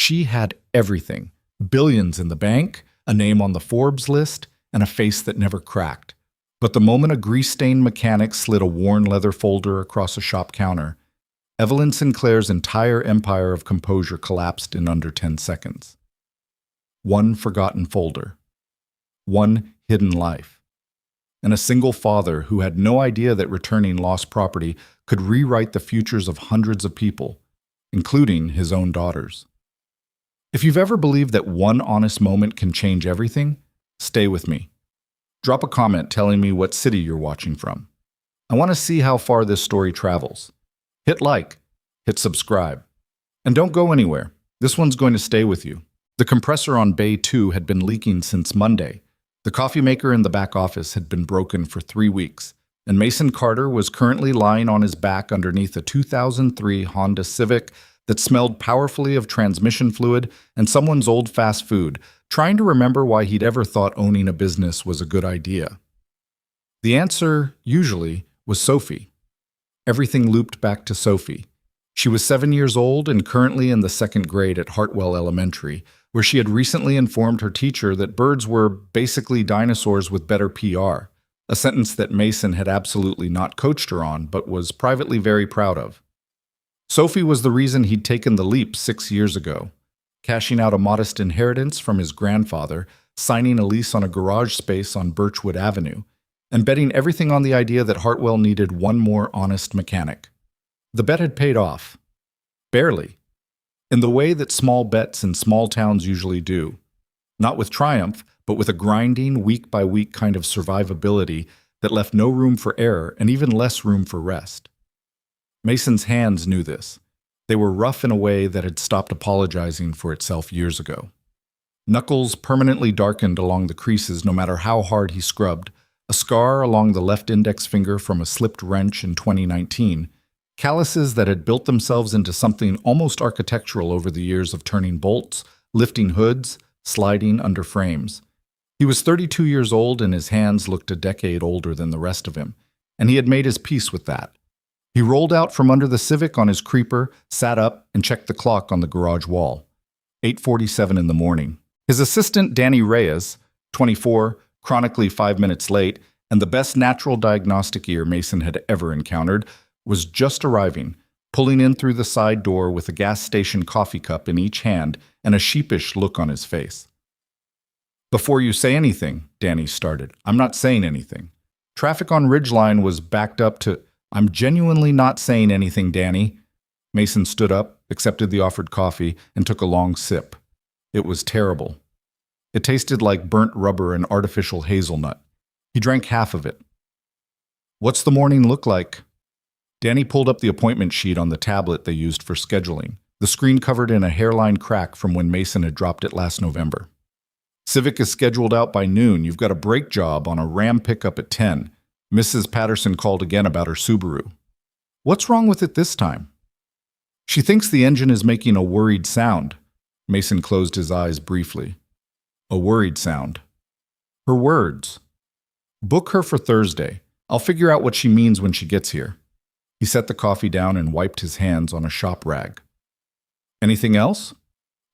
She had everything: billions in the bank, a name on the Forbes list, and a face that never cracked. But the moment a grease-stained mechanic slid a worn leather folder across a shop counter, Evelyn Sinclair's entire empire of composure collapsed in under 10 seconds. One forgotten folder. One hidden life. And a single father who had no idea that returning lost property could rewrite the futures of hundreds of people, including his own daughters. If you've ever believed that one honest moment can change everything, stay with me. Drop a comment telling me what city you're watching from. I want to see how far this story travels. Hit like, hit subscribe, and don't go anywhere. This one's going to stay with you. The compressor on Bay 2 had been leaking since Monday. The coffee maker in the back office had been broken for 3 weeks, and Mason Carter was currently lying on his back underneath a 2003 Honda Civic that smelled powerfully of transmission fluid and someone's old fast food, trying to remember why he'd ever thought owning a business was a good idea. The answer, usually, was Sophie. Everything looped back to Sophie. She was 7 years old and currently in the 2nd grade at Hartwell Elementary, where she had recently informed her teacher that birds were basically dinosaurs with better PR, a sentence that Mason had absolutely not coached her on, but was privately very proud of. Sophie was the reason he'd taken the leap 6 years ago, cashing out a modest inheritance from his grandfather, signing a lease on a garage space on Birchwood Avenue, and betting everything on the idea that Hartwell needed one more honest mechanic. The bet had paid off. Barely. In the way that small bets in small towns usually do. Not with triumph, but with a grinding, week-by-week kind of survivability that left no room for error and even less room for rest. Mason's hands knew this. They were rough in a way that had stopped apologizing for itself years ago. Knuckles permanently darkened along the creases no matter how hard he scrubbed, a scar along the left index finger from a slipped wrench in 2019, calluses that had built themselves into something almost architectural over the years of turning bolts, lifting hoods, sliding under frames. He was 32 years old and his hands looked a decade older than the rest of him, and he had made his peace with that. He rolled out from under the Civic on his creeper, sat up, and checked the clock on the garage wall. 8:47 in the morning. His assistant, Danny Reyes, 24, chronically 5 minutes late, and the best natural diagnostic ear Mason had ever encountered, was just arriving, pulling in through the side door with a gas station coffee cup in each hand and a sheepish look on his face. "Before you say anything," Danny started, "I'm not saying anything. Traffic on Ridgeline was backed up to—" "I'm genuinely not saying anything, Danny." Mason stood up, accepted the offered coffee, and took a long sip. It was terrible. It tasted like burnt rubber and artificial hazelnut. He drank half of it. "What's the morning look like?" Danny pulled up the appointment sheet on the tablet they used for scheduling, the screen covered in a hairline crack from when Mason had dropped it last November. "Civic is scheduled out by noon. You've got a brake job on a Ram pickup at 10. Mrs. Patterson called again about her Subaru. What's wrong with it this time?" "She thinks the engine is making a worried sound." Mason closed his eyes briefly. A worried sound. Her words. "Book her for Thursday. I'll figure out what she means when she gets here." He set the coffee down and wiped his hands on a shop rag. "Anything else?"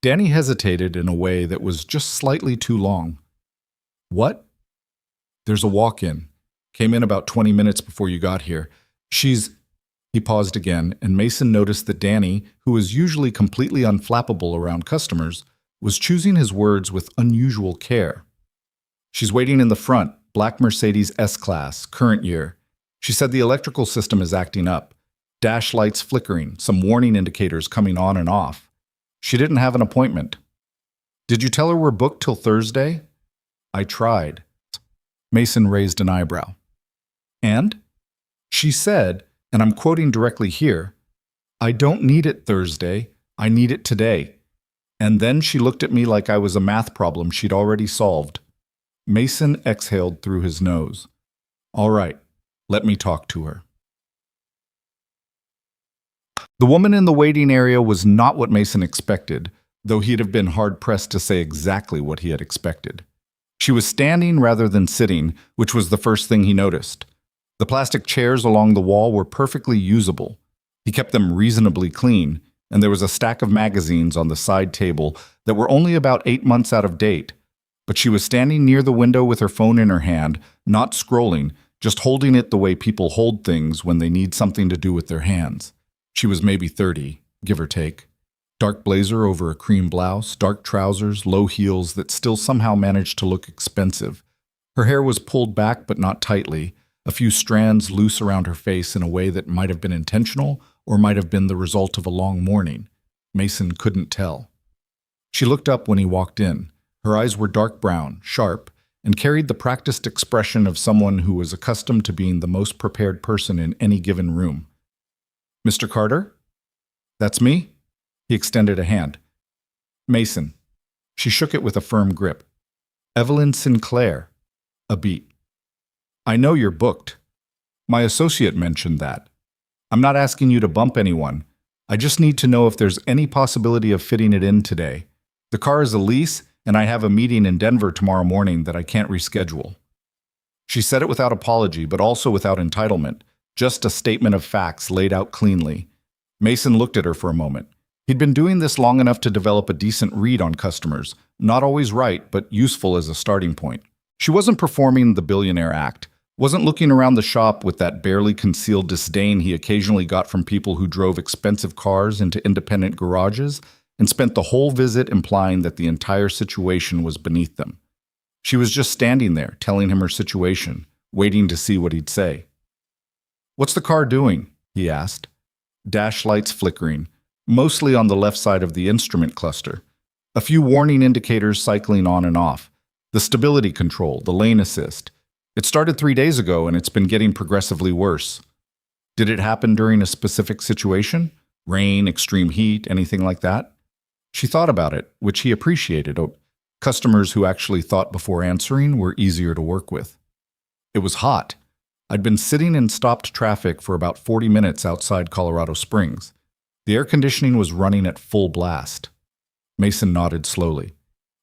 Danny hesitated in a way that was just slightly too long. "What?" "There's a walk-in. Came in about 20 minutes before you got here. She's—" He paused again, and Mason noticed that Danny, who was usually completely unflappable around customers, was choosing his words with unusual care. "She's waiting in the front, black Mercedes S-Class, current year. She said the electrical system is acting up. Dash lights flickering, some warning indicators coming on and off. She didn't have an appointment." "Did you tell her we're booked till Thursday?" "I tried." Mason raised an eyebrow. "And?" "She said, and I'm quoting directly here, 'I don't need it Thursday, I need it today.' And then she looked at me like I was a math problem she'd already solved." Mason exhaled through his nose. "All right, let me talk to her." The woman in the waiting area was not what Mason expected, though he'd have been hard-pressed to say exactly what he had expected. She was standing rather than sitting, which was the first thing he noticed. The plastic chairs along the wall were perfectly usable. He kept them reasonably clean, and there was a stack of magazines on the side table that were only about 8 months out of date. But she was standing near the window with her phone in her hand, not scrolling, just holding it the way people hold things when they need something to do with their hands. She was maybe 30, give or take. Dark blazer over a cream blouse, dark trousers, low heels that still somehow managed to look expensive. Her hair was pulled back but not tightly, a few strands loose around her face in a way that might have been intentional or might have been the result of a long morning. Mason couldn't tell. She looked up when he walked in. Her eyes were dark brown, sharp, and carried the practiced expression of someone who was accustomed to being the most prepared person in any given room. "Mr. Carter?" "That's me?" He extended a hand. "Mason." She shook it with a firm grip. "Evelyn Sinclair." A beat. "I know you're booked. My associate mentioned that. I'm not asking you to bump anyone. I just need to know if there's any possibility of fitting it in today. The car is a lease, and I have a meeting in Denver tomorrow morning that I can't reschedule." She said it without apology, but also without entitlement, just a statement of facts laid out cleanly. Mason looked at her for a moment. He'd been doing this long enough to develop a decent read on customers, not always right, but useful as a starting point. She wasn't performing the billionaire act, wasn't looking around the shop with that barely concealed disdain he occasionally got from people who drove expensive cars into independent garages and spent the whole visit implying that the entire situation was beneath them. She was just standing there, telling him her situation, waiting to see what he'd say. "What's the car doing?" he asked. Dash lights flickering, mostly on the left side of the instrument cluster. A few warning indicators cycling on and off. The stability control, the lane assist. It started 3 days ago and it's been getting progressively worse. Did it happen during a specific situation? Rain, extreme heat, anything like that? She thought about it, which he appreciated. Customers who actually thought before answering were easier to work with. It was hot. I'd been sitting in stopped traffic for about 40 minutes outside Colorado Springs. The air conditioning was running at full blast. Mason nodded slowly.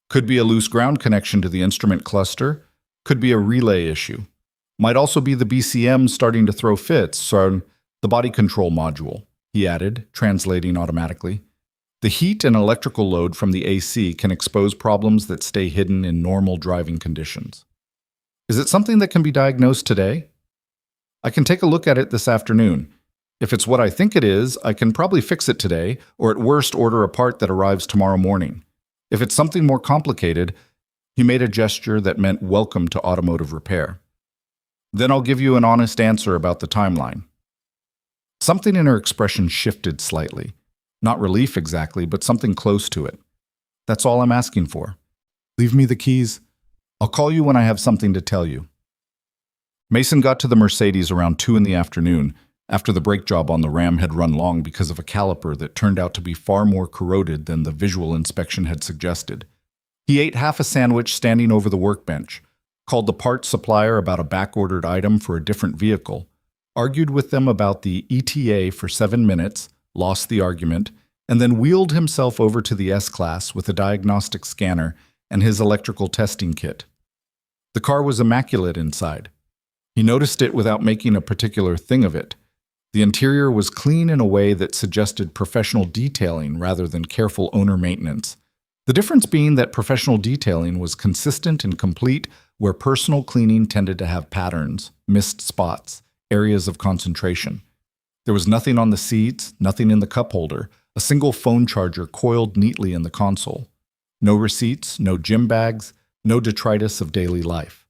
Could be a loose ground connection to the instrument cluster. Could be a relay issue. Might also be the BCM starting to throw fits, or the body control module, he added, translating automatically. The heat and electrical load from the AC can expose problems that stay hidden in normal driving conditions. Is it something that can be diagnosed today? I can take a look at it this afternoon. If it's what I think it is, I can probably fix it today, or at worst order a part that arrives tomorrow morning. If it's something more complicated, he made a gesture that meant welcome to automotive repair. Then I'll give you an honest answer about the timeline. Something in her expression shifted slightly. Not relief exactly, but something close to it. That's all I'm asking for. Leave me the keys. I'll call you when I have something to tell you. Mason got to the Mercedes around 2 in the afternoon, after the brake job on the Ram had run long because of a caliper that turned out to be far more corroded than the visual inspection had suggested. He ate half a sandwich standing over the workbench, called the parts supplier about a back-ordered item for a different vehicle, argued with them about the ETA for 7 minutes, lost the argument, and then wheeled himself over to the S-Class with a diagnostic scanner and his electrical testing kit. The car was immaculate inside. He noticed it without making a particular thing of it. The interior was clean in a way that suggested professional detailing rather than careful owner maintenance. The difference being that professional detailing was consistent and complete, where personal cleaning tended to have patterns, missed spots, areas of concentration. There was nothing on the seats, nothing in the cup holder, a single phone charger coiled neatly in the console. No receipts, no gym bags, no detritus of daily life.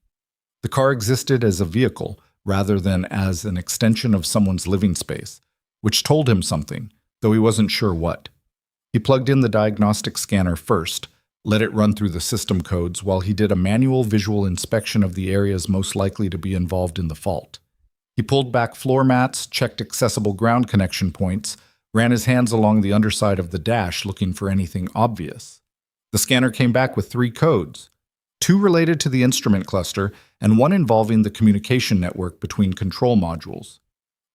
The car existed as a vehicle rather than as an extension of someone's living space, which told him something, though he wasn't sure what. He plugged in the diagnostic scanner first, let it run through the system codes while he did a manual visual inspection of the areas most likely to be involved in the fault. He pulled back floor mats, checked accessible ground connection points, ran his hands along the underside of the dash looking for anything obvious. The scanner came back with 3 codes, 2 related to the instrument cluster and 1 involving the communication network between control modules.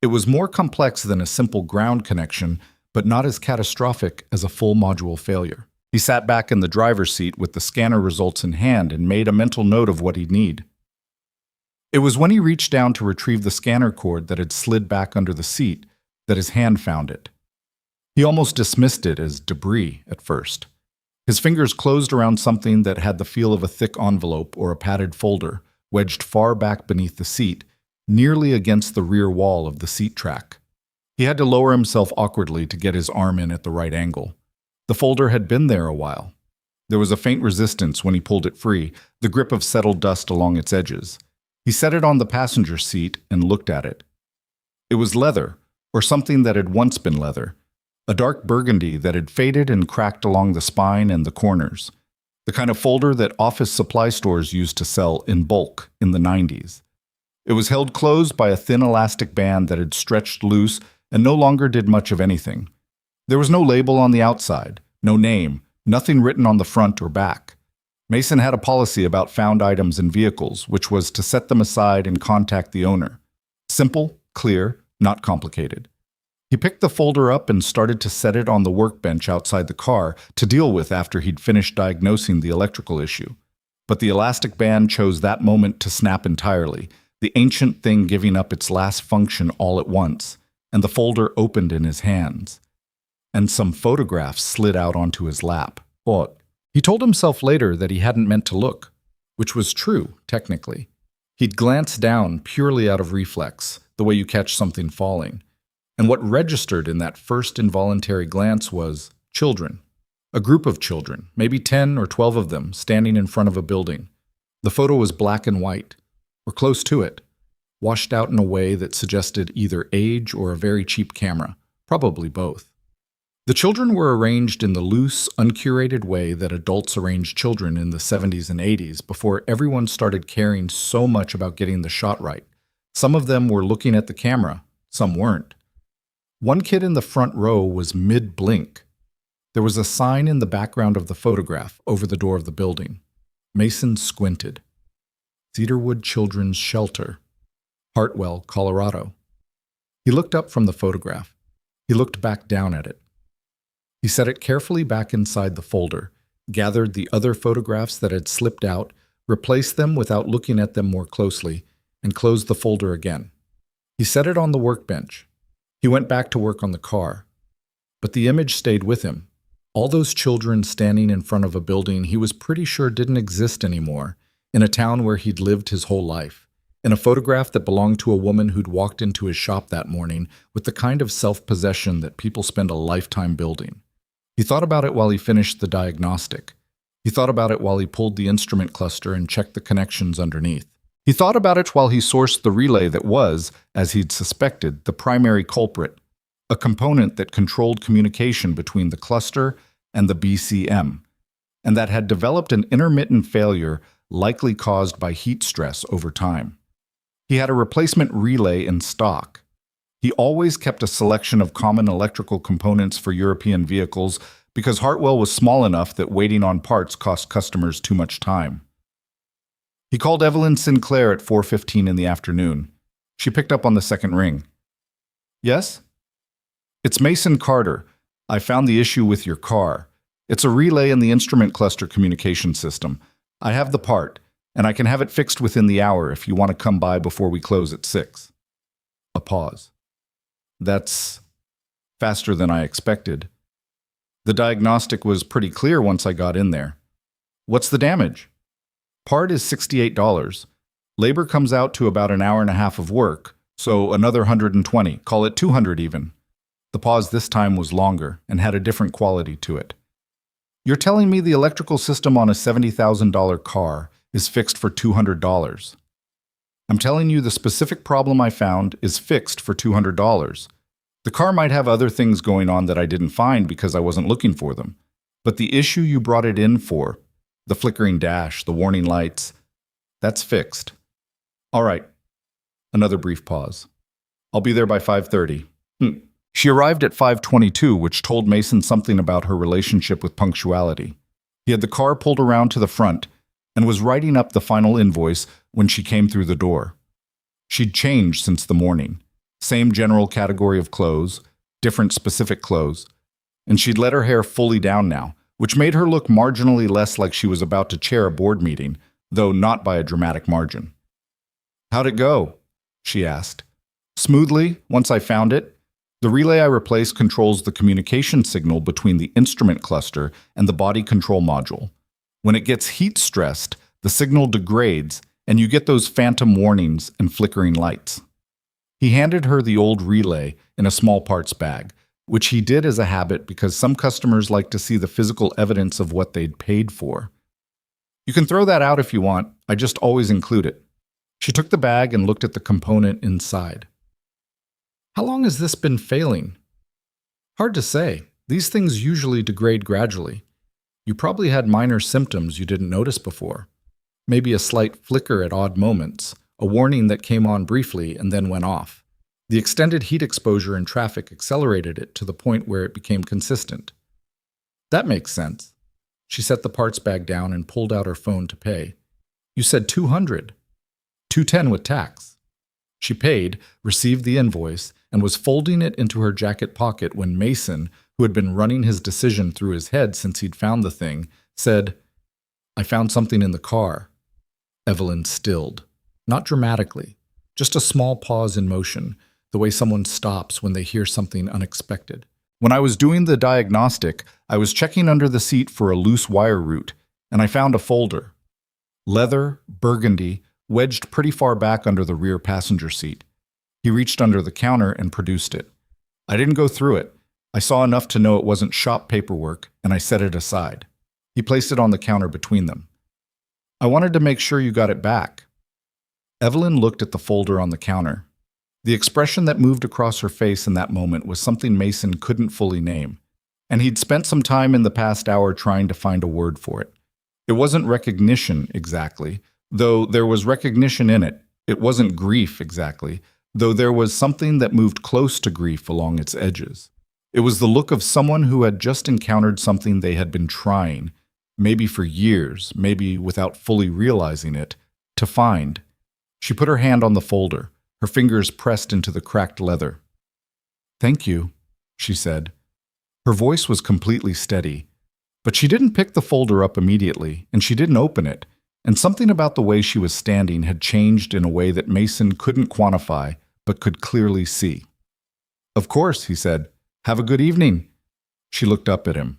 It was more complex than a simple ground connection, but not as catastrophic as a full module failure. He sat back in the driver's seat with the scanner results in hand and made a mental note of what he'd need. It was when he reached down to retrieve the scanner cord that had slid back under the seat that his hand found it. He almost dismissed it as debris at first. His fingers closed around something that had the feel of a thick envelope or a padded folder, wedged far back beneath the seat, nearly against the rear wall of the seat track. He had to lower himself awkwardly to get his arm in at the right angle. The folder had been there a while. There was a faint resistance when he pulled it free, the grip of settled dust along its edges. He set it on the passenger seat and looked at it. It was leather, or something that had once been leather, a dark burgundy that had faded and cracked along the spine and the corners, the kind of folder that office supply stores used to sell in bulk in the 90s. It was held closed by a thin elastic band that had stretched loose and no longer did much of anything. There was no label on the outside, no name, nothing written on the front or back. Mason had a policy about found items in vehicles, which was to set them aside and contact the owner. Simple, clear, not complicated. He picked the folder up and started to set it on the workbench outside the car to deal with after he'd finished diagnosing the electrical issue. But the elastic band chose that moment to snap entirely, the ancient thing giving up its last function all at once, and the folder opened in his hands. And some photographs slid out onto his lap. What? He told himself later that he hadn't meant to look, which was true, technically. He'd glanced down purely out of reflex, the way you catch something falling. And what registered in that first involuntary glance was children. A group of children, maybe 10 or 12 of them, standing in front of a building. The photo was black and white, or close to it, washed out in a way that suggested either age or a very cheap camera, probably both. The children were arranged in the loose, uncurated way that adults arranged children in the 70s and 80s before everyone started caring so much about getting the shot right. Some of them were looking at the camera, some weren't. One kid in the front row was mid-blink. There was a sign in the background of the photograph over the door of the building. Mason squinted. Cedarwood Children's Shelter, Hartwell, Colorado. He looked up from the photograph. He looked back down at it. He set it carefully back inside the folder, gathered the other photographs that had slipped out, replaced them without looking at them more closely, and closed the folder again. He set it on the workbench. He went back to work on the car. But the image stayed with him. All those children standing in front of a building he was pretty sure didn't exist anymore, in a town where he'd lived his whole life, in a photograph that belonged to a woman who'd walked into his shop that morning with the kind of self-possession that people spend a lifetime building. He thought about it while he finished the diagnostic. He thought about it while he pulled the instrument cluster and checked the connections underneath. He thought about it while he sourced the relay that was, as he'd suspected, the primary culprit, a component that controlled communication between the cluster and the BCM, and that had developed an intermittent failure likely caused by heat stress over time. He had a replacement relay in stock. He always kept a selection of common electrical components for European vehicles because Hartwell was small enough that waiting on parts cost customers too much time. He called Evelyn Sinclair at 4:15 in the afternoon. She picked up on the second ring. Yes? It's Mason Carter. I found the issue with your car. It's a relay in the instrument cluster communication system. I have the part, and I can have it fixed within the hour if you want to come by before we close at 6. A pause. That's faster than I expected. The diagnostic was pretty clear once I got in there. What's the damage? Part is $68. Labor comes out to about an hour and a half of work, so another 120, call it 200 even. The pause this time was longer and had a different quality to it. You're telling me the electrical system on a $70,000 car is fixed for $200. I'm telling you the specific problem I found is fixed for $200. The car might have other things going on that I didn't find because I wasn't looking for them. But the issue you brought it in for, the flickering dash, the warning lights, that's fixed. All right. Another brief pause. I'll be there by 5:30. She arrived at 5:22, which told Mason something about her relationship with punctuality. He had the car pulled around to the front and was writing up the final invoice when she came through the door. She'd changed since the morning. Same general category of clothes, different specific clothes, and she'd let her hair fully down now, which made her look marginally less like she was about to chair a board meeting, though not by a dramatic margin. How'd it go? She asked. Smoothly, once I found it. The relay I replaced controls the communication signal between the instrument cluster and the body control module. When it gets heat stressed, the signal degrades, and you get those phantom warnings and flickering lights. He handed her the old relay in a small parts bag, which he did as a habit because some customers like to see the physical evidence of what they'd paid for. You can throw that out if you want, I just always include it. She took the bag and looked at the component inside. How long has this been failing? Hard to say. These things usually degrade gradually. You probably had minor symptoms you didn't notice before. Maybe a slight flicker at odd moments, a warning that came on briefly and then went off. The extended heat exposure in traffic accelerated it to the point where it became consistent. That makes sense. She set the parts bag down and pulled out her phone to pay. You said $200. $210 with tax. She paid, received the invoice, and was folding it into her jacket pocket when Mason, who had been running his decision through his head since he'd found the thing, said, "I found something in the car." Evelyn stilled. Not dramatically, just a small pause in motion, the way someone stops when they hear something unexpected. When I was doing the diagnostic, I was checking under the seat for a loose wire root, and I found a folder. Leather, burgundy, wedged pretty far back under the rear passenger seat. He reached under the counter and produced it. I didn't go through it. I saw enough to know it wasn't shop paperwork, and I set it aside. He placed it on the counter between them. "I wanted to make sure you got it back." Evelyn looked at the folder on the counter. The expression that moved across her face in that moment was something Mason couldn't fully name, and he'd spent some time in the past hour trying to find a word for it. It wasn't recognition exactly, though there was recognition in it. It wasn't grief exactly, though there was something that moved close to grief along its edges. It was the look of someone who had just encountered something they had been trying, maybe for years, maybe without fully realizing it, to find. She put her hand on the folder, her fingers pressed into the cracked leather. "Thank you," she said. Her voice was completely steady, but she didn't pick the folder up immediately, and she didn't open it, and something about the way she was standing had changed in a way that Mason couldn't quantify, but could clearly see. "Of course," he said. "Have a good evening." She looked up at him.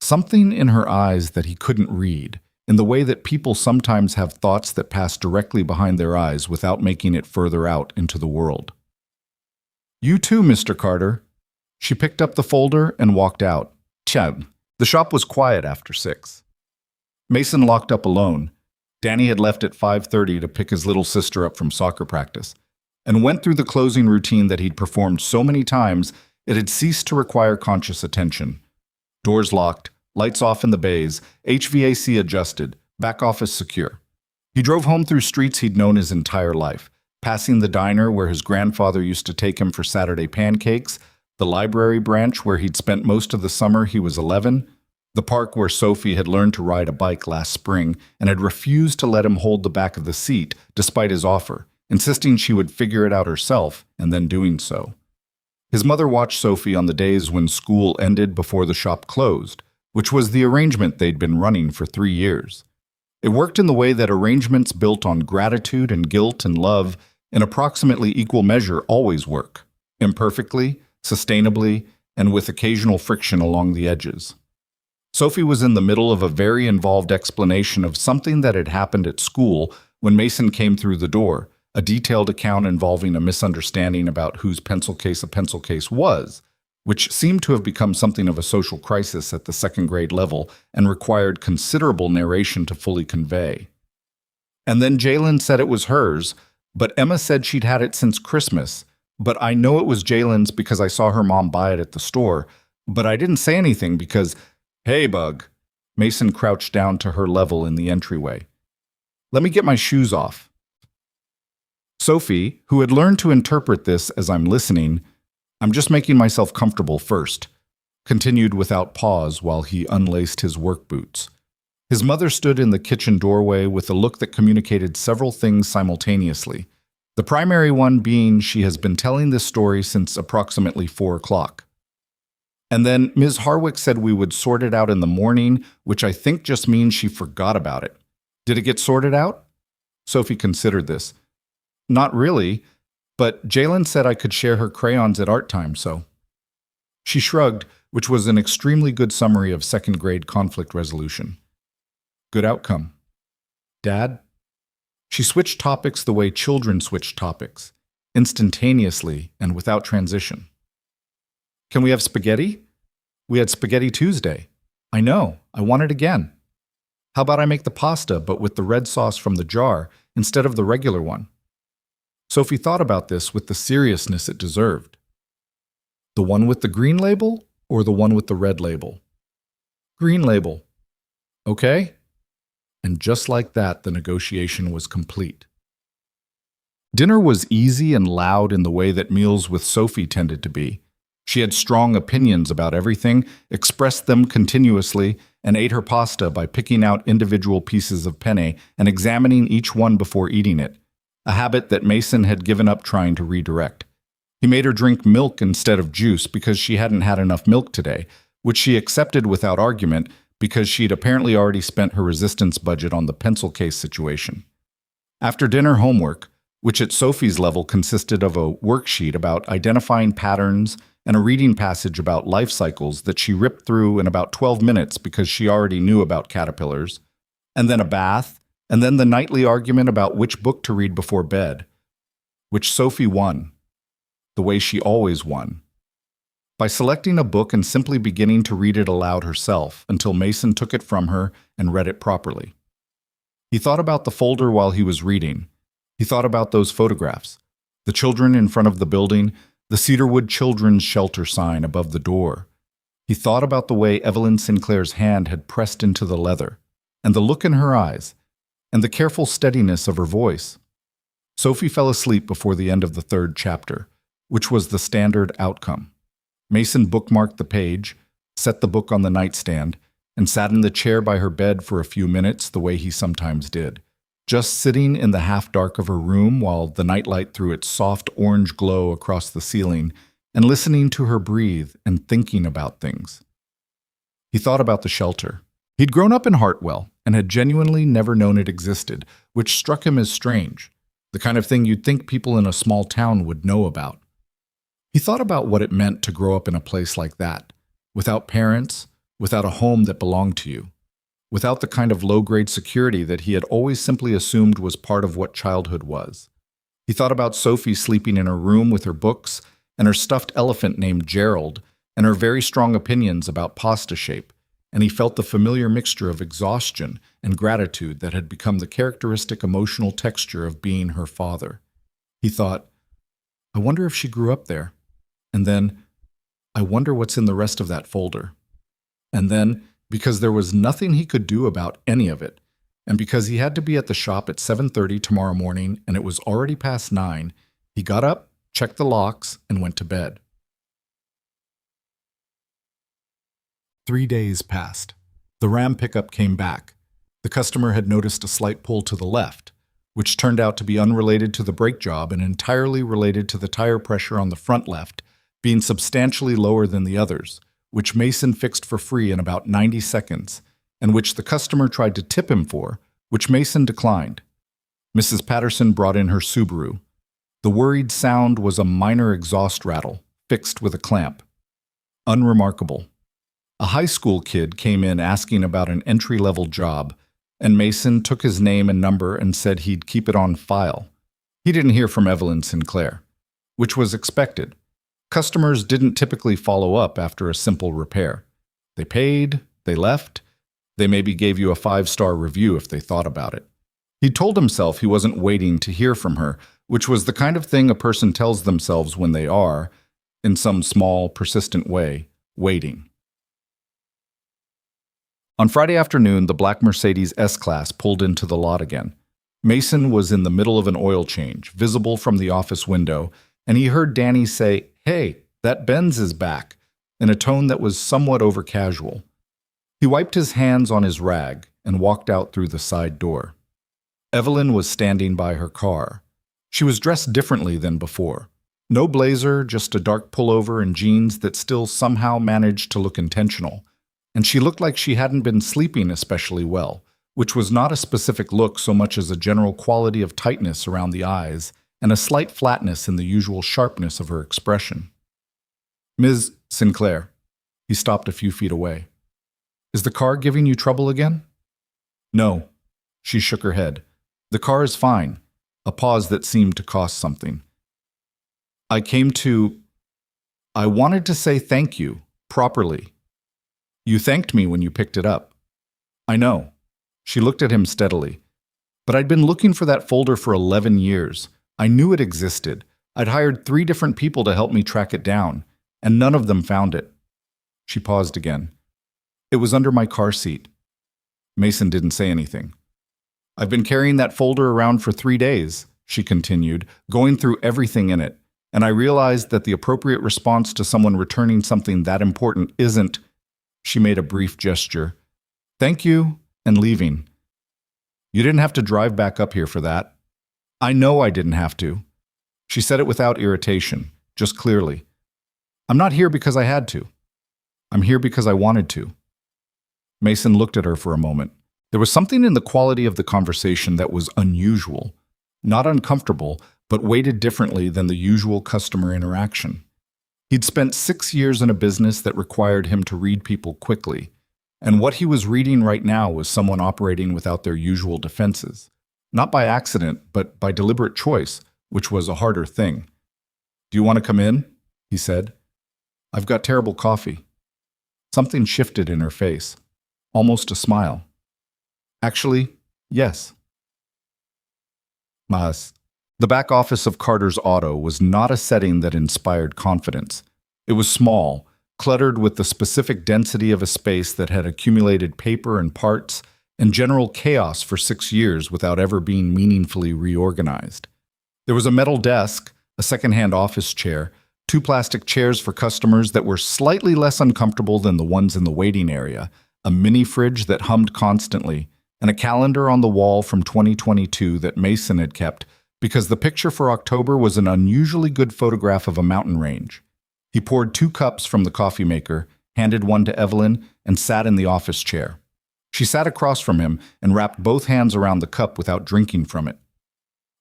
Something in her eyes that he couldn't read, in the way that people sometimes have thoughts that pass directly behind their eyes without making it further out into the world. "You too, Mr. Carter." She picked up the folder and walked out. Chad. The shop was quiet after 6. Mason locked up alone. Danny had left at 5:30 to pick his little sister up from soccer practice, and went through the closing routine that he'd performed so many times it had ceased to require conscious attention. Doors locked, lights off in the bays, HVAC adjusted, back office secure. He drove home through streets he'd known his entire life, passing the diner where his grandfather used to take him for Saturday pancakes, the library branch where he'd spent most of the summer he was 11, the park where Sophie had learned to ride a bike last spring and had refused to let him hold the back of the seat despite his offer, insisting she would figure it out herself and then doing so. His mother watched Sophie on the days when school ended before the shop closed, which was the arrangement they'd been running for 3 years. It worked in the way that arrangements built on gratitude and guilt and love in approximately equal measure always work, imperfectly, sustainably, and with occasional friction along the edges. Sophie was in the middle of a very involved explanation of something that had happened at school when Mason came through the door, a detailed account involving a misunderstanding about whose pencil case a pencil case was, which seemed to have become something of a social crisis at the second grade level and required considerable narration to fully convey. And then Jalen said it was hers, but Emma said she'd had it since Christmas, but I know it was Jalen's because I saw her mom buy it at the store, but I didn't say anything because, "Hey, Bug." Mason crouched down to her level in the entryway. "Let me get my shoes off." Sophie, who had learned to interpret this as I'm listening, "I'm just making myself comfortable first," continued without pause while he unlaced his work boots. His mother stood in the kitchen doorway with a look that communicated several things simultaneously, the primary one being she has been telling this story since approximately 4 o'clock. And then Ms. Harwick said we would sort it out in the morning, which I think just means she forgot about it. Did it get sorted out? Sophie considered this. Not really. But Jalen said I could share her crayons at art time, so. She shrugged, which was an extremely good summary of second grade conflict resolution. Good outcome. Dad? She switched topics the way children switch topics, instantaneously and without transition. Can we have spaghetti? We had spaghetti Tuesday. I know, I want it again. How about I make the pasta, but with the red sauce from the jar instead of the regular one? Sophie thought about this with the seriousness it deserved. The one with the green label or the one with the red label? Green label. Okay? And just like that, the negotiation was complete. Dinner was easy and loud in the way that meals with Sophie tended to be. She had strong opinions about everything, expressed them continuously, and ate her pasta by picking out individual pieces of penne and examining each one before eating it, a habit that Mason had given up trying to redirect. He made her drink milk instead of juice because she hadn't had enough milk today, which she accepted without argument because she'd apparently already spent her resistance budget on the pencil case situation. After dinner homework, which at Sophie's level consisted of a worksheet about identifying patterns and a reading passage about life cycles that she ripped through in about 12 minutes because she already knew about caterpillars, and then a bath, and then the nightly argument about which book to read before bed, which Sophie won, the way she always won, by selecting a book and simply beginning to read it aloud herself until Mason took it from her and read it properly. He thought about the folder while he was reading. He thought about those photographs, the children in front of the building, the Cedarwood Children's Shelter sign above the door. He thought about the way Evelyn Sinclair's hand had pressed into the leather, and the look in her eyes, and the careful steadiness of her voice. Sophie fell asleep before the end of the third chapter, which was the standard outcome. Mason bookmarked the page, set the book on the nightstand, and sat in the chair by her bed for a few minutes the way he sometimes did, just sitting in the half-dark of her room while the nightlight threw its soft orange glow across the ceiling and listening to her breathe and thinking about things. He thought about the shelter. He'd grown up in Hartwell and had genuinely never known it existed, which struck him as strange, the kind of thing you'd think people in a small town would know about. He thought about what it meant to grow up in a place like that, without parents, without a home that belonged to you, without the kind of low-grade security that he had always simply assumed was part of what childhood was. He thought about Sophie sleeping in her room with her books and her stuffed elephant named Gerald and her very strong opinions about pasta shape, and he felt the familiar mixture of exhaustion and gratitude that had become the characteristic emotional texture of being her father. He thought, I wonder if she grew up there. And then, I wonder what's in the rest of that folder. And then, because there was nothing he could do about any of it, and because he had to be at the shop at 7:30 tomorrow morning and it was already past 9, he got up, checked the locks, and went to bed. 3 days passed. The Ram pickup came back. The customer had noticed a slight pull to the left, which turned out to be unrelated to the brake job and entirely related to the tire pressure on the front left being substantially lower than the others, which Mason fixed for free in about 90 seconds, and which the customer tried to tip him for, which Mason declined. Mrs. Patterson brought in her Subaru. The worried sound was a minor exhaust rattle, fixed with a clamp. Unremarkable. A high school kid came in asking about an entry-level job, and Mason took his name and number and said he'd keep it on file. He didn't hear from Evelyn Sinclair, which was expected. Customers didn't typically follow up after a simple repair. They paid, they left, they maybe gave you a 5-star review if they thought about it. He told himself he wasn't waiting to hear from her, which was the kind of thing a person tells themselves when they are, in some small, persistent way, waiting. On Friday afternoon, the black Mercedes S-Class pulled into the lot again. Mason was in the middle of an oil change, visible from the office window, and he heard Danny say, "Hey, that Benz is back," in a tone that was somewhat over-casual. He wiped his hands on his rag and walked out through the side door. Evelyn was standing by her car. She was dressed differently than before. No blazer, just a dark pullover and jeans that still somehow managed to look intentional. And she looked like she hadn't been sleeping especially well, which was not a specific look so much as a general quality of tightness around the eyes and a slight flatness in the usual sharpness of her expression. "Ms. Sinclair." He stopped a few feet away. "Is the car giving you trouble again?" "No." She shook her head. "The car is fine." A pause that seemed to cost something. I wanted to say thank you, properly. You thanked me when you picked it up." "I know." She looked at him steadily. "But I'd been looking for that folder for 11 years. I knew it existed. I'd hired 3 different people to help me track it down, and none of them found it." She paused again. "It was under my car seat." Mason didn't say anything. "I've been carrying that folder around for 3 days," she continued, "going through everything in it, and I realized that the appropriate response to someone returning something that important isn't—" She made a brief gesture. "Thank you," and leaving. "You didn't have to drive back up here for that." "I know I didn't have to." She said it without irritation, just clearly. "I'm not here because I had to. I'm here because I wanted to." Mason looked at her for a moment. There was something in the quality of the conversation that was unusual, not uncomfortable, but weighted differently than the usual customer interaction. He'd spent 6 years in a business that required him to read people quickly, and what he was reading right now was someone operating without their usual defenses. Not by accident, but by deliberate choice, which was a harder thing. "Do you want to come in?" he said. "I've got terrible coffee." Something shifted in her face, almost a smile. "Actually, yes." Mas. The back office of Carter's Auto was not a setting that inspired confidence. It was small, cluttered with the specific density of a space that had accumulated paper and parts and general chaos for 6 years without ever being meaningfully reorganized. There was a metal desk, a second-hand office chair, 2 plastic chairs for customers that were slightly less uncomfortable than the ones in the waiting area, a mini fridge that hummed constantly, and a calendar on the wall from 2022 that Mason had kept because the picture for October was an unusually good photograph of a mountain range. He poured 2 cups from the coffee maker, handed one to Evelyn, and sat in the office chair. She sat across from him and wrapped both hands around the cup without drinking from it.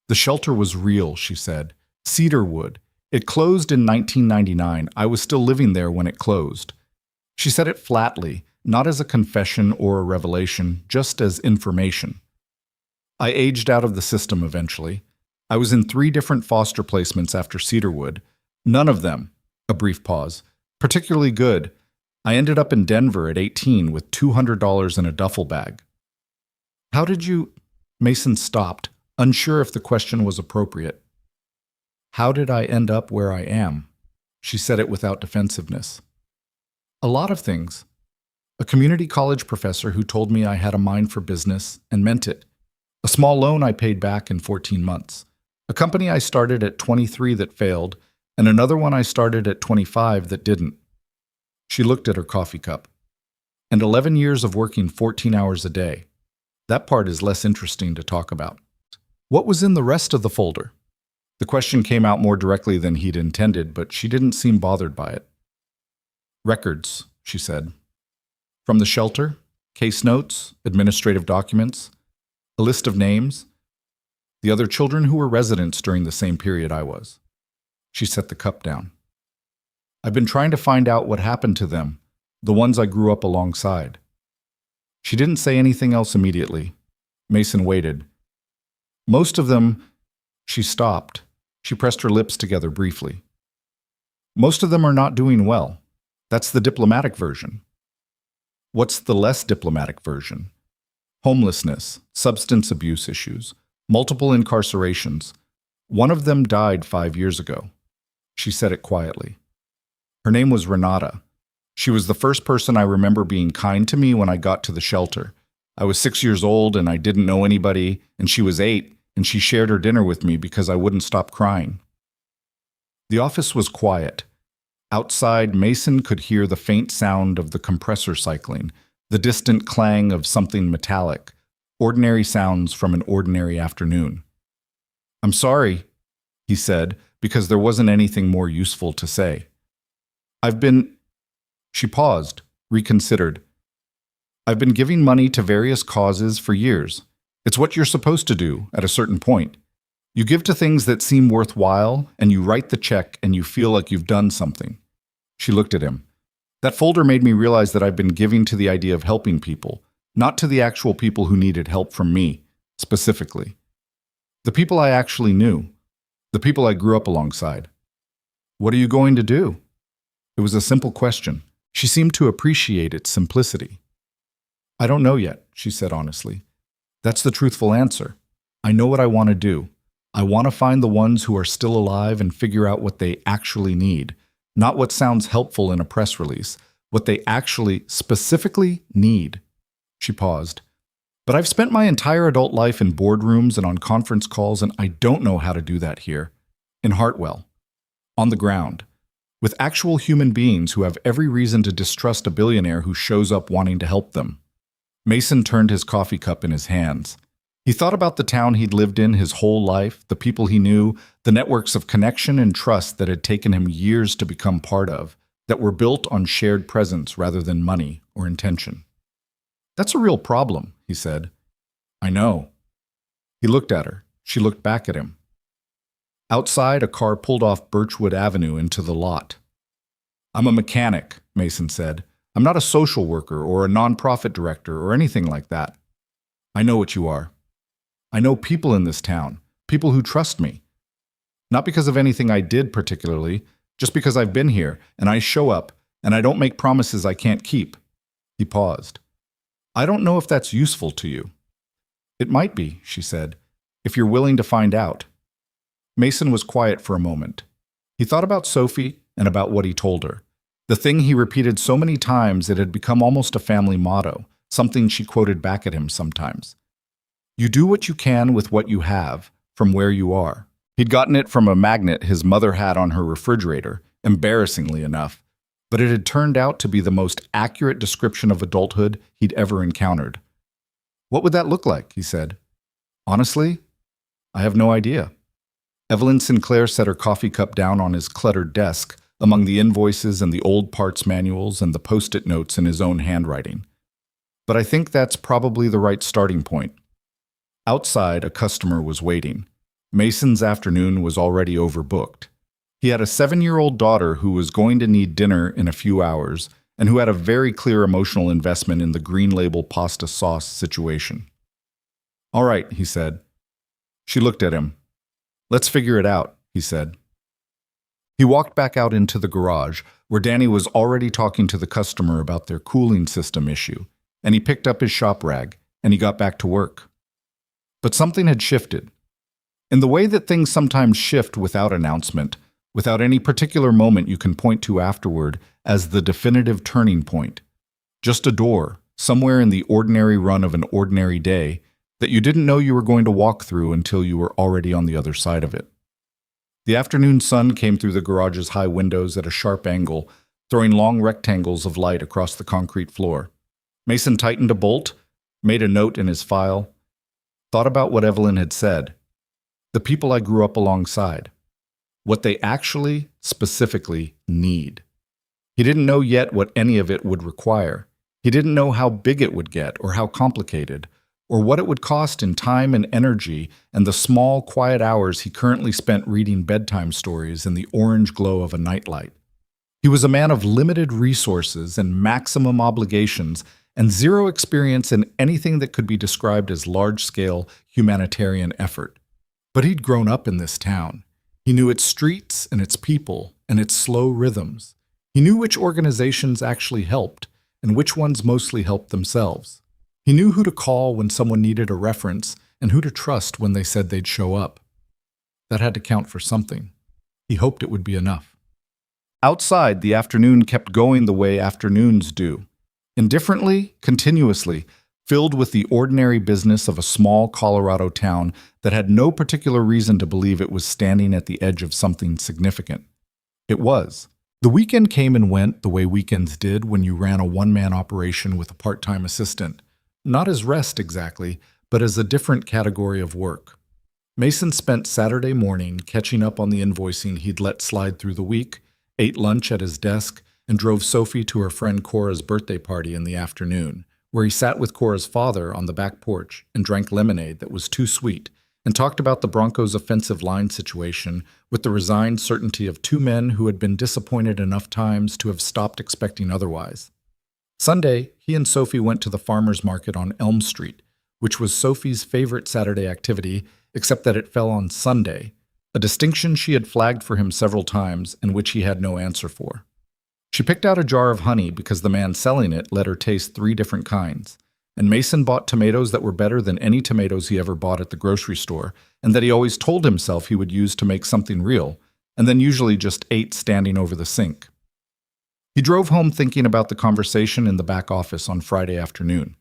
"The shelter was real," she said. "Cedar wood. It closed in 1999. I was still living there when it closed." She said it flatly, not as a confession or a revelation, just as information. "I aged out of the system eventually. I was in 3 different foster placements after Cedarwood. None of them," a brief pause, "particularly good. I ended up in Denver at 18 with $200 in a duffel bag." "How did you—" Mason stopped, unsure if the question was appropriate. "How did I end up where I am?" She said it without defensiveness. "A lot of things. A community college professor who told me I had a mind for business and meant it. A small loan I paid back in 14 months. A company I started at 23 that failed, and another one I started at 25 that didn't." She looked at her coffee cup. "And 11 years of working 14 hours a day. That part is less interesting to talk about." "What was in the rest of the folder?" The question came out more directly than he'd intended, but she didn't seem bothered by it. "Records," she said. "From the shelter, case notes, administrative documents, a list of names, the other children who were residents during the same period I was." She set the cup down. "I've been trying to find out what happened to them, the ones I grew up alongside." She didn't say anything else immediately. Mason waited. "Most of them—" She stopped. She pressed her lips together briefly. "Most of them are not doing well. That's the diplomatic version." "What's the less diplomatic version?" "Homelessness, substance abuse issues, multiple incarcerations. One of them died 5 years ago." She said it quietly. "Her name was Renata. She was the first person I remember being kind to me when I got to the shelter. I was 6 years old and I didn't know anybody, and she was 8, and she shared her dinner with me because I wouldn't stop crying." The office was quiet. Outside, Mason could hear the faint sound of the compressor cycling, the distant clang of something metallic, ordinary sounds from an ordinary afternoon. "I'm sorry," he said, because there wasn't anything more useful to say. "I've been—" She paused, reconsidered. "I've been giving money to various causes for years. It's what you're supposed to do at a certain point. You give to things that seem worthwhile, and you write the check and you feel like you've done something. She looked at him. That folder made me realize that I've been giving to the idea of helping people, not to the actual people who needed help from me, specifically. The people I actually knew, the people I grew up alongside. What are you going to do? It was a simple question. She seemed to appreciate its simplicity. I don't know yet, she said honestly. That's the truthful answer. I know what I want to do. I want to find the ones who are still alive and figure out what they actually need, not what sounds helpful in a press release, what they actually, specifically need. She paused. But I've spent my entire adult life in boardrooms and on conference calls, and I don't know how to do that here. In Hartwell. On the ground. With actual human beings who have every reason to distrust a billionaire who shows up wanting to help them. Mason turned his coffee cup in his hands. He thought about the town he'd lived in his whole life, the people he knew, the networks of connection and trust that had taken him years to become part of, that were built on shared presence rather than money or intention. That's a real problem, he said. I know. He looked at her. She looked back at him. Outside, a car pulled off Birchwood Avenue into the lot. I'm a mechanic, Mason said. I'm not a social worker or a nonprofit director or anything like that. I know what you are. I know people in this town, people who trust me. Not because of anything I did particularly, just because I've been here and I show up and I don't make promises I can't keep. He paused. I don't know if that's useful to you. It might be, she said, if you're willing to find out. Mason was quiet for a moment. He thought about Sophie and about what he told her. The thing he repeated so many times it had become almost a family motto, something she quoted back at him sometimes. You do what you can with what you have, from where you are. He'd gotten it from a magnet his mother had on her refrigerator, embarrassingly enough, but it had turned out to be the most accurate description of adulthood he'd ever encountered. What would that look like, he said. Honestly, I have no idea. Evelyn Sinclair set her coffee cup down on his cluttered desk, among the invoices and the old parts manuals and the post-it notes in his own handwriting. But I think that's probably the right starting point. Outside, a customer was waiting. Mason's afternoon was already overbooked. He had a 7-year-old daughter who was going to need dinner in a few hours and who had a very clear emotional investment in the green label pasta sauce situation. All right, he said. She looked at him. Let's figure it out, he said. He walked back out into the garage, where Danny was already talking to the customer about their cooling system issue, and he picked up his shop rag, and he got back to work. But something had shifted. In the way that things sometimes shift without announcement, without any particular moment you can point to afterward as the definitive turning point. Just a door, somewhere in the ordinary run of an ordinary day, that you didn't know you were going to walk through until you were already on the other side of it. The afternoon sun came through the garage's high windows at a sharp angle, throwing long rectangles of light across the concrete floor. Mason tightened a bolt, made a note in his file, thought about what Evelyn had said. The people I grew up alongside. What they actually, specifically, need. He didn't know yet what any of it would require. He didn't know how big it would get or how complicated, or what it would cost in time and energy and the small, quiet hours he currently spent reading bedtime stories in the orange glow of a nightlight. He was a man of limited resources and maximum obligations and zero experience in anything that could be described as large-scale humanitarian effort. But he'd grown up in this town. He knew its streets and its people and its slow rhythms. He knew which organizations actually helped and which ones mostly helped themselves. He knew who to call when someone needed a reference and who to trust when they said they'd show up. That had to count for something. He hoped it would be enough. Outside, the afternoon kept going the way afternoons do. Indifferently, continuously, filled with the ordinary business of a small Colorado town that had no particular reason to believe it was standing at the edge of something significant. It was. The weekend came and went the way weekends did when you ran a one-man operation with a part-time assistant. Not as rest exactly, but as a different category of work. Mason spent Saturday morning catching up on the invoicing he'd let slide through the week, ate lunch at his desk, and drove Sophie to her friend Cora's birthday party in the afternoon, where he sat with Cora's father on the back porch and drank lemonade that was too sweet, and talked about the Broncos' offensive line situation with the resigned certainty of two men who had been disappointed enough times to have stopped expecting otherwise. Sunday, he and Sophie went to the farmers market on Elm Street, which was Sophie's favorite Saturday activity, except that it fell on Sunday, a distinction she had flagged for him several times and which he had no answer for. She picked out a jar of honey because the man selling it let her taste 3 different kinds, and Mason bought tomatoes that were better than any tomatoes he ever bought at the grocery store, and that he always told himself he would use to make something real, and then usually just ate standing over the sink. He drove home thinking about the conversation in the back office on Friday afternoon.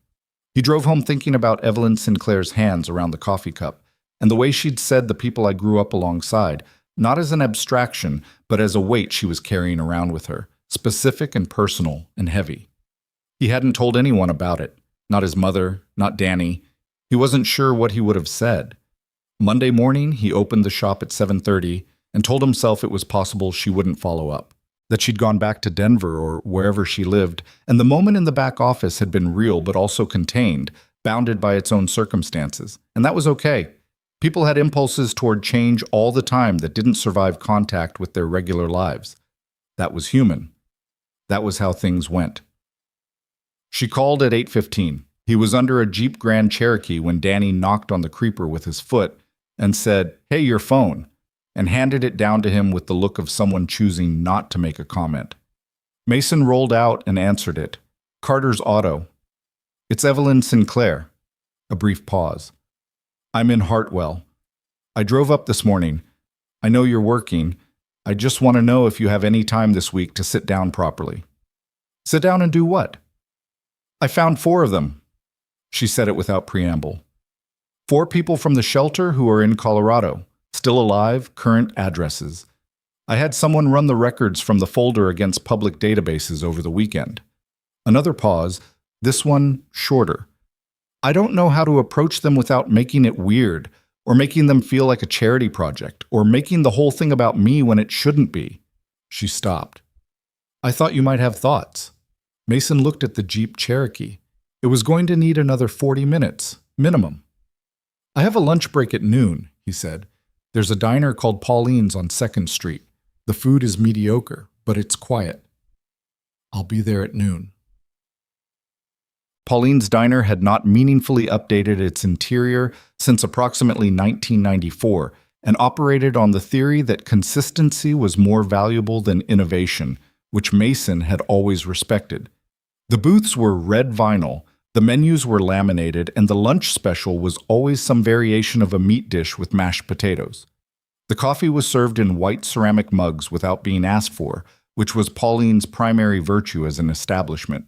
He drove home thinking about Evelyn Sinclair's hands around the coffee cup, and the way she'd said the people I grew up alongside, not as an abstraction, but as a weight she was carrying around with her, specific and personal and heavy. He hadn't told anyone about it, not his mother, not Danny. He wasn't sure what he would have said. Monday morning, he opened the shop at 7:30 and told himself it was possible she wouldn't follow up, that she'd gone back to Denver or wherever she lived, and the moment in the back office had been real but also contained, bounded by its own circumstances, and that was okay. People had impulses toward change all the time that didn't survive contact with their regular lives. That was human. That was how things went. She called at 8:15. He was under a Jeep Grand Cherokee when Danny knocked on the creeper with his foot and said, "Hey, your phone," and handed it down to him with the look of someone choosing not to make a comment. Mason rolled out and answered it. "Carter's Auto." "It's Evelyn Sinclair." A brief pause. "I'm in Hartwell. I drove up this morning. I know you're working. I just want to know if you have any time this week to sit down properly." "Sit down and do what?" "I found 4 of them." She said it without preamble. 4 people from the shelter who are in Colorado, still alive, current addresses. I had someone run the records from the folder against public databases over the weekend. Another pause, this one shorter. "I don't know how to approach them without making it weird, or making them feel like a charity project, or making the whole thing about me when it shouldn't be." She stopped. "I thought you might have thoughts." Mason looked at the Jeep Cherokee. It was going to need another 40 minutes, minimum. "I have a lunch break at noon," he said. "There's a diner called Pauline's on 2nd Street. The food is mediocre, but it's quiet. I'll be there at noon." Pauline's Diner had not meaningfully updated its interior since approximately 1994 and operated on the theory that consistency was more valuable than innovation, which Mason had always respected. The booths were red vinyl, the menus were laminated, and the lunch special was always some variation of a meat dish with mashed potatoes. The coffee was served in white ceramic mugs without being asked for, which was Pauline's primary virtue as an establishment.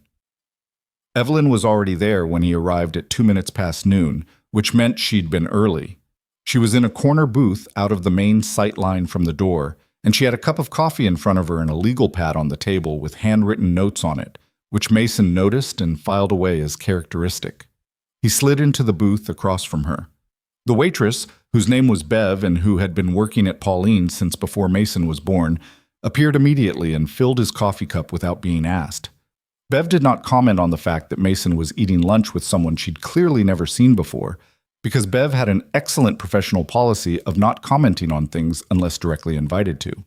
Evelyn was already there when he arrived at 2 minutes past noon, which meant she'd been early. She was in a corner booth out of the main sight line from the door, and she had a cup of coffee in front of her and a legal pad on the table with handwritten notes on it, which Mason noticed and filed away as characteristic. He slid into the booth across from her. The waitress, whose name was Bev and who had been working at Pauline's since before Mason was born, appeared immediately and filled his coffee cup without being asked. Bev did not comment on the fact that Mason was eating lunch with someone she'd clearly never seen before, because Bev had an excellent professional policy of not commenting on things unless directly invited to.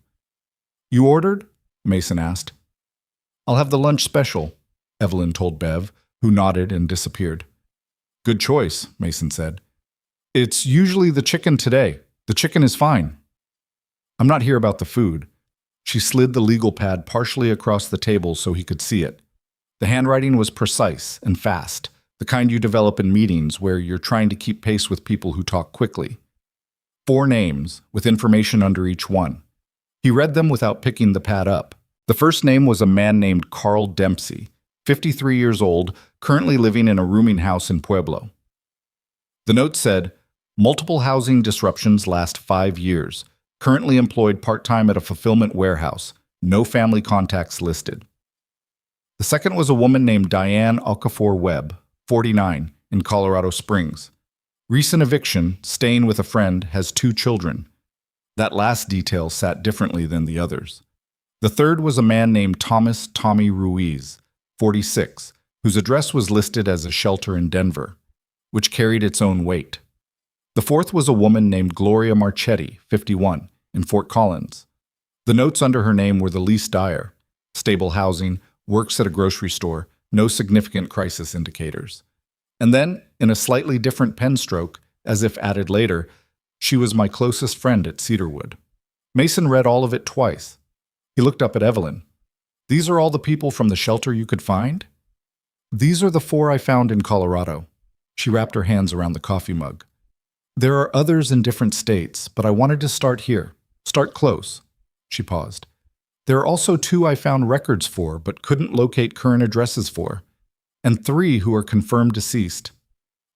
"You ordered?" Mason asked. "I'll have the lunch special," Evelyn told Bev, who nodded and disappeared. "Good choice," Mason said. "It's usually the chicken today. The chicken is fine." "I'm not here about the food." She slid the legal pad partially across the table so he could see it. The handwriting was precise and fast, the kind you develop in meetings where you're trying to keep pace with people who talk quickly. 4 names, with information under each one. He read them without picking the pad up. The first name was a man named Carl Dempsey, 53 years old, currently living in a rooming house in Pueblo. The note said, "Multiple housing disruptions last 5 years. Currently employed part-time at a fulfillment warehouse. No family contacts listed." The second was a woman named Diane Okafor Webb, 49, in Colorado Springs. Recent eviction, staying with a friend, has 2 children. That last detail sat differently than the others. The third was a man named Thomas Tommy Ruiz, 46, whose address was listed as a shelter in Denver, which carried its own weight. The fourth was a woman named Gloria Marchetti, 51, in Fort Collins. The notes under her name were the least dire: stable housing, works at a grocery store, no significant crisis indicators. And then, in a slightly different pen stroke, as if added later, she was my closest friend at Cedarwood. Mason read all of it twice. He looked up at Evelyn. These are all the people from the shelter you could find? These are the 4 I found in Colorado. She wrapped her hands around the coffee mug. There are others in different states, but I wanted to start here. Start close. She paused. There are also 2 I found records for, but couldn't locate current addresses for, and 3 who are confirmed deceased.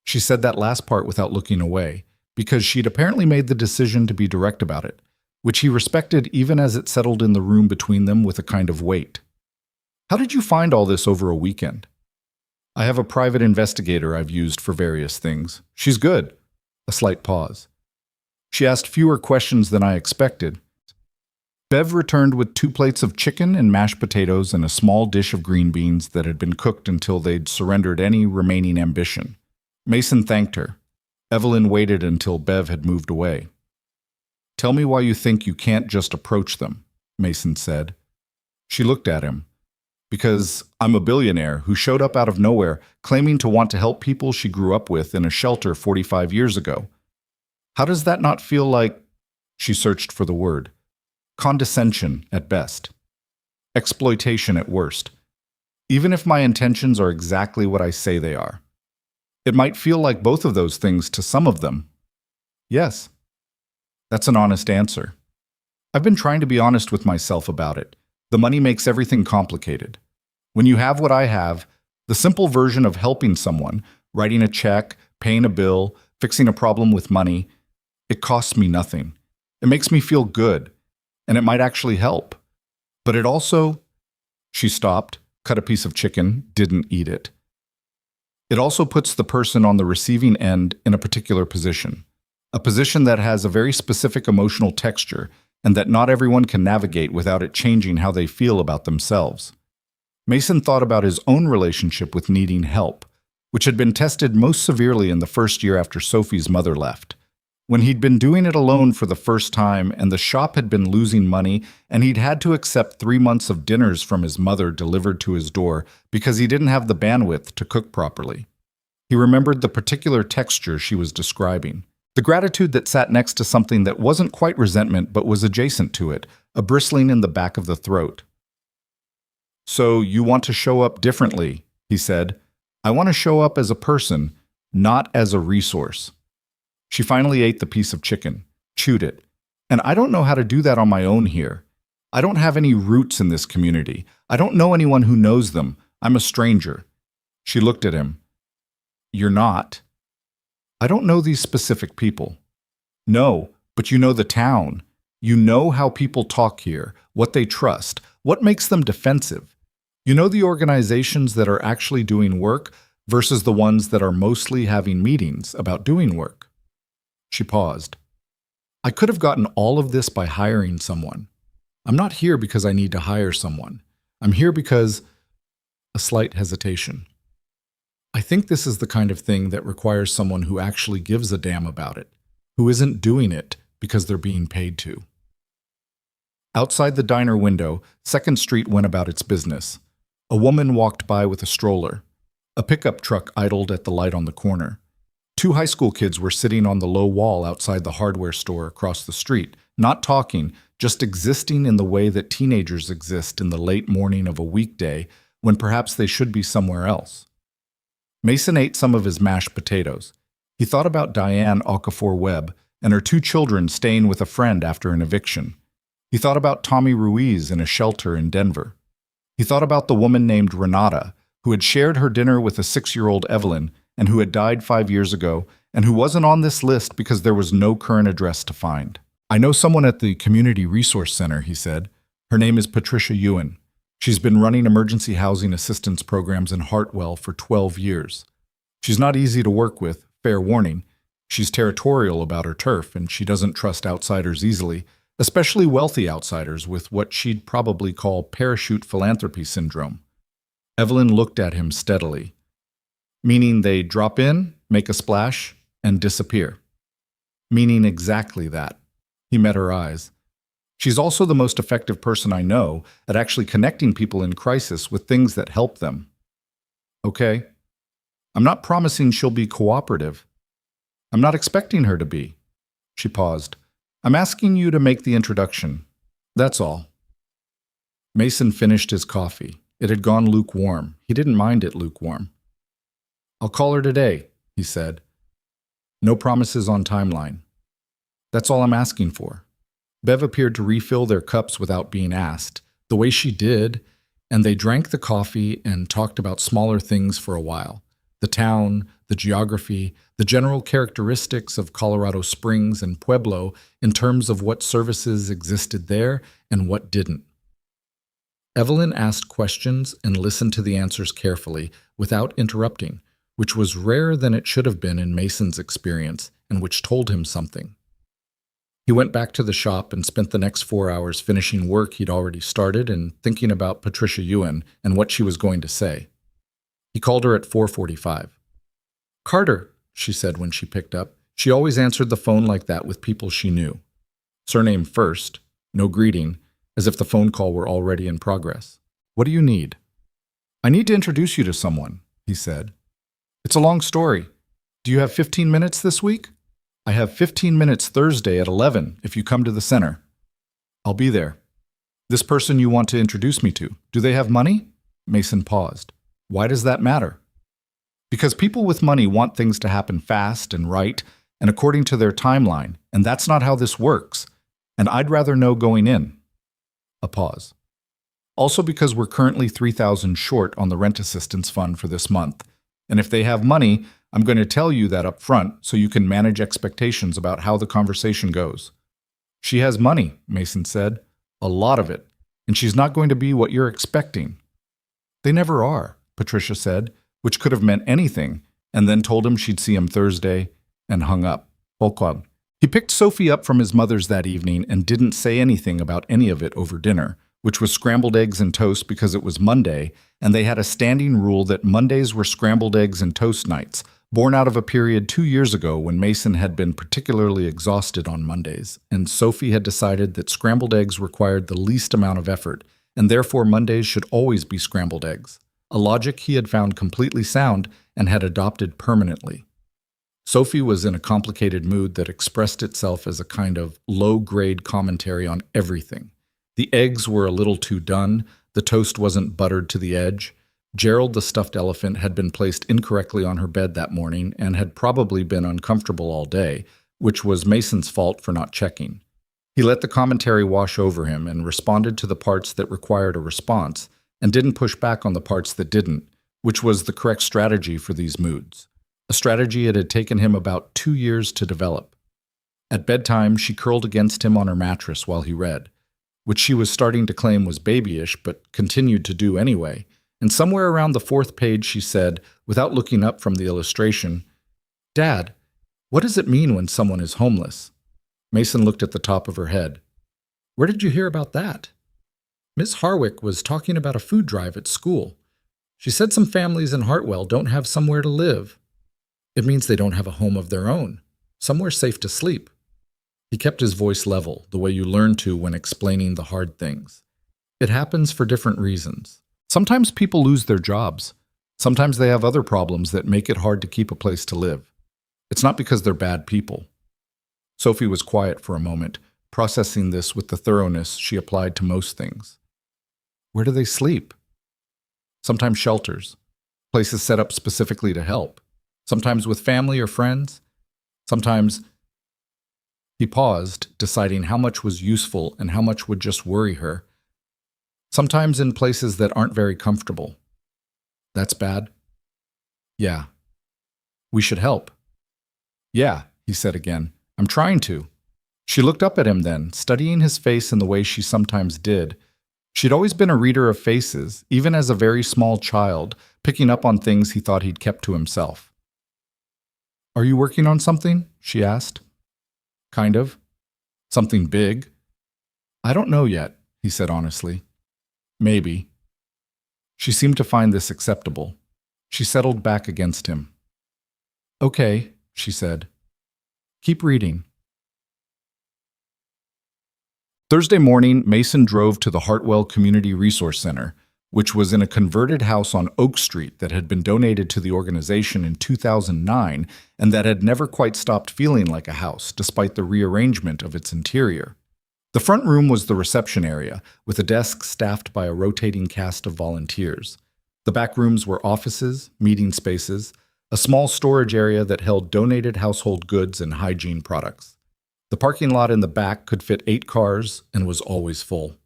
She said that last part without looking away, because she'd apparently made the decision to be direct about it, which he respected even as it settled in the room between them with a kind of weight. How did you find all this over a weekend? I have a private investigator I've used for various things. She's good. A slight pause. She asked fewer questions than I expected. Bev returned with 2 plates of chicken and mashed potatoes and a small dish of green beans that had been cooked until they'd surrendered any remaining ambition. Mason thanked her. Evelyn waited until Bev had moved away. Tell me why you think you can't just approach them, Mason said. She looked at him. Because I'm a billionaire who showed up out of nowhere, claiming to want to help people she grew up with in a shelter 45 years ago. How does that not feel like, she searched for the word, condescension at best, exploitation at worst, even if my intentions are exactly what I say they are? It might feel like both of those things to some of them. Yes. That's an honest answer. I've been trying to be honest with myself about it. The money makes everything complicated. When you have what I have, the simple version of helping someone, writing a check, paying a bill, fixing a problem with money, it costs me nothing. It makes me feel good, and it might actually help. But it also... She stopped, cut a piece of chicken, didn't eat it. It also puts the person on the receiving end in a particular position, a position that has a very specific emotional texture and that not everyone can navigate without it changing how they feel about themselves. Mason thought about his own relationship with needing help, which had been tested most severely in the first year after Sophie's mother left. When he'd been doing it alone for the first time and the shop had been losing money and he'd had to accept 3 months of dinners from his mother delivered to his door because he didn't have the bandwidth to cook properly. He remembered the particular texture she was describing. The gratitude that sat next to something that wasn't quite resentment but was adjacent to it, a bristling in the back of the throat. So you want to show up differently, he said. I want to show up as a person, not as a resource. She finally ate the piece of chicken, chewed it. And I don't know how to do that on my own here. I don't have any roots in this community. I don't know anyone who knows them. I'm a stranger. She looked at him. You're not. I don't know these specific people. No, but you know the town. You know how people talk here, what they trust, what makes them defensive. You know the organizations that are actually doing work versus the ones that are mostly having meetings about doing work. She paused. I could have gotten all of this by hiring someone. I'm not here because I need to hire someone. I'm here because... A slight hesitation. I think this is the kind of thing that requires someone who actually gives a damn about it, who isn't doing it because they're being paid to. Outside the diner window, 2nd Street went about its business. A woman walked by with a stroller. A pickup truck idled at the light on the corner. 2 high school kids were sitting on the low wall outside the hardware store across the street, not talking, just existing in the way that teenagers exist in the late morning of a weekday when perhaps they should be somewhere else. Mason ate some of his mashed potatoes. He thought about Diane Okafor-Webb and her 2 children staying with a friend after an eviction. He thought about Tommy Ruiz in a shelter in Denver. He thought about the woman named Renata, who had shared her dinner with a 6-year-old Evelyn and who had died 5 years ago and who wasn't on this list because there was no current address to find. I know someone at the Community Resource Center, he said. Her name is Patricia Ewan. She's been running emergency housing assistance programs in Hartwell for 12 years. She's not easy to work with, fair warning. She's territorial about her turf, and she doesn't trust outsiders easily, especially wealthy outsiders with what she'd probably call parachute philanthropy syndrome. Evelyn looked at him steadily. Meaning they drop in, make a splash, and disappear. meaning exactly that. He met her eyes. She's also the most effective person I know at actually connecting people in crisis with things that help them. Okay? I'm not promising she'll be cooperative. I'm not expecting her to be. She paused. I'm asking you to make the introduction. That's all. Mason finished his coffee. It had gone lukewarm. He didn't mind it lukewarm. I'll call her today, he said. No promises on timeline. That's all I'm asking for. Bev appeared to refill their cups without being asked, the way she did, and they drank the coffee and talked about smaller things for a while. The town, the geography, the general characteristics of Colorado Springs and Pueblo in terms of what services existed there and what didn't. Evelyn asked questions and listened to the answers carefully without interrupting, which was rarer than it should have been in Mason's experience and which told him something. He went back to the shop and spent the next 4 hours finishing work he'd already started and thinking about Patricia Ewan and what she was going to say. He called her at 4:45. Carter, she said when she picked up. She always answered the phone like that with people she knew. Surname first, no greeting, as if the phone call were already in progress. What do you need? I need to introduce you to someone, he said. It's a long story. Do you have 15 minutes this week? I have 15 minutes Thursday at 11 if you come to the center. I'll be there. This person you want to introduce me to, do they have money? Mason paused. Why does that matter? Because people with money want things to happen fast and right and according to their timeline, and that's not how this works. And I'd rather know going in. A pause. Also because we're currently $3,000 short on the rent assistance fund for this month. And if they have money, I'm going to tell you that up front so you can manage expectations about how the conversation goes. She has money, Mason said. A lot of it. And she's not going to be what you're expecting. They never are, Patricia said, which could have meant anything, and then told him she'd see him Thursday, and hung up. Volkwam. He picked Sophie up from his mother's that evening and didn't say anything about any of it over dinner, which was scrambled eggs and toast because it was Monday, and they had a standing rule that Mondays were scrambled eggs and toast nights, born out of a period 2 years ago when Mason had been particularly exhausted on Mondays, and Sophie had decided that scrambled eggs required the least amount of effort, and therefore Mondays should always be scrambled eggs, a logic he had found completely sound and had adopted permanently. Sophie was in a complicated mood that expressed itself as a kind of low-grade commentary on everything. The eggs were a little too done, the toast wasn't buttered to the edge. Gerald the stuffed elephant had been placed incorrectly on her bed that morning and had probably been uncomfortable all day, which was Mason's fault for not checking. He let the commentary wash over him and responded to the parts that required a response and didn't push back on the parts that didn't, which was the correct strategy for these moods. A strategy it had taken him about 2 years to develop. At bedtime, she curled against him on her mattress while he read, which she was starting to claim was babyish but continued to do anyway, and somewhere around the 4th page she said, without looking up from the illustration, Dad, what does it mean when someone is homeless? Mason looked at the top of her head. Where did you hear about that? Miss Harwick was talking about a food drive at school. She said some families in Hartwell don't have somewhere to live. It means they don't have a home of their own, somewhere safe to sleep. He kept his voice level, the way you learn to when explaining the hard things. It happens for different reasons. Sometimes people lose their jobs. Sometimes they have other problems that make it hard to keep a place to live. It's not because they're bad people. Sophie was quiet for a moment, processing this with the thoroughness she applied to most things. Where do they sleep? Sometimes shelters, places set up specifically to help. Sometimes with family or friends. Sometimes... He paused, deciding how much was useful and how much would just worry her. Sometimes in places that aren't very comfortable. That's bad? Yeah. We should help. Yeah, he said again. I'm trying to. She looked up at him then, studying his face in the way she sometimes did. She'd always been a reader of faces, even as a very small child, picking up on things he thought he'd kept to himself. Are you working on something? She asked. Kind of. Something big. I don't know yet, he said honestly. Maybe. She seemed to find this acceptable. She settled back against him. Okay, she said. Keep reading. Thursday morning, Mason drove to the Hartwell Community Resource Center, which was in a converted house on Oak Street that had been donated to the organization in 2009 and that had never quite stopped feeling like a house, despite the rearrangement of its interior. The front room was the reception area, with a desk staffed by a rotating cast of volunteers. The back rooms were offices, meeting spaces, a small storage area that held donated household goods and hygiene products. The parking lot in the back could fit 8 cars and was always full.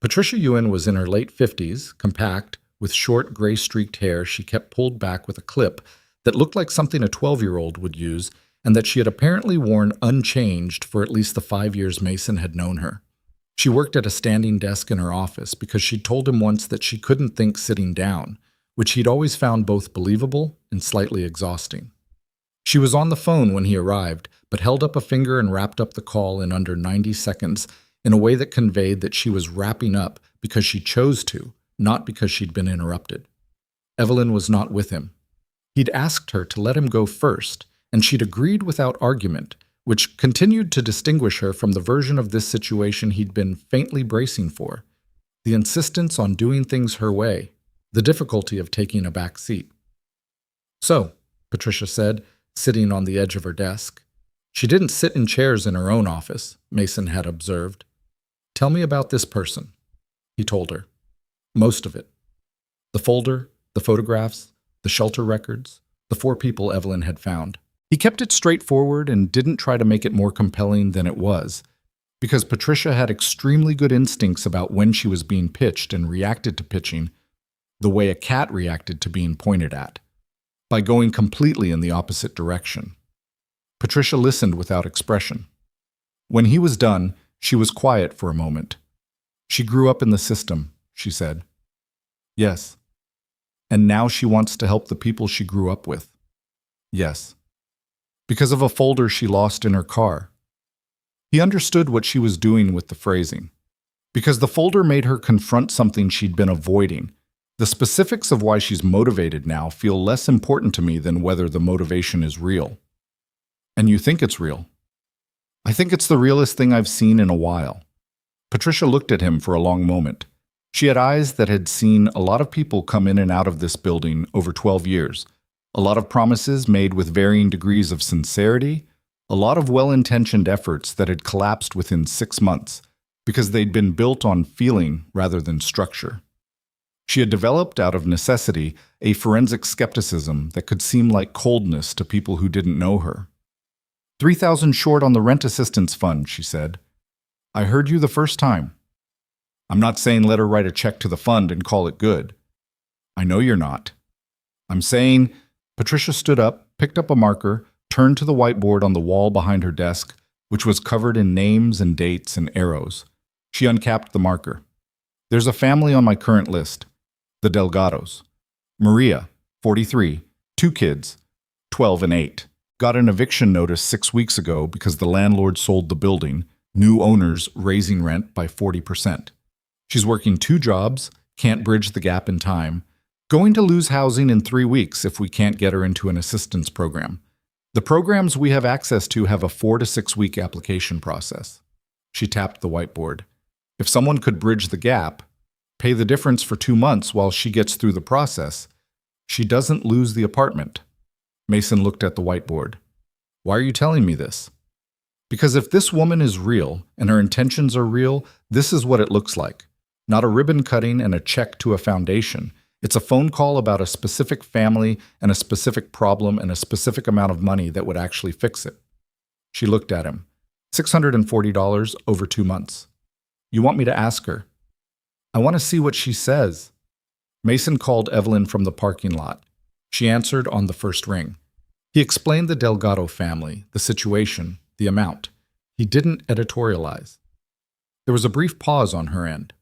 Patricia Ewan was in her late 50s, compact, with short gray-streaked hair she kept pulled back with a clip that looked like something a 12-year-old would use and that she had apparently worn unchanged for at least the 5 years Mason had known her. She worked at a standing desk in her office because she'd told him once that she couldn't think sitting down, which he'd always found both believable and slightly exhausting. She was on the phone when he arrived, but held up a finger and wrapped up the call in under 90 seconds in a way that conveyed that she was wrapping up because she chose to, not because she'd been interrupted. Evelyn was not with him. He'd asked her to let him go first, and she'd agreed without argument, which continued to distinguish her from the version of this situation he'd been faintly bracing for, the insistence on doing things her way, the difficulty of taking a back seat. "So," Patricia said, sitting on the edge of her desk. She didn't sit in chairs in her own office, Mason had observed. "Tell me about this person," he told her. Most of it. The folder, the photographs, the shelter records, the 4 people Evelyn had found. He kept it straightforward and didn't try to make it more compelling than it was, because Patricia had extremely good instincts about when she was being pitched and reacted to pitching the way a cat reacted to being pointed at, by going completely in the opposite direction. Patricia listened without expression. When he was done, she was quiet for a moment. "She grew up in the system," she said. "Yes." "And now she wants to help the people she grew up with." "Yes." "Because of a folder she lost in her car." He understood what she was doing with the phrasing. "Because the folder made her confront something she'd been avoiding. The specifics of why she's motivated now feel less important to me than whether the motivation is real." "And you think it's real?" "I think it's the realest thing I've seen in a while." Patricia looked at him for a long moment. She had eyes that had seen a lot of people come in and out of this building over 12 years, a lot of promises made with varying degrees of sincerity, a lot of well-intentioned efforts that had collapsed within 6 months because they'd been built on feeling rather than structure. She had developed out of necessity a forensic skepticism that could seem like coldness to people who didn't know her. "3,000 short on the rent assistance fund," she said. "I heard you the first time." "I'm not saying let her write a check to the fund and call it good." "I know you're not." "I'm saying—" Patricia stood up, picked up a marker, turned to the whiteboard on the wall behind her desk, which was covered in names and dates and arrows. She uncapped the marker. "There's a family on my current list. The Delgados. Maria, 43, 2 kids, 12 and 8. Got an eviction notice 6 weeks ago because the landlord sold the building, new owners raising rent by 40%. She's working 2 jobs, can't bridge the gap in time, going to lose housing in 3 weeks if we can't get her into an assistance program. The programs we have access to have a 4 to 6 week application process." She tapped the whiteboard. "If someone could bridge the gap, pay the difference for 2 months while she gets through the process, she doesn't lose the apartment." Mason looked at the whiteboard. "Why are you telling me this?" "Because if this woman is real and her intentions are real, this is what it looks like. Not a ribbon cutting and a check to a foundation. It's a phone call about a specific family and a specific problem and a specific amount of money that would actually fix it." She looked at him. $640 over 2 months. "You want me to ask her?" "I want to see what she says." Mason called Evelyn from the parking lot. She answered on the first ring. He explained the Delgado family, the situation, the amount. He didn't editorialize. There was a brief pause on her end.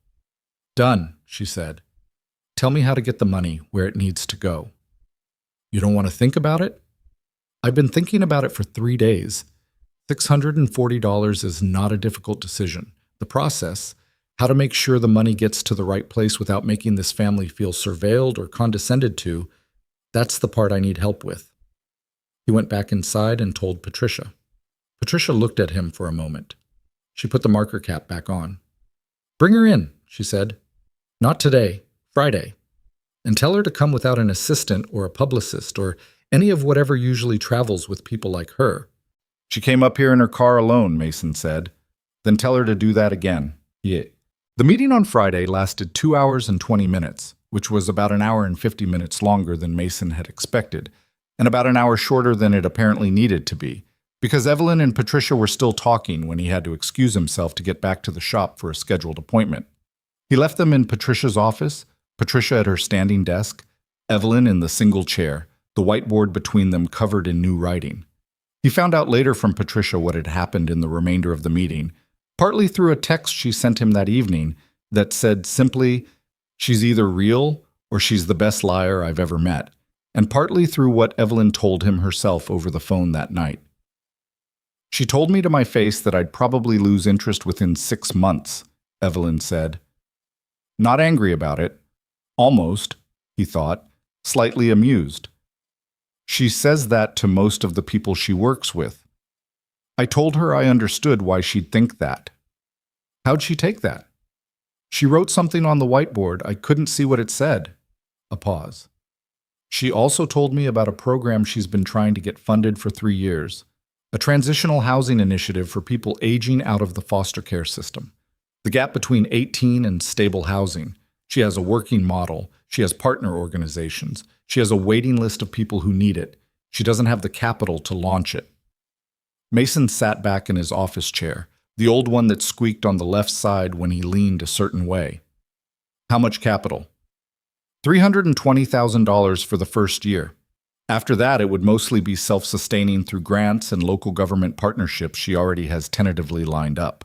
"Done," she said. "Tell me how to get the money where it needs to go." "You don't want to think about it?" "I've been thinking about it for 3 days. $640 is not a difficult decision. The process, how to make sure the money gets to the right place without making this family feel surveilled or condescended to, that's the part I need help with." He went back inside and told Patricia. Patricia looked at him for a moment. She put the marker cap back on. "Bring her in," she said. "Not today, Friday. And tell her to come without an assistant or a publicist or any of whatever usually travels with people like her." "She came up here in her car alone," Mason said. "Then tell her to do that again." Yeah. The meeting on Friday lasted 2 hours and 20 minutes, which was about an hour and 50 minutes longer than Mason had expected, and about an hour shorter than it apparently needed to be, because Evelyn and Patricia were still talking when he had to excuse himself to get back to the shop for a scheduled appointment. He left them in Patricia's office, Patricia at her standing desk, Evelyn in the single chair, the whiteboard between them covered in new writing. He found out later from Patricia what had happened in the remainder of the meeting, partly through a text she sent him that evening that said simply, "She's either real or she's the best liar I've ever met," and partly through what Evelyn told him herself over the phone that night. "She told me to my face that I'd probably lose interest within 6 months, Evelyn said. Not angry about it. Almost, he thought, slightly amused. She says that to most of the people she works with. I told her I understood why she'd think that. How'd she take that? She wrote something on the whiteboard. I couldn't see what it said." A pause. "She also told me about a program she's been trying to get funded for 3 years, a transitional housing initiative for people aging out of the foster care system. The gap between 18 and stable housing. She has a working model. She has partner organizations. She has a waiting list of people who need it. She doesn't have the capital to launch it." Mason sat back in his office chair, the old one that squeaked on the left side when he leaned a certain way. "How much capital?" $320,000 for the first year. After that, it would mostly be self-sustaining through grants and local government partnerships she already has tentatively lined up.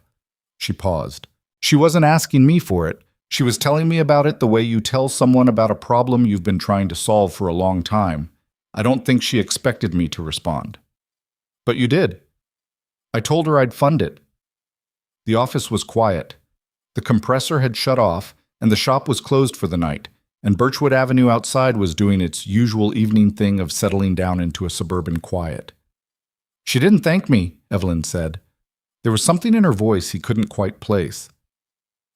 She paused. "She wasn't asking me for it. She was telling me about it the way you tell someone about a problem you've been trying to solve for a long time. I don't think she expected me to respond." "But you did." "I told her I'd fund it." The office was quiet. The compressor had shut off, and the shop was closed for the night, and Birchwood Avenue outside was doing its usual evening thing of settling down into a suburban quiet. "She didn't thank me," Evelyn said. There was something in her voice he couldn't quite place.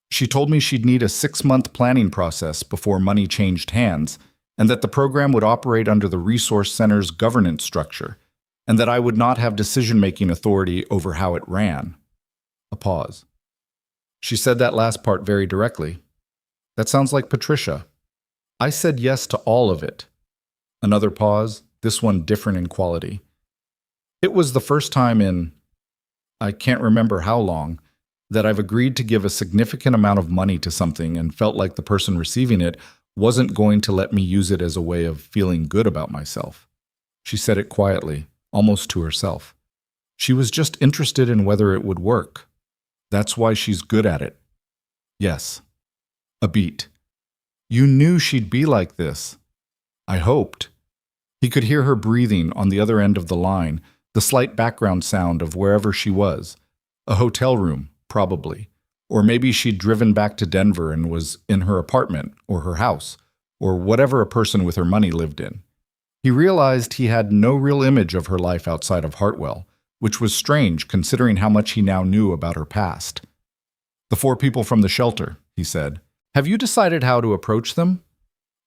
"She told me she'd need a 6-month planning process before money changed hands, and that the program would operate under the Resource Center's governance structure, and that I would not have decision-making authority over how it ran." A pause. "She said that last part very directly. That sounds like Patricia. I said yes to all of it." Another pause, this one different in quality. "It was the first time in, I can't remember how long, that I've agreed to give a significant amount of money to something and felt like the person receiving it wasn't going to let me use it as a way of feeling good about myself." She said it quietly, almost to herself. She was just interested in whether it would work. That's why she's good at it. Yes. A beat. "You knew she'd be like this." "I hoped." He could hear her breathing on the other end of the line, the slight background sound of wherever she was. A hotel room, probably. Or maybe she'd driven back to Denver and was in her apartment or her house, or whatever a person with her money lived in. He realized he had no real image of her life outside of Hartwell, which was strange considering how much he now knew about her past. "The 4 people from the shelter," he said. "Have you decided how to approach them?"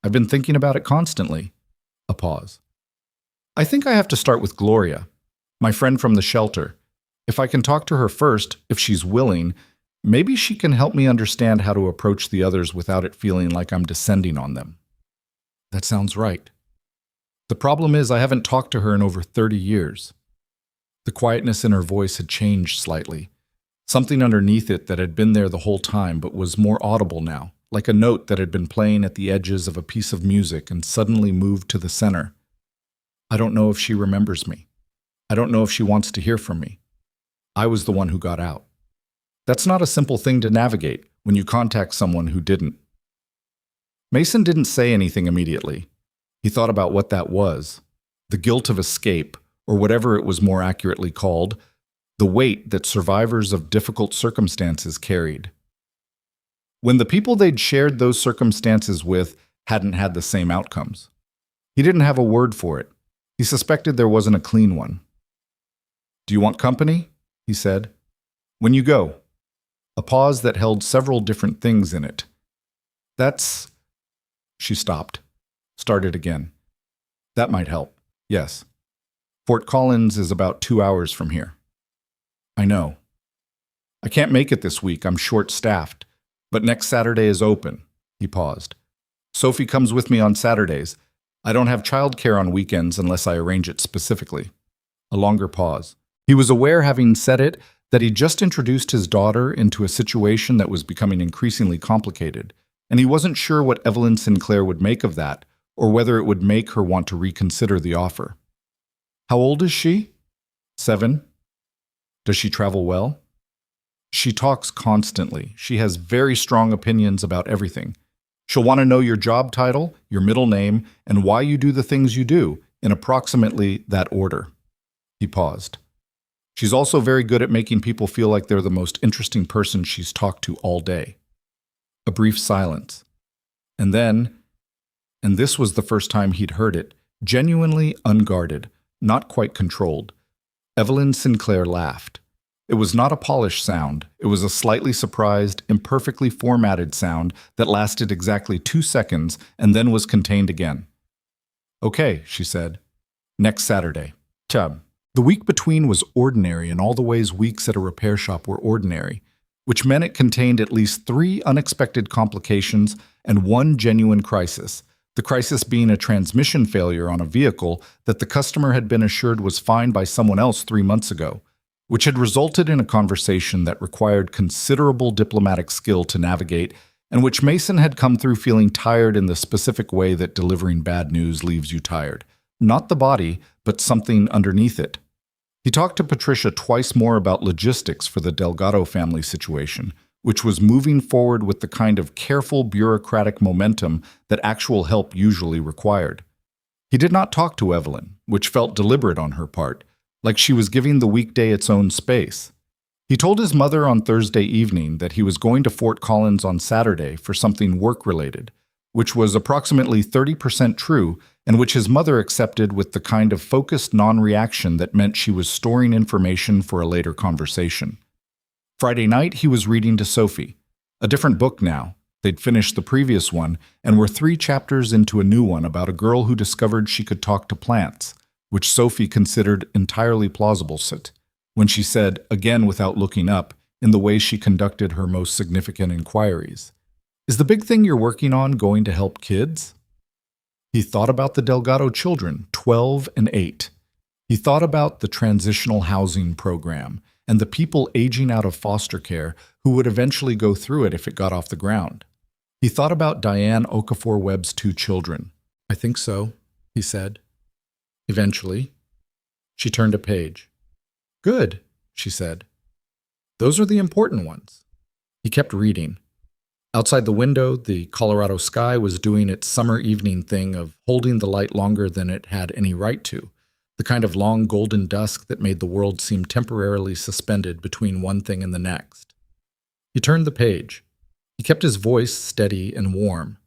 "I've been thinking about it constantly." A pause. "I think I have to start with Gloria, my friend from the shelter. If I can talk to her first, if she's willing, maybe she can help me understand how to approach the others without it feeling like I'm descending on them." "That sounds right." "The problem is I haven't talked to her in over 30 years. The quietness in her voice had changed slightly. Something underneath it that had been there the whole time but was more audible now, like a note that had been playing at the edges of a piece of music and suddenly moved to the center. "I don't know if she remembers me. I don't know if she wants to hear from me. I was the one who got out." That's not a simple thing to navigate when you contact someone who didn't. Mason didn't say anything immediately. He thought about what that was. The guilt of escape, or whatever it was more accurately called, the weight that survivors of difficult circumstances carried. When the people they'd shared those circumstances with hadn't had the same outcomes. He didn't have a word for it. He suspected there wasn't a clean one. "Do you want company?" he said. When you go. A pause that held several different things in it. That's... She stopped. Started again. That might help. Yes. Fort Collins is about 2 hours from here. I know. I can't make it this week. I'm short-staffed. But next Saturday is open. He paused. Sophie comes with me on Saturdays. I don't have childcare on weekends unless I arrange it specifically. A longer pause. He was aware, having said it, that he just introduced his daughter into a situation that was becoming increasingly complicated, and he wasn't sure what Evelyn Sinclair would make of that, or whether it would make her want to reconsider the offer. How old is she? 7. Does she travel well? She talks constantly. She has very strong opinions about everything. She'll want to know your job title, your middle name, and why you do the things you do, in approximately that order. He paused. She's also very good at making people feel like they're the most interesting person she's talked to all day. A brief silence. And then, and this was the first time he'd heard it, genuinely unguarded, not quite controlled, Evelyn Sinclair laughed. It was not a polished sound. It was a slightly surprised, imperfectly formatted sound that lasted exactly 2 seconds and then was contained again. Okay, she said. Next Saturday. Chub. The week between was ordinary in all the ways weeks at a repair shop were ordinary, which meant it contained at least 3 unexpected complications and 1 genuine crisis, the crisis being a transmission failure on a vehicle that the customer had been assured was fine by someone else 3 months ago, which had resulted in a conversation that required considerable diplomatic skill to navigate, and which Mason had come through feeling tired in the specific way that delivering bad news leaves you tired. Not the body, but something underneath it. He talked to Patricia twice more about logistics for the Delgado family situation, which was moving forward with the kind of careful bureaucratic momentum that actual help usually required. He did not talk to Evelyn, which felt deliberate on her part, like she was giving the weekday its own space. He told his mother on Thursday evening that he was going to Fort Collins on Saturday for something work-related, which was approximately 30% true, and which his mother accepted with the kind of focused non-reaction that meant she was storing information for a later conversation. Friday night, he was reading to Sophie. A different book now. They'd finished the previous one and were 3 chapters into a new one about a girl who discovered she could talk to plants, which Sophie considered entirely plausible when she said, again without looking up, in the way she conducted her most significant inquiries, "Is the big thing you're working on going to help kids?" He thought about the Delgado children, 12 and 8. He thought about the transitional housing program and the people aging out of foster care who would eventually go through it if it got off the ground. He thought about Diane Okafor-Webb's 2 children. "I think so," he said. Eventually, she turned a page. "Good," she said. "Those are the important ones." He kept reading. Outside the window, the Colorado sky was doing its summer evening thing of holding the light longer than it had any right to, the kind of long golden dusk that made the world seem temporarily suspended between one thing and the next. He turned the page. He kept his voice steady and warm.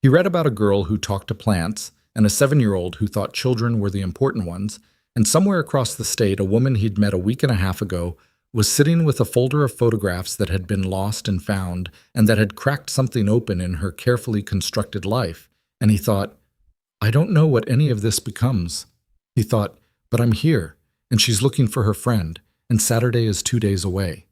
He read about a girl who talked to plants, and a 7-year-old who thought children were the important ones, and somewhere across the state, a woman he'd met a week and a half ago was sitting with a folder of photographs that had been lost and found, and that had cracked something open in her carefully constructed life, and he thought, I don't know what any of this becomes. He thought, but I'm here, and she's looking for her friend, and Saturday is 2 days away.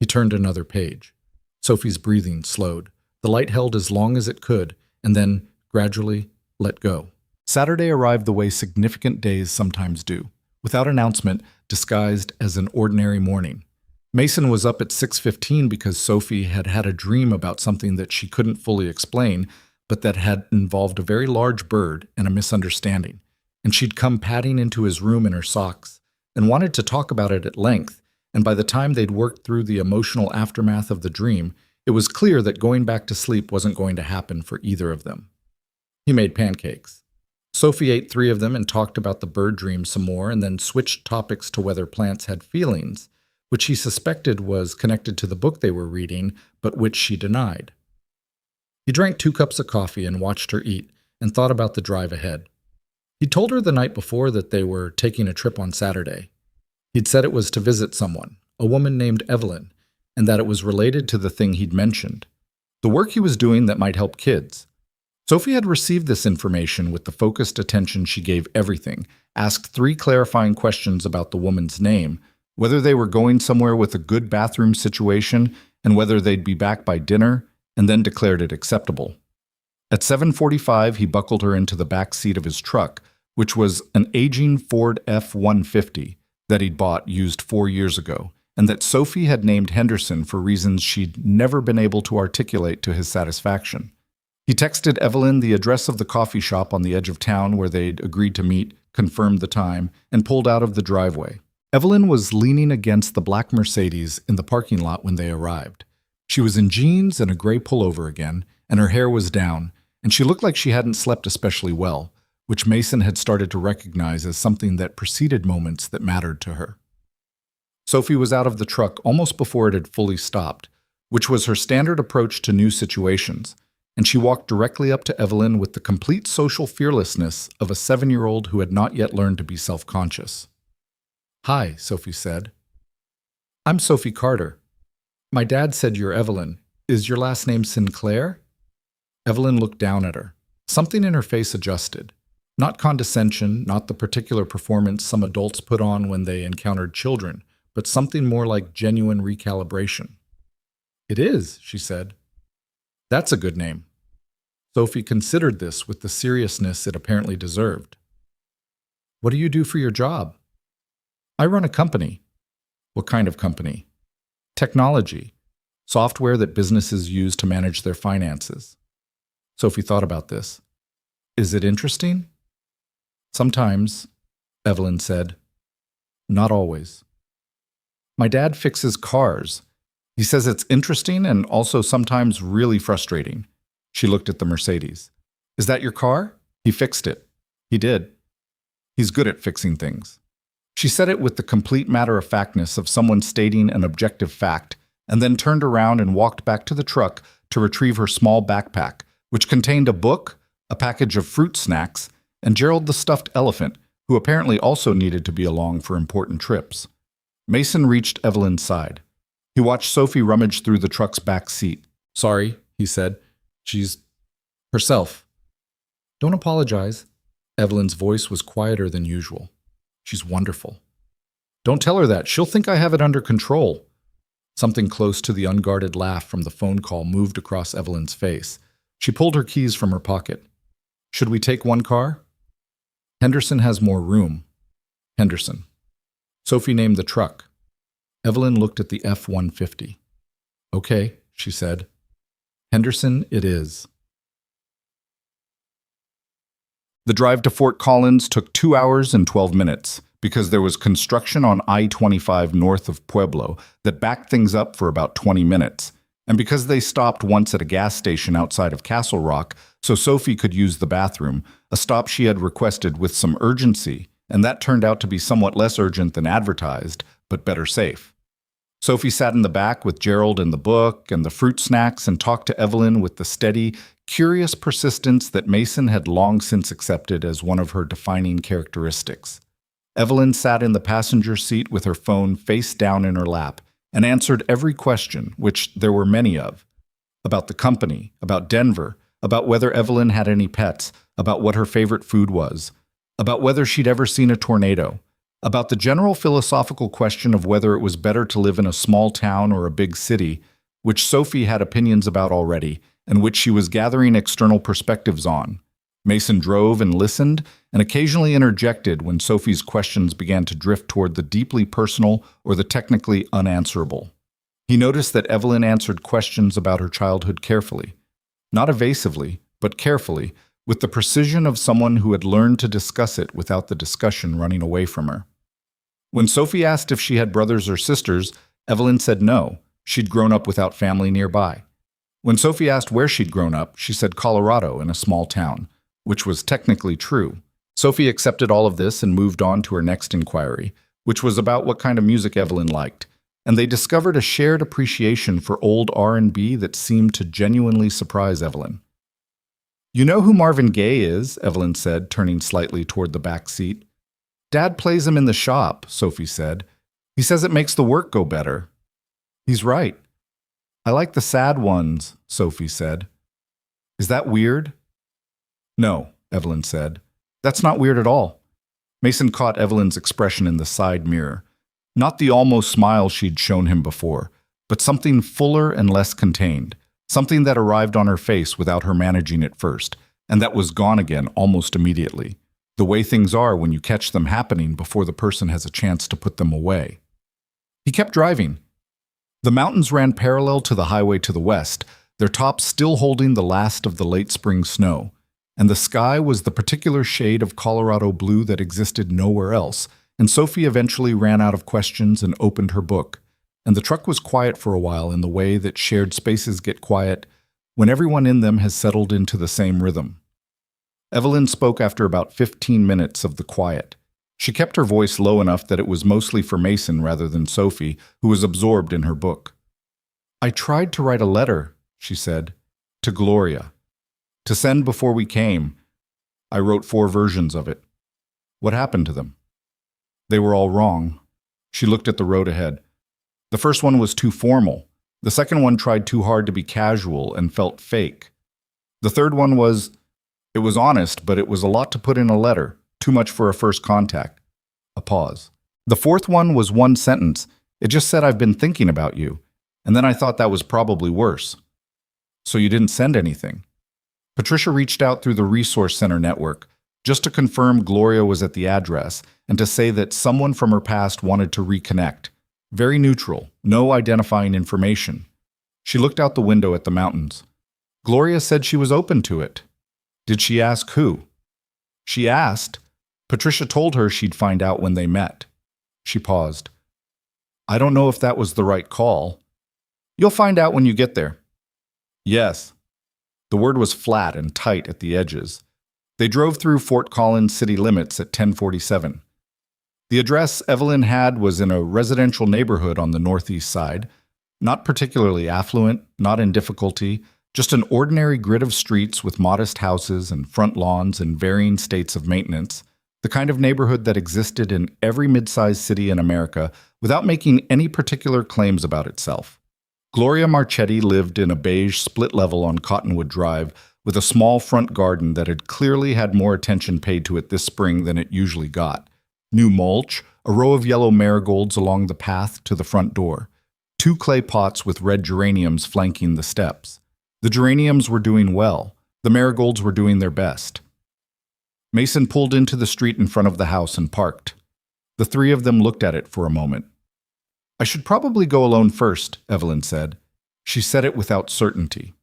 He turned another page. Sophie's breathing slowed. The light held as long as it could, and then, gradually, let go. Saturday arrived the way significant days sometimes do, without announcement, disguised as an ordinary morning. Mason was up at 6:15 because Sophie had had a dream about something that she couldn't fully explain, but that had involved a very large bird and a misunderstanding, and she'd come padding into his room in her socks and wanted to talk about it at length, and by the time they'd worked through the emotional aftermath of the dream, it was clear that going back to sleep wasn't going to happen for either of them. He made pancakes. Sophie ate 3 of them and talked about the bird dream some more, and then switched topics to whether plants had feelings, which he suspected was connected to the book they were reading, but which she denied. He drank 2 cups of coffee and watched her eat, and thought about the drive ahead. He'd told her the night before that they were taking a trip on Saturday. He'd said it was to visit someone, a woman named Evelyn, and that it was related to the thing he'd mentioned, the work he was doing that might help kids. Sophie had received this information with the focused attention she gave everything, asked 3 clarifying questions about the woman's name, whether they were going somewhere with a good bathroom situation, and whether they'd be back by dinner, and then declared it acceptable. At 7:45, he buckled her into the back seat of his truck, which was an aging Ford F-150 that he'd bought used 4 years ago, and that Sophie had named Henderson for reasons she'd never been able to articulate to his satisfaction. He texted Evelyn the address of the coffee shop on the edge of town where they'd agreed to meet, confirmed the time, and pulled out of the driveway. Evelyn was leaning against the black Mercedes in the parking lot when they arrived. She was in jeans and a gray pullover again, and her hair was down, and she looked like she hadn't slept especially well, which Mason had started to recognize as something that preceded moments that mattered to her. Sophie was out of the truck almost before it had fully stopped, which was her standard approach to new situations, and she walked directly up to Evelyn with the complete social fearlessness of a 7-year-old who had not yet learned to be self-conscious. "Hi," Sophie said. "I'm Sophie Carter. My dad said you're Evelyn. Is your last name Sinclair?" Evelyn looked down at her. Something in her face adjusted. Not condescension, not the particular performance some adults put on when they encountered children, but something more like genuine recalibration. "It is," she said. "That's a good name." Sophie considered this with the seriousness it apparently deserved. "What do you do for your job?" "I run a company." "What kind of company?" "Technology. Software that businesses use to manage their finances." Sophie thought about this. "Is it interesting?" "Sometimes," Evelyn said. "Not always." "My dad fixes cars. He says it's interesting and also sometimes really frustrating." She looked at the Mercedes. "Is that your car?" "He fixed it." "He did." "He's good at fixing things." She said it with the complete matter-of-factness of someone stating an objective fact, and then turned around and walked back to the truck to retrieve her small backpack, which contained a book, a package of fruit snacks, and Gerald the stuffed elephant, who apparently also needed to be along for important trips. Mason reached Evelyn's side. He watched Sophie rummage through the truck's back seat. "Sorry," he said. "She's herself." "Don't apologize." Evelyn's voice was quieter than usual. "She's wonderful." "Don't tell her that. She'll think I have it under control." Something close to the unguarded laugh from the phone call moved across Evelyn's face. She pulled her keys from her pocket. "Should we take one car?" "Henderson has more room." "Henderson." Sophie named the truck. Evelyn looked at the F-150. "Okay," she said. "Henderson it is." The drive to Fort Collins took 2 hours and 12 minutes because there was construction on I-25 north of Pueblo that backed things up for about 20 minutes, and because they stopped once at a gas station outside of Castle Rock so Sophie could use the bathroom, a stop she had requested with some urgency, and that turned out to be somewhat less urgent than advertised, but better safe. Sophie sat in the back with Gerald and the book and the fruit snacks and talked to Evelyn with the steady, curious persistence that Mason had long since accepted as one of her defining characteristics. Evelyn sat in the passenger seat with her phone face down in her lap and answered every question, which there were many of, about the company, about Denver, about whether Evelyn had any pets, about what her favorite food was, about whether she'd ever seen a tornado, about the general philosophical question of whether it was better to live in a small town or a big city, which Sophie had opinions about already, and which she was gathering external perspectives on. Mason drove and listened, and occasionally interjected when Sophie's questions began to drift toward the deeply personal or the technically unanswerable. He noticed that Evelyn answered questions about her childhood carefully. Not evasively, but carefully, with the precision of someone who had learned to discuss it without the discussion running away from her. When Sophie asked if she had brothers or sisters, Evelyn said no, she'd grown up without family nearby. When Sophie asked where she'd grown up, she said Colorado in a small town, which was technically true. Sophie accepted all of this and moved on to her next inquiry, which was about what kind of music Evelyn liked, and they discovered a shared appreciation for old R&B that seemed to genuinely surprise Evelyn. "You know who Marvin Gaye is?" Evelyn said, turning slightly toward the back seat. "Dad plays him in the shop," Sophie said. He says it makes the work go better. He's right. I like the sad ones, Sophie said. Is that weird? No, Evelyn said. That's not weird at all. Mason caught Evelyn's expression in the side mirror. Not the almost smile she'd shown him before, but something fuller and less contained, something that arrived on her face without her managing it first, and that was gone again almost immediately. The way things are when you catch them happening before the person has a chance to put them away. He kept driving. The mountains ran parallel to the highway to the west, their tops still holding the last of the late spring snow, and the sky was the particular shade of Colorado blue that existed nowhere else, and Sophie eventually ran out of questions and opened her book, and the truck was quiet for a while in the way that shared spaces get quiet when everyone in them has settled into the same rhythm. Evelyn spoke after about 15 minutes of the quiet. She kept her voice low enough that it was mostly for Mason rather than Sophie, who was absorbed in her book. I tried to write a letter, she said, to Gloria. To send before we came. I wrote 4 versions of it. What happened to them? They were all wrong. She looked at the road ahead. The first one was too formal. The second one tried too hard to be casual and felt fake. The third one it was honest, but it was a lot to put in a letter, too much for a first contact. A pause. The fourth one was 1 sentence. It just said, I've been thinking about you. And then I thought that was probably worse. So you didn't send anything. Patricia reached out through the Resource Center network, just to confirm Gloria was at the address, and to say that someone from her past wanted to reconnect. Very neutral, no identifying information. She looked out the window at the mountains. Gloria said she was open to it. Did she ask who? She asked. Patricia told her she'd find out when they met. She paused. I don't know if that was the right call. You'll find out when you get there. Yes. The word was flat and tight at the edges. They drove through Fort Collins city limits at 10:47. The address Evelyn had was in a residential neighborhood on the northeast side, not particularly affluent, not in difficulty, just an ordinary grid of streets with modest houses and front lawns in varying states of maintenance, the kind of neighborhood that existed in every mid-sized city in America without making any particular claims about itself. Gloria Marchetti lived in a beige split level on Cottonwood Drive with a small front garden that had clearly had more attention paid to it this spring than it usually got. New mulch, a row of yellow marigolds along the path to the front door, 2 clay pots with red geraniums flanking the steps. The geraniums were doing well. The marigolds were doing their best. Mason pulled into the street in front of the house and parked. The 3 of them looked at it for a moment. I should probably go alone first, Evelyn said. She said it without certainty,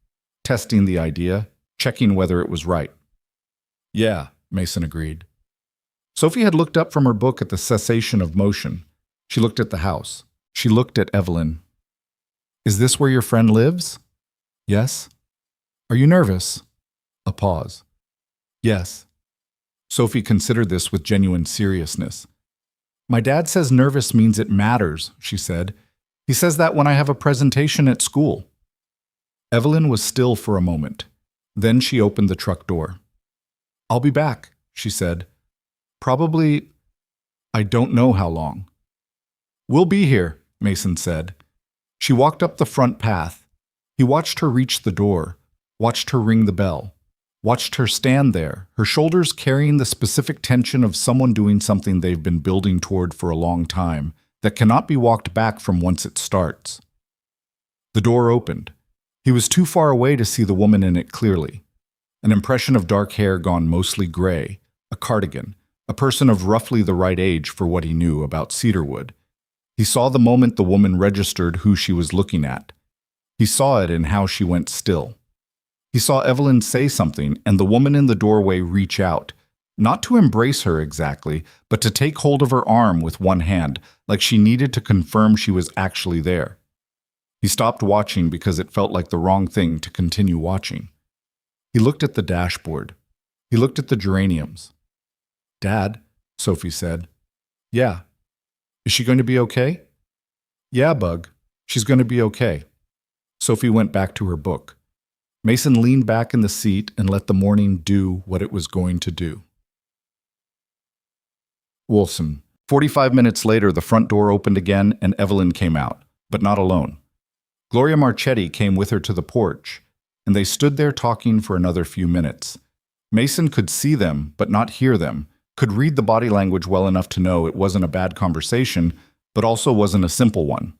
testing the idea, checking whether it was right. Yeah, Mason agreed. Sophie had looked up from her book at the cessation of motion. She looked at the house. She looked at Evelyn. Is this where your friend lives? Yes. Are you nervous? A pause. Yes. Sophie considered this with genuine seriousness. My dad says nervous means it matters, she said. He says that when I have a presentation at school. Evelyn was still for a moment. Then she opened the truck door. I'll be back, she said. Probably, I don't know how long. We'll be here, Mason said. She walked up the front path. He watched her reach the door, watched her ring the bell, watched her stand there, her shoulders carrying the specific tension of someone doing something they've been building toward for a long time that cannot be walked back from once it starts. The door opened. He was too far away to see the woman in it clearly. An impression of dark hair gone mostly gray, a cardigan, a person of roughly the right age for what he knew about cedarwood. He saw the moment the woman registered who she was looking at. He saw it in how she went still. He saw Evelyn say something and the woman in the doorway reach out, not to embrace her exactly, but to take hold of her arm with one hand, like she needed to confirm she was actually there. He stopped watching because it felt like the wrong thing to continue watching. He looked at the dashboard. He looked at the geraniums. Dad, Sophie said. Yeah. Is she going to be okay? Yeah, Bug. She's going to be okay. Sophie went back to her book. Mason leaned back in the seat and let the morning do what it was going to do. Wilson. 45 minutes later, the front door opened again and Evelyn came out, but not alone. Gloria Marchetti came with her to the porch, and they stood there talking for another few minutes. Mason could see them, but not hear them, could read the body language well enough to know it wasn't a bad conversation, but also wasn't a simple one.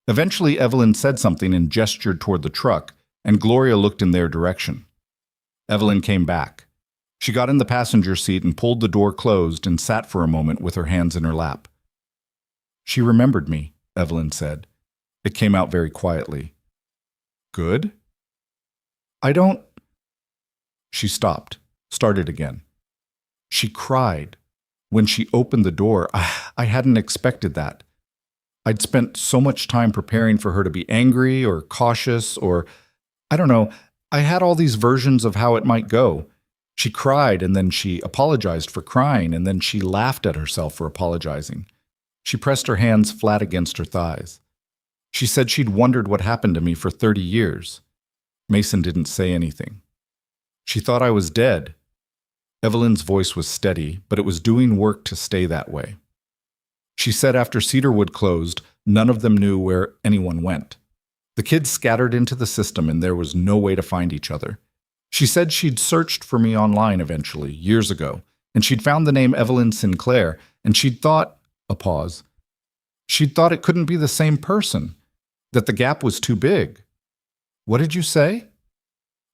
Eventually, Evelyn said something and gestured toward the truck, and Gloria looked in their direction. Evelyn came back. She got in the passenger seat and pulled the door closed and sat for a moment with her hands in her lap. "She remembered me," Evelyn said. It came out very quietly. "Good?" "I don't—" She stopped, started again. "She cried. When she opened the door, I hadn't expected that. I'd spent so much time preparing for her to be angry or cautious or, I don't know, I had all these versions of how it might go. She cried, and then she apologized for crying, and then she laughed at herself for apologizing. She pressed her hands flat against her thighs. She said she'd wondered what happened to me for 30 years. Mason didn't say anything. She thought I was dead." Evelyn's voice was steady, but it was doing work to stay that way. She said after Cedarwood closed, none of them knew where anyone went. The kids scattered into the system and there was no way to find each other. She said she'd searched for me online eventually, years ago, and she'd found the name Evelyn Sinclair, and she'd thought, a pause, she'd thought it couldn't be the same person, that the gap was too big. "What did you say?"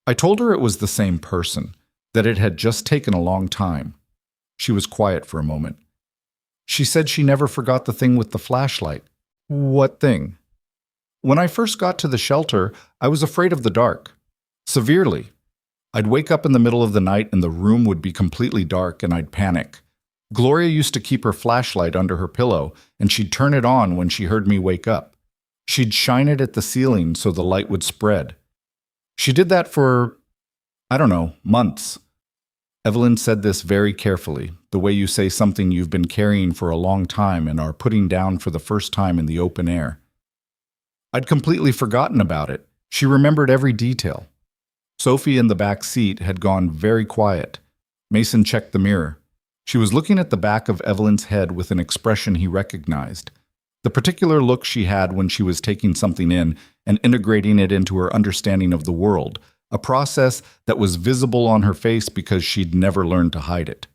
I told her it was the same person, that it had just taken a long time. She was quiet for a moment. She said she never forgot the thing with the flashlight. "What thing?" "When I first got to the shelter, I was afraid of the dark. Severely. I'd wake up in the middle of the night and the room would be completely dark and I'd panic. Gloria used to keep her flashlight under her pillow and she'd turn it on when she heard me wake up. She'd shine it at the ceiling so the light would spread. She did that for, I don't know, months." Evelyn said this very carefully, the way you say something you've been carrying for a long time and are putting down for the first time in the open air. I'd completely forgotten about it. She remembered every detail. Sophie in the back seat had gone very quiet. Mason checked the mirror. She was looking at the back of Evelyn's head with an expression he recognized. The particular look she had when she was taking something in and integrating it into her understanding of the world, a process that was visible on her face because she'd never learned to hide it.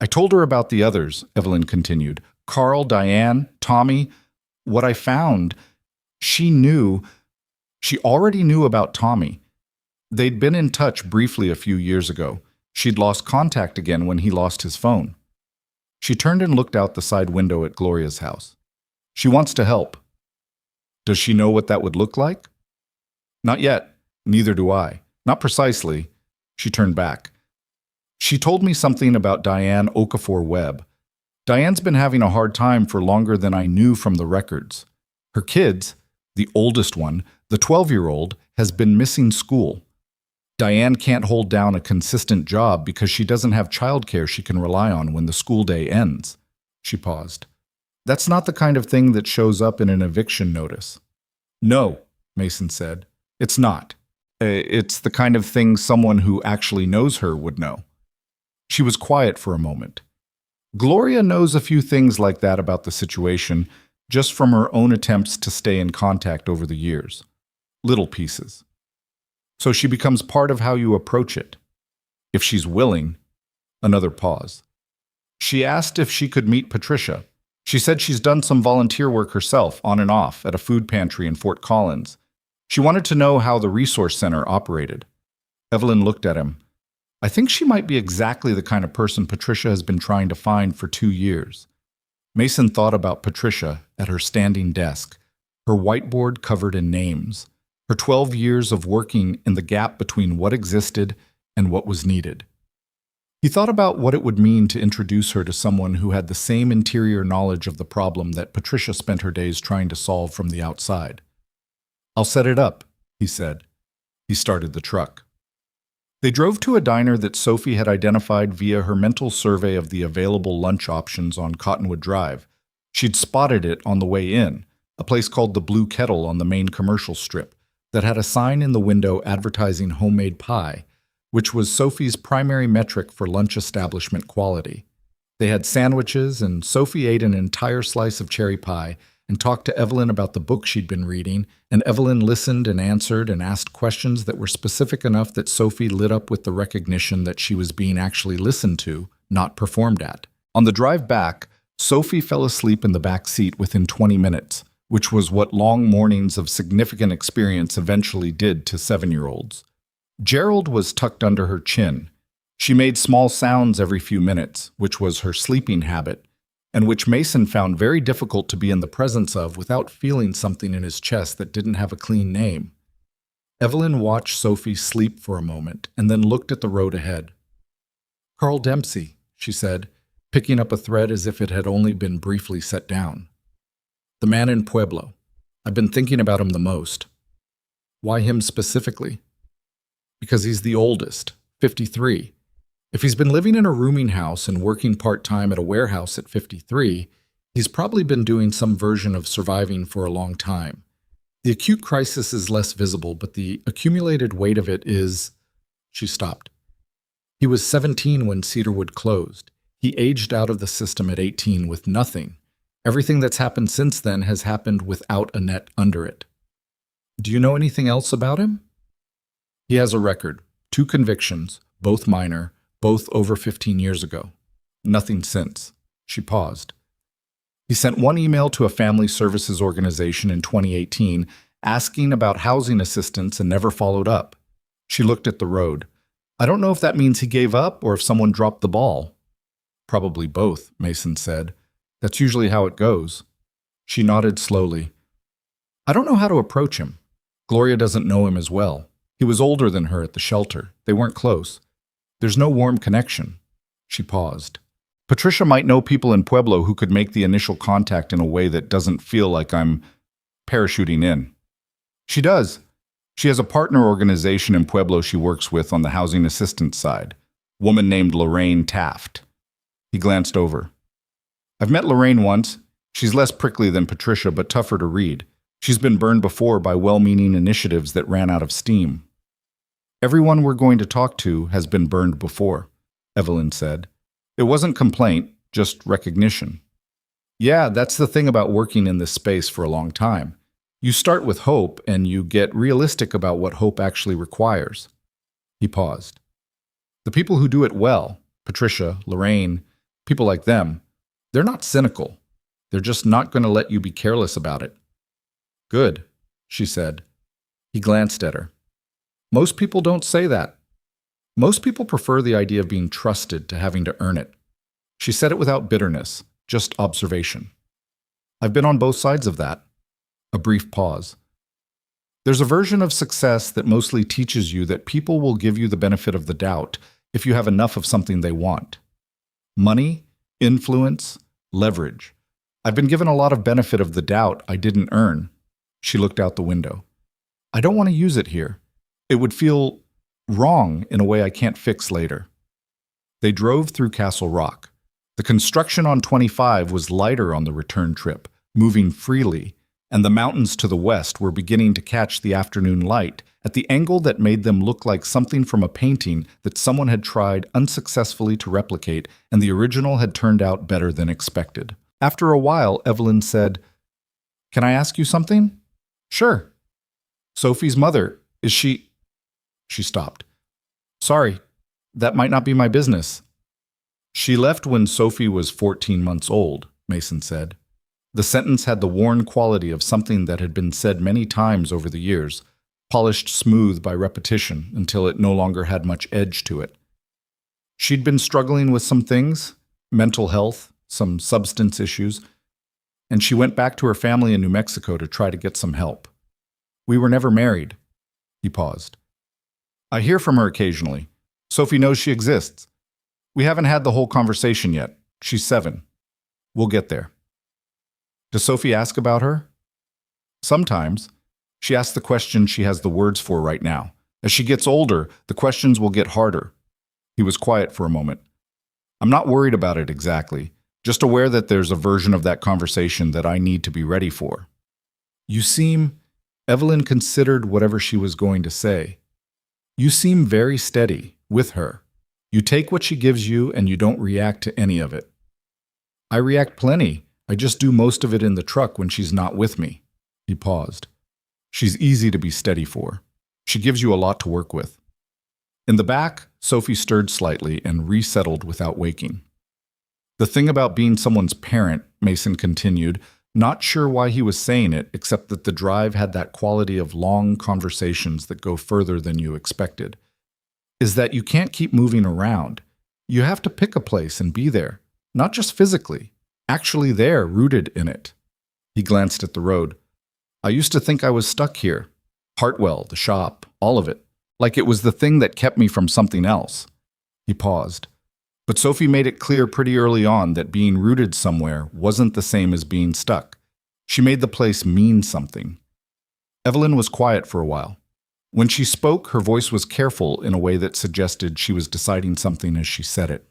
"I told her about the others," Evelyn continued. "Carl, Diane, Tommy. What I found, she already knew about Tommy. They'd been in touch briefly a few years ago. She'd lost contact again when he lost his phone." She turned and looked out the side window at Gloria's house. "She wants to help." "Does she know what that would look like?" "Not yet. Neither do I. Not precisely." She turned back. "She told me something about Diane Okafor-Webb. Diane's been having a hard time for longer than I knew from the records. Her kids, the oldest one, the 12-year-old, has been missing school. Diane can't hold down a consistent job because she doesn't have childcare she can rely on when the school day ends." She paused. "That's not the kind of thing that shows up in an eviction notice." "No," Mason said. "It's not. It's the kind of thing someone who actually knows her would know." She was quiet for a moment. Gloria knows a few things like that about the situation, just from her own attempts to stay in contact over the years. Little pieces. So she becomes part of how you approach it. If she's willing. Another pause. She asked if she could meet Patricia. She said she's done some volunteer work herself, on and off, at a food pantry in Fort Collins. She wanted to know how the resource center operated. Evelyn looked at him. "I think she might be exactly the kind of person Patricia has been trying to find for 2 years." Mason thought about Patricia at her standing desk, her whiteboard covered in names, her 12 years of working in the gap between what existed and what was needed. He thought about what it would mean to introduce her to someone who had the same interior knowledge of the problem that Patricia spent her days trying to solve from the outside. "I'll set it up," he said. He started the truck. They drove to a diner that Sophie had identified via her mental survey of the available lunch options on Cottonwood Drive. She'd spotted it on the way in, a place called the Blue Kettle on the main commercial strip that had a sign in the window advertising homemade pie, which was Sophie's primary metric for lunch establishment quality. They had sandwiches, and Sophie ate an entire slice of cherry pie and talked to Evelyn about the book she'd been reading, and Evelyn listened and answered and asked questions that were specific enough that Sophie lit up with the recognition that she was being actually listened to, not performed at. On the drive back, Sophie fell asleep in the back seat within 20 minutes, which was what long mornings of significant experience eventually did to 7-year-olds. Gerald was tucked under her chin. She made small sounds every few minutes, which was her sleeping habit, and which Mason found very difficult to be in the presence of without feeling something in his chest that didn't have a clean name. Evelyn watched Sophie sleep for a moment and then looked at the road ahead. "Carl Dempsey," she said, picking up a thread as if it had only been briefly set down. "The man in Pueblo. I've been thinking about him the most." "Why him specifically?" "Because he's the oldest, 53. If he's been living in a rooming house and working part-time at a warehouse at 53, he's probably been doing some version of surviving for a long time. The acute crisis is less visible, but the accumulated weight of it is—" She stopped. "He was 17 when Cedarwood closed. He aged out of the system at 18 with nothing. Everything that's happened since then has happened without a net under it." "Do you know anything else about him?" "He has a record, 2 convictions, both minor, both over 15 years ago. Nothing since." She paused. "He sent one email to a family services organization in 2018 asking about housing assistance and never followed up." She looked at the road. "I don't know if that means he gave up or if someone dropped the ball." "Probably both," Mason said. "That's usually how it goes." She nodded slowly. "I don't know how to approach him. Gloria doesn't know him as well. He was older than her at the shelter. They weren't close. There's no warm connection." She paused. "Patricia might know people in Pueblo who could make the initial contact in a way that doesn't feel like I'm parachuting in." "She does. She has a partner organization in Pueblo she works with on the housing assistance side. A woman named Lorraine Taft." He glanced over. "I've met Lorraine once. She's less prickly than Patricia, but tougher to read. She's been burned before by well-meaning initiatives that ran out of steam." "Everyone we're going to talk to has been burned before," Evelyn said. "It wasn't complaint, just recognition." "Yeah, that's the thing about working in this space for a long time. You start with hope, and you get realistic about what hope actually requires." He paused. "The people who do it well, Patricia, Lorraine, people like them, they're not cynical. They're just not going to let you be careless about it." "Good," she said. He glanced at her. "Most people don't say that. Most people prefer the idea of being trusted to having to earn it." She said it without bitterness, just observation. "I've been on both sides of that." A brief pause. "There's a version of success that mostly teaches you that people will give you the benefit of the doubt if you have enough of something they want. Money, influence, leverage. I've been given a lot of benefit of the doubt I didn't earn." She looked out the window. "I don't want to use it here. It would feel wrong in a way I can't fix later." They drove through Castle Rock. The construction on 25 was lighter on the return trip, moving freely, and the mountains to the west were beginning to catch the afternoon light at the angle that made them look like something from a painting that someone had tried unsuccessfully to replicate, and the original had turned out better than expected. After a while, Evelyn said, "Can I ask you something?" "Sure." "Sophie's mother, is she—" She stopped. "Sorry, that might not be my business." "She left when Sophie was 14 months old," Mason said. The sentence had the worn quality of something that had been said many times over the years, polished smooth by repetition until it no longer had much edge to it. "She'd been struggling with some things, mental health, some substance issues, and she went back to her family in New Mexico to try to get some help. We were never married." He paused. "I hear from her occasionally. Sophie knows she exists. We haven't had the whole conversation yet. She's 7. We'll get there." "Does Sophie ask about her?" "Sometimes. She asks the questions she has the words for right now. As she gets older, the questions will get harder." He was quiet for a moment. "I'm not worried about it exactly, just aware that there's a version of that conversation that I need to be ready for." "You seem—" Evelyn considered whatever she was going to say. "You seem very steady with her. You take what she gives you and you don't react to any of it." I react plenty. I just do most of it in the truck when she's not with me. He paused. She's easy to be steady for. She gives you a lot to work with. In the back, Sophie stirred slightly and resettled without waking. The thing about being someone's parent, Mason continued, not sure why he was saying it, except that the drive had that quality of long conversations that go further than you expected, is that you can't keep moving around. You have to pick a place and be there, not just physically, actually there, rooted in it. He glanced at the road. I used to think I was stuck here. Hartwell, the shop, all of it, like it was the thing that kept me from something else. He paused. But Sophie made it clear pretty early on that being rooted somewhere wasn't the same as being stuck. She made the place mean something. Evelyn was quiet for a while. When she spoke, her voice was careful in a way that suggested she was deciding something as she said it.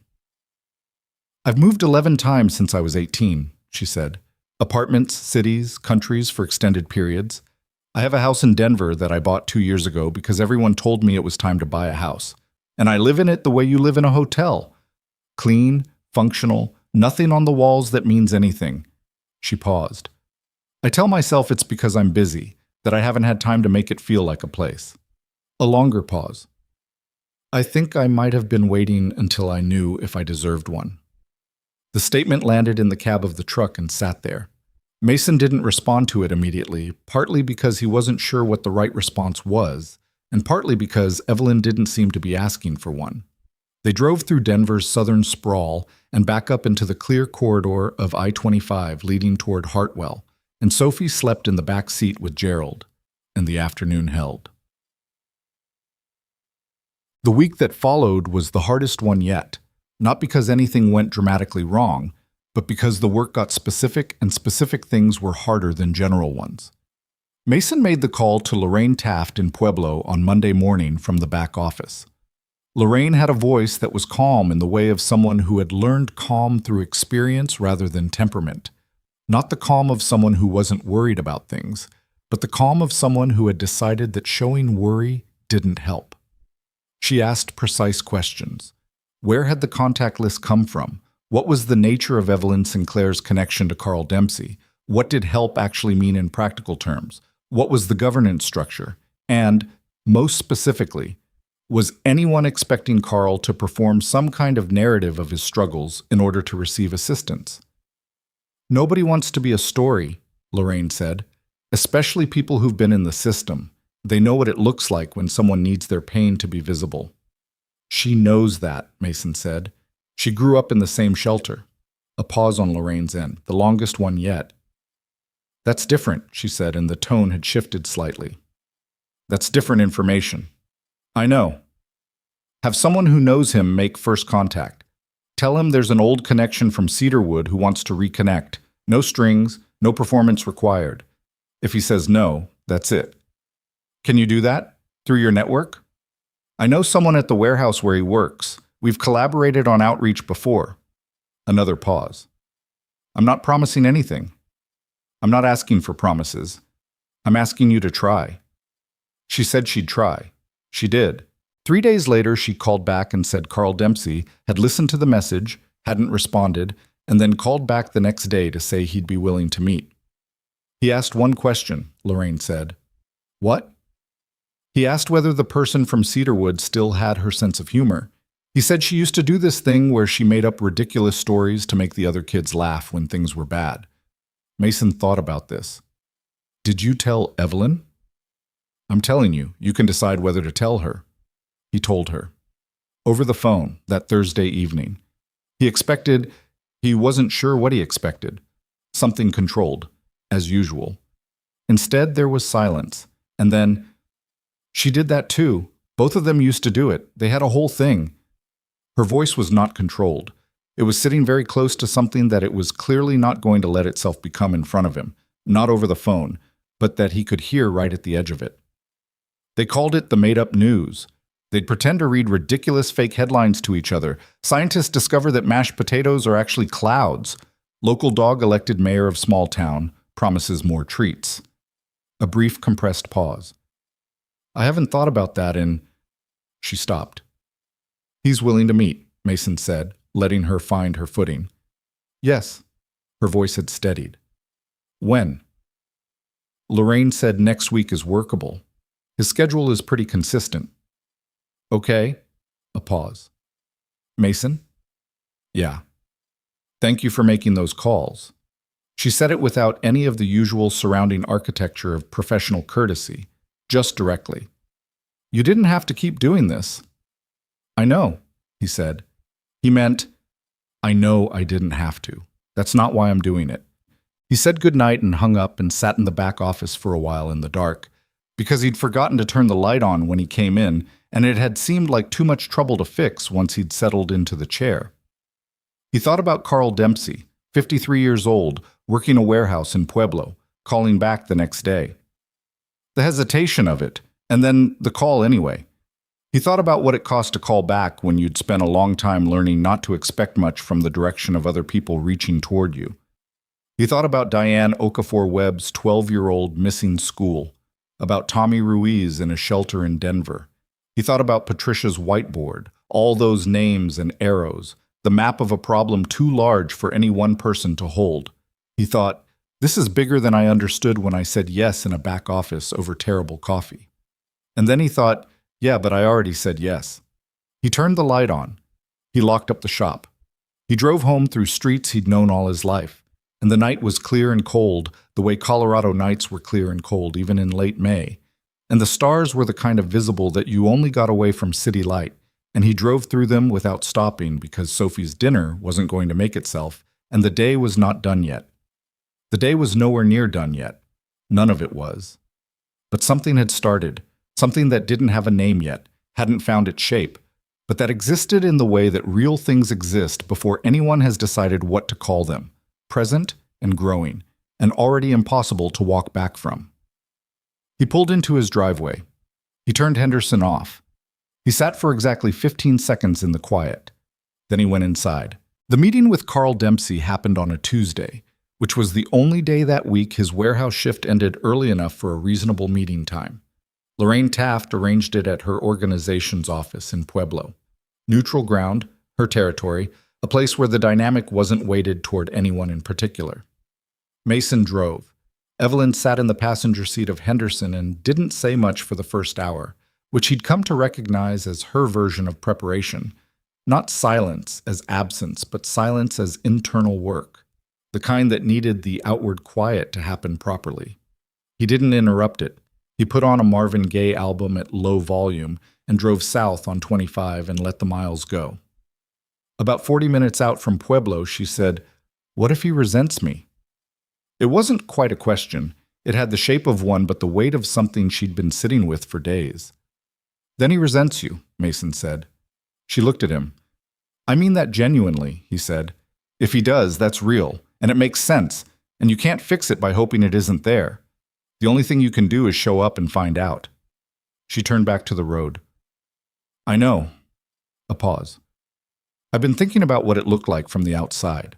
I've moved 11 times since I was 18, she said. Apartments, cities, countries for extended periods. I have a house in Denver that I bought 2 years ago because everyone told me it was time to buy a house. And I live in it the way you live in a hotel. Clean, functional, nothing on the walls that means anything. She paused. I tell myself it's because I'm busy, that I haven't had time to make it feel like a place. A longer pause. I think I might have been waiting until I knew if I deserved one. The statement landed in the cab of the truck and sat there. Mason didn't respond to it immediately, partly because he wasn't sure what the right response was, and partly because Evelyn didn't seem to be asking for one. They drove through Denver's southern sprawl and back up into the clear corridor of I-25 leading toward Hartwell, and Sophie slept in the back seat with Gerald, and the afternoon held. The week that followed was the hardest one yet, not because anything went dramatically wrong, but because the work got specific and specific things were harder than general ones. Mason made the call to Lorraine Taft in Pueblo on Monday morning from the back office. Lorraine had a voice that was calm in the way of someone who had learned calm through experience rather than temperament. Not the calm of someone who wasn't worried about things, but the calm of someone who had decided that showing worry didn't help. She asked precise questions. Where had the contact list come from? What was the nature of Evelyn Sinclair's connection to Carl Dempsey? What did help actually mean in practical terms? What was the governance structure? And, most specifically, was anyone expecting Carl to perform some kind of narrative of his struggles in order to receive assistance? Nobody wants to be a story, Lorraine said, especially people who've been in the system. They know what it looks like when someone needs their pain to be visible. She knows that, Mason said. She grew up in the same shelter. A pause on Lorraine's end, the longest one yet. That's different, she said, and the tone had shifted slightly. That's different information. I know. Have someone who knows him make first contact. Tell him there's an old connection from Cedarwood who wants to reconnect. No strings, no performance required. If he says no, that's it. Can you do that? Through your network? I know someone at the warehouse where he works. We've collaborated on outreach before. Another pause. I'm not promising anything. I'm not asking for promises. I'm asking you to try. She said she'd try. She did. 3 days later, she called back and said Carl Dempsey had listened to the message, hadn't responded, and then called back the next day to say he'd be willing to meet. He asked one question, Lorraine said. What? He asked whether the person from Cedarwood still had her sense of humor. He said she used to do this thing where she made up ridiculous stories to make the other kids laugh when things were bad. Mason thought about this. Did you tell Evelyn? I'm telling you, you can decide whether to tell her. He told her. Over the phone, that Thursday evening. He wasn't sure what he expected. Something controlled, as usual. Instead, there was silence. And then, she did that too. Both of them used to do it. They had a whole thing. Her voice was not controlled. It was sitting very close to something that it was clearly not going to let itself become in front of him, not over the phone, but that he could hear right at the edge of it. They called it the made-up news. They'd pretend to read ridiculous fake headlines to each other. Scientists discover that mashed potatoes are actually clouds. Local dog elected mayor of small town promises more treats. A brief, compressed pause. I haven't thought about that in... She stopped. He's willing to meet, Mason said, letting her find her footing. Yes, Her voice had steadied. When? Lorraine said next week is workable. His schedule is pretty consistent. Okay. A pause. Mason? Yeah. Thank you for making those calls. She said it without any of the usual surrounding architecture of professional courtesy, just directly. You didn't have to keep doing this. I know, he said. He meant, I know I didn't have to. That's not why I'm doing it. He said goodnight and hung up and sat in the back office for a while in the dark, because he'd forgotten to turn the light on when he came in, and it had seemed like too much trouble to fix once he'd settled into the chair. He thought about Carl Dempsey, 53 years old, working a warehouse in Pueblo, calling back the next day. The hesitation of it, and then the call anyway. He thought about what it cost to call back when you'd spent a long time learning not to expect much from the direction of other people reaching toward you. He thought about Diane Okafor-Webb's 12-year-old missing school, about Tommy Ruiz in a shelter in Denver. He thought about Patricia's whiteboard, all those names and arrows, the map of a problem too large for any one person to hold. He thought, this is bigger than I understood when I said yes in a back office over terrible coffee. And then he thought, yeah, but I already said yes. He turned the light on. He locked up the shop. He drove home through streets he'd known all his life, and the night was clear and cold, the way Colorado nights were clear and cold even in late May. And the stars were the kind of visible that you only got away from city light, and he drove through them without stopping because Sophie's dinner wasn't going to make itself, and the day was not done yet. The day was nowhere near done yet. None of it was. But something had started, something that didn't have a name yet, hadn't found its shape, but that existed in the way that real things exist before anyone has decided what to call them, present and growing, and already impossible to walk back from. He pulled into his driveway. He turned Henderson off. He sat for exactly 15 seconds in the quiet. Then he went inside. The meeting with Carl Dempsey happened on a Tuesday, which was the only day that week his warehouse shift ended early enough for a reasonable meeting time. Lorraine Taft arranged it at her organization's office in Pueblo. Neutral ground, her territory, a place where the dynamic wasn't weighted toward anyone in particular. Mason drove. Evelyn sat in the passenger seat of Henderson and didn't say much for the first hour, which he'd come to recognize as her version of preparation. Not silence as absence, but silence as internal work, the kind that needed the outward quiet to happen properly. He didn't interrupt it. He put on a Marvin Gaye album at low volume and drove south on 25 and let the miles go. About 40 minutes out from Pueblo, she said, "What if he resents me?" It wasn't quite a question. It had the shape of one, but the weight of something she'd been sitting with for days. "Then he resents you," Mason said. She looked at him. "I mean that genuinely," he said. "If he does, that's real, and it makes sense, and you can't fix it by hoping it isn't there. The only thing you can do is show up and find out." She turned back to the road. "I know." A pause. "I've been thinking about what it looked like from the outside.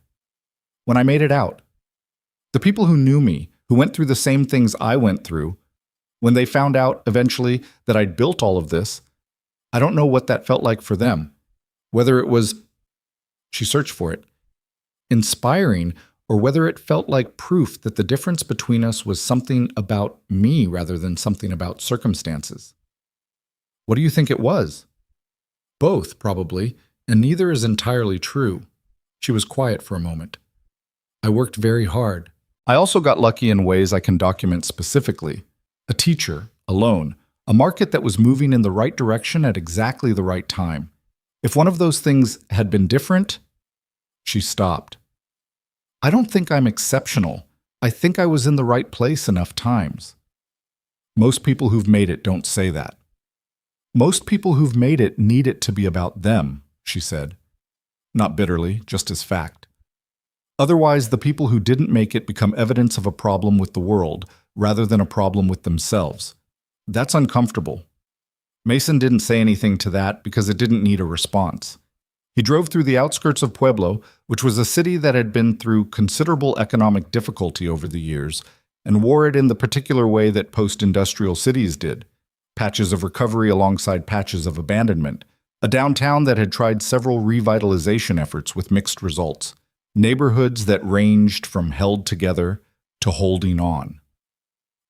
When I made it out. The people who knew me, who went through the same things I went through, when they found out, eventually, that I'd built all of this, I don't know what that felt like for them. Whether it was," she searched for it, "inspiring, or whether it felt like proof that the difference between us was something about me rather than something about circumstances." "What do you think it was?" "Both, probably, and neither is entirely true." She was quiet for a moment. "I worked very hard. I also got lucky in ways I can document specifically. A teacher, alone, a market that was moving in the right direction at exactly the right time. If one of those things had been different..." She stopped. "I don't think I'm exceptional. I think I was in the right place enough times." "Most people who've made it don't say that." "Most people who've made it need it to be about them," she said. Not bitterly, just as fact. "Otherwise, the people who didn't make it become evidence of a problem with the world, rather than a problem with themselves. That's uncomfortable." Mason didn't say anything to that because it didn't need a response. He drove through the outskirts of Pueblo, which was a city that had been through considerable economic difficulty over the years, and wore it in the particular way that post-industrial cities did. Patches of recovery alongside patches of abandonment. A downtown that had tried several revitalization efforts with mixed results. neighborhoods that ranged from held together to holding on.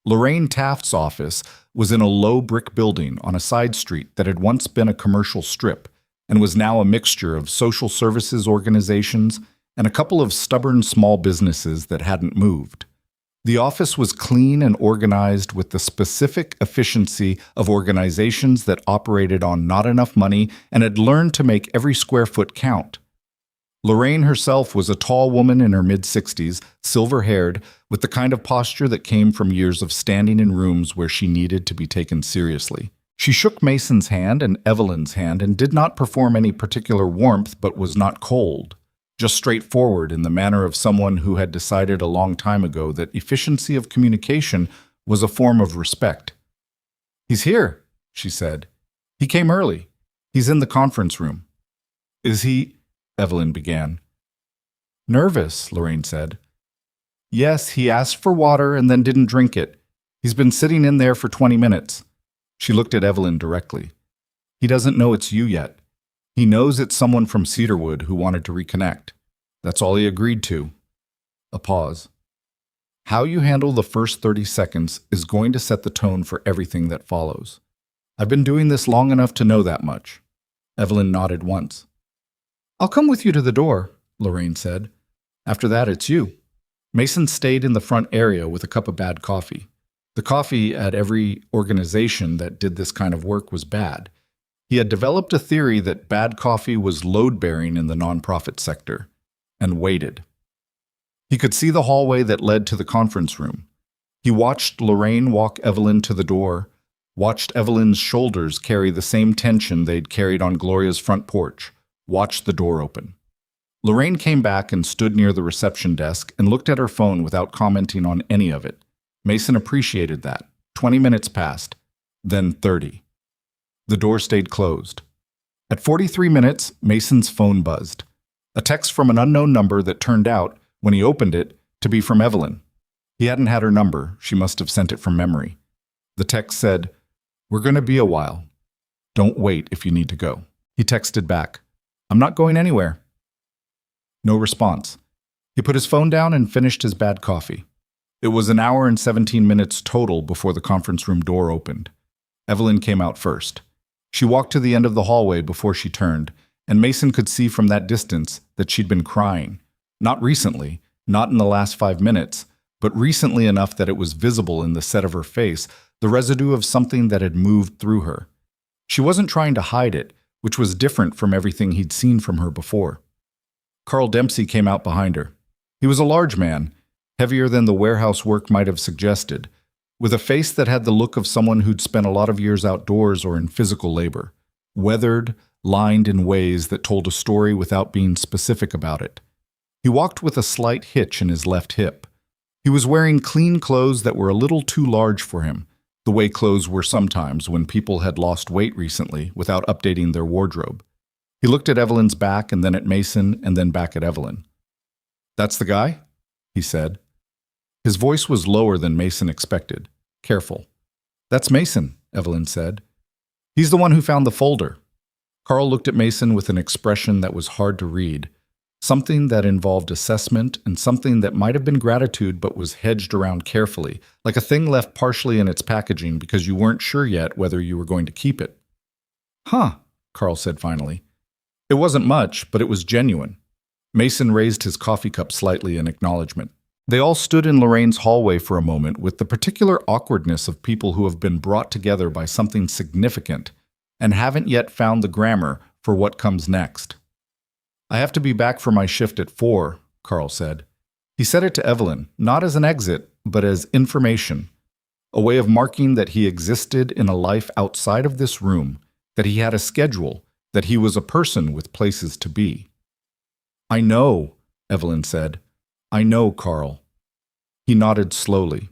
Lorraine Taft's office was in a low brick building on a side street that had once been a commercial strip and was now a mixture of social services organizations and a couple of stubborn small businesses that hadn't moved. The office was clean and organized with the specific efficiency of organizations that operated on not enough money and had learned to make every square foot count. Lorraine herself was a tall woman in her mid-60s, silver-haired, with the kind of posture that came from years of standing in rooms where she needed to be taken seriously. She shook Mason's hand and Evelyn's hand and did not perform any particular warmth but was not cold, just straightforward in the manner of someone who had decided a long time ago that efficiency of communication was a form of respect. "He's here," she said. "He came early. He's in the conference room." "Is he—" Evelyn began. "Nervous," Lorraine said. "Yes, he asked for water and then didn't drink it. He's been sitting in there for 20 minutes. She looked at Evelyn directly. "He doesn't know it's you yet. He knows it's someone from Cedarwood who wanted to reconnect. That's all he agreed to." A pause. "How you handle the first 30 seconds is going to set the tone for everything that follows. I've been doing this long enough to know that much." Evelyn nodded once. "I'll come with you to the door," Lorraine said. "After that, it's you." Mason stayed in the front area with a cup of bad coffee. The coffee at every organization that did this kind of work was bad. He had developed a theory that bad coffee was load-bearing in the nonprofit sector, and waited. He could see the hallway that led to the conference room. He watched Lorraine walk Evelyn to the door, watched Evelyn's shoulders carry the same tension they'd carried on Gloria's front porch, watched the door open. Lorraine came back and stood near the reception desk and looked at her phone without commenting on any of it. Mason appreciated that. 20 minutes passed, then 30. The door stayed closed. At 43 minutes, Mason's phone buzzed. A text from an unknown number that turned out, when he opened it, to be from Evelyn. He hadn't had her number. She must have sent it from memory. The text said, "We're going to be a while. Don't wait if you need to go." He texted back, "I'm not going anywhere." No response. He put his phone down and finished his bad coffee. It was an hour and 17 minutes total before the conference room door opened. Evelyn came out first. She walked to the end of the hallway before she turned, and Mason could see from that distance that she'd been crying. Not recently, not in the last 5 minutes, but recently enough that it was visible in the set of her face, the residue of something that had moved through her. She wasn't trying to hide it, which was different from everything he'd seen from her before. Carl Dempsey came out behind her. He was a large man, heavier than the warehouse work might have suggested, with a face that had the look of someone who'd spent a lot of years outdoors or in physical labor, weathered, lined in ways that told a story without being specific about it. He walked with a slight hitch in his left hip. He was wearing clean clothes that were a little too large for him, the way clothes were sometimes when people had lost weight recently without updating their wardrobe. He looked at Evelyn's back and then at Mason and then back at Evelyn. "That's the guy?" he said. His voice was lower than Mason expected, careful. "That's Mason," Evelyn said. "He's the one who found the folder." Carl looked at Mason with an expression that was hard to read, something that involved assessment and something that might have been gratitude but was hedged around carefully, like a thing left partially in its packaging because you weren't sure yet whether you were going to keep it. "Huh," Carl said finally. It wasn't much, but it was genuine. Mason raised his coffee cup slightly in acknowledgement. They all stood in Lorraine's hallway for a moment with the particular awkwardness of people who have been brought together by something significant and haven't yet found the grammar for what comes next. "I have to be back for my shift at 4, Carl said. He said it to Evelyn, not as an exit, but as information, a way of marking that he existed in a life outside of this room, that he had a schedule, that he was a person with places to be. "I know," Evelyn said. "I know, Carl." He nodded slowly.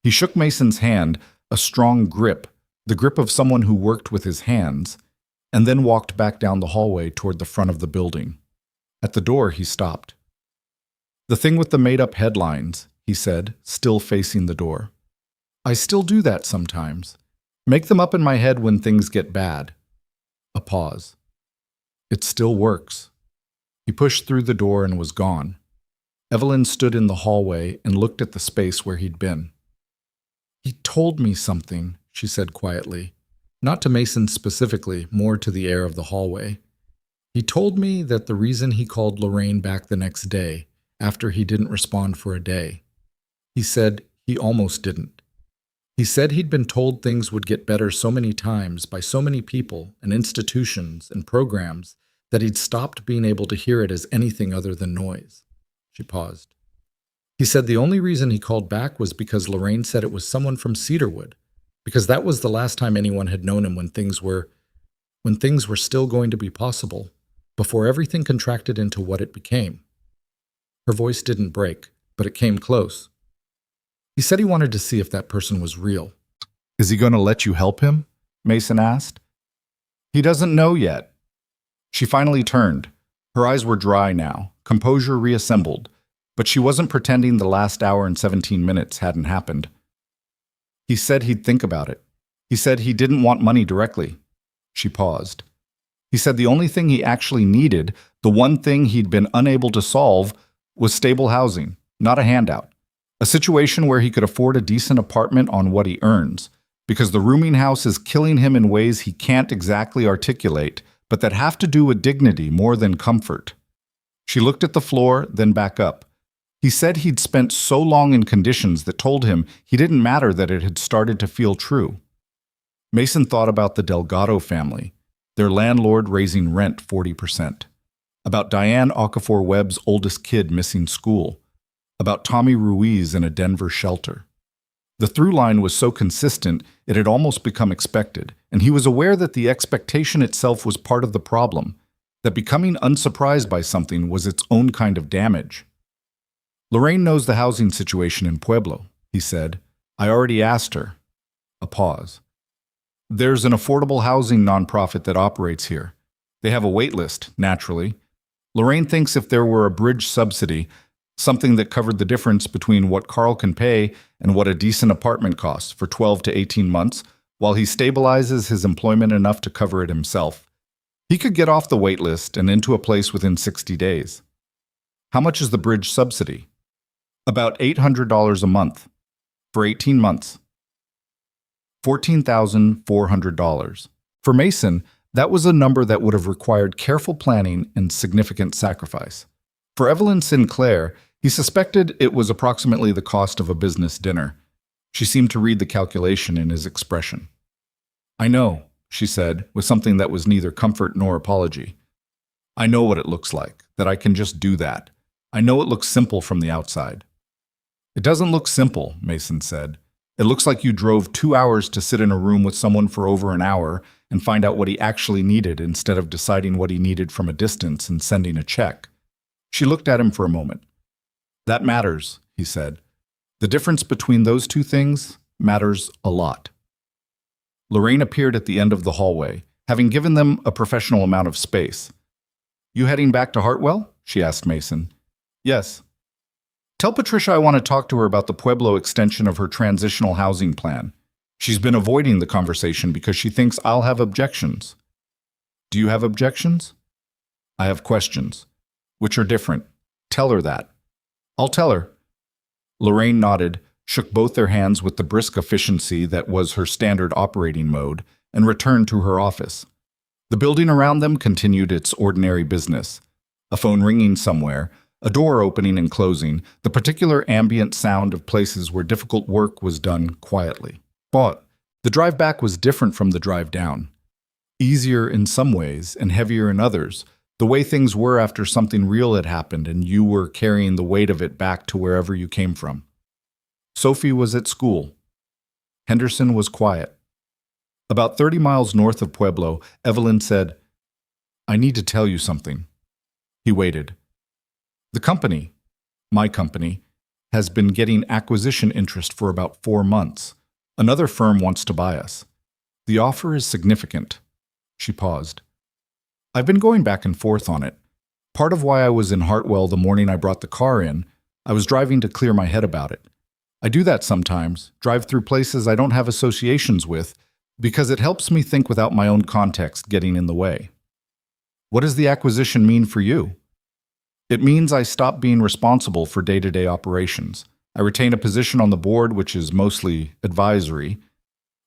He shook Mason's hand, a strong grip, the grip of someone who worked with his hands, and then walked back down the hallway toward the front of the building. At the door, he stopped. "The thing with the made-up headlines," he said, still facing the door. "I still do that sometimes. Make them up in my head when things get bad." A pause. "It still works." He pushed through the door and was gone. Evelyn stood in the hallway and looked at the space where he'd been. "He told me something," she said quietly. Not to Mason specifically, more to the air of the hallway. "He told me that the reason he called Lorraine back the next day, after he didn't respond for a day. He said he almost didn't. He said he'd been told things would get better so many times by so many people and institutions and programs that he'd stopped being able to hear it as anything other than noise." She paused. "He said the only reason he called back was because Lorraine said it was someone from Cedarwood, because that was the last time anyone had known him when things were still going to be possible, before everything contracted into what it became." Her voice didn't break, but it came close. "He said he wanted to see if that person was real." "Is he going to let you help him?" Mason asked. "He doesn't know yet." She finally turned. Her eyes were dry now, composure reassembled, but she wasn't pretending the last hour and 17 minutes hadn't happened. "He said he'd think about it. He said he didn't want money directly." She paused. "He said the only thing he actually needed, the one thing he'd been unable to solve, was stable housing, not a handout. A situation where he could afford a decent apartment on what he earns, because the rooming house is killing him in ways he can't exactly articulate, but that have to do with dignity more than comfort." She looked at the floor, then back up. "He said he'd spent so long in conditions that told him he didn't matter that it had started to feel true." Mason thought about the Delgado family, their landlord raising rent 40%. About Diane Okafor-Webb's oldest kid missing school. About Tommy Ruiz in a Denver shelter. The through line was so consistent it had almost become expected, and he was aware that the expectation itself was part of the problem, that becoming unsurprised by something was its own kind of damage. "Lorraine knows the housing situation in Pueblo," he said. "I already asked her." A pause. "There's an affordable housing nonprofit that operates here. They have a wait list, naturally. Lorraine thinks if there were a bridge subsidy, something that covered the difference between what Carl can pay and what a decent apartment costs for 12 to 18 months, while he stabilizes his employment enough to cover it himself, he could get off the wait list and into a place within 60 days. How much is the bridge subsidy?" "About $800 a month. For 18 months. $14,400. For Mason, that was a number that would have required careful planning and significant sacrifice. For Evelyn Sinclair, he suspected it was approximately the cost of a business dinner. She seemed to read the calculation in his expression. "I know," she said, with something that was neither comfort nor apology. "I know what it looks like, that I can just do that. I know it looks simple from the outside." "It doesn't look simple," Mason said. "It looks like you drove 2 hours to sit in a room with someone for over an hour and find out what he actually needed instead of deciding what he needed from a distance and sending a check." She looked at him for a moment. "That matters," he said. "The difference between those two things matters a lot." Lorraine appeared at the end of the hallway, having given them a professional amount of space. "You heading back to Hartwell?" she asked Mason. "Yes." "Tell Patricia I want to talk to her about the Pueblo extension of her transitional housing plan. She's been avoiding the conversation because she thinks I'll have objections." "Do you have objections?" "I have questions, which are different. Tell her that." "I'll tell her." Lorraine nodded, shook both their hands with the brisk efficiency that was her standard operating mode, and returned to her office. The building around them continued its ordinary business. A phone ringing somewhere, a door opening and closing, the particular ambient sound of places where difficult work was done quietly. But the drive back was different from the drive down. Easier in some ways and heavier in others, the way things were after something real had happened and you were carrying the weight of it back to wherever you came from. Sophie was at school. Henderson was quiet. About 30 miles north of Pueblo, Evelyn said, "I need to tell you something." He waited. "The company, my company, has been getting acquisition interest for about 4 months. Another firm wants to buy us. The offer is significant." She paused. "I've been going back and forth on it. Part of why I was in Hartwell the morning I brought the car in, I was driving to clear my head about it. I do that sometimes, drive through places I don't have associations with, because it helps me think without my own context getting in the way. What does the acquisition mean for you? It means I stop being responsible for day-to-day operations. I retain a position on the board, which is mostly advisory.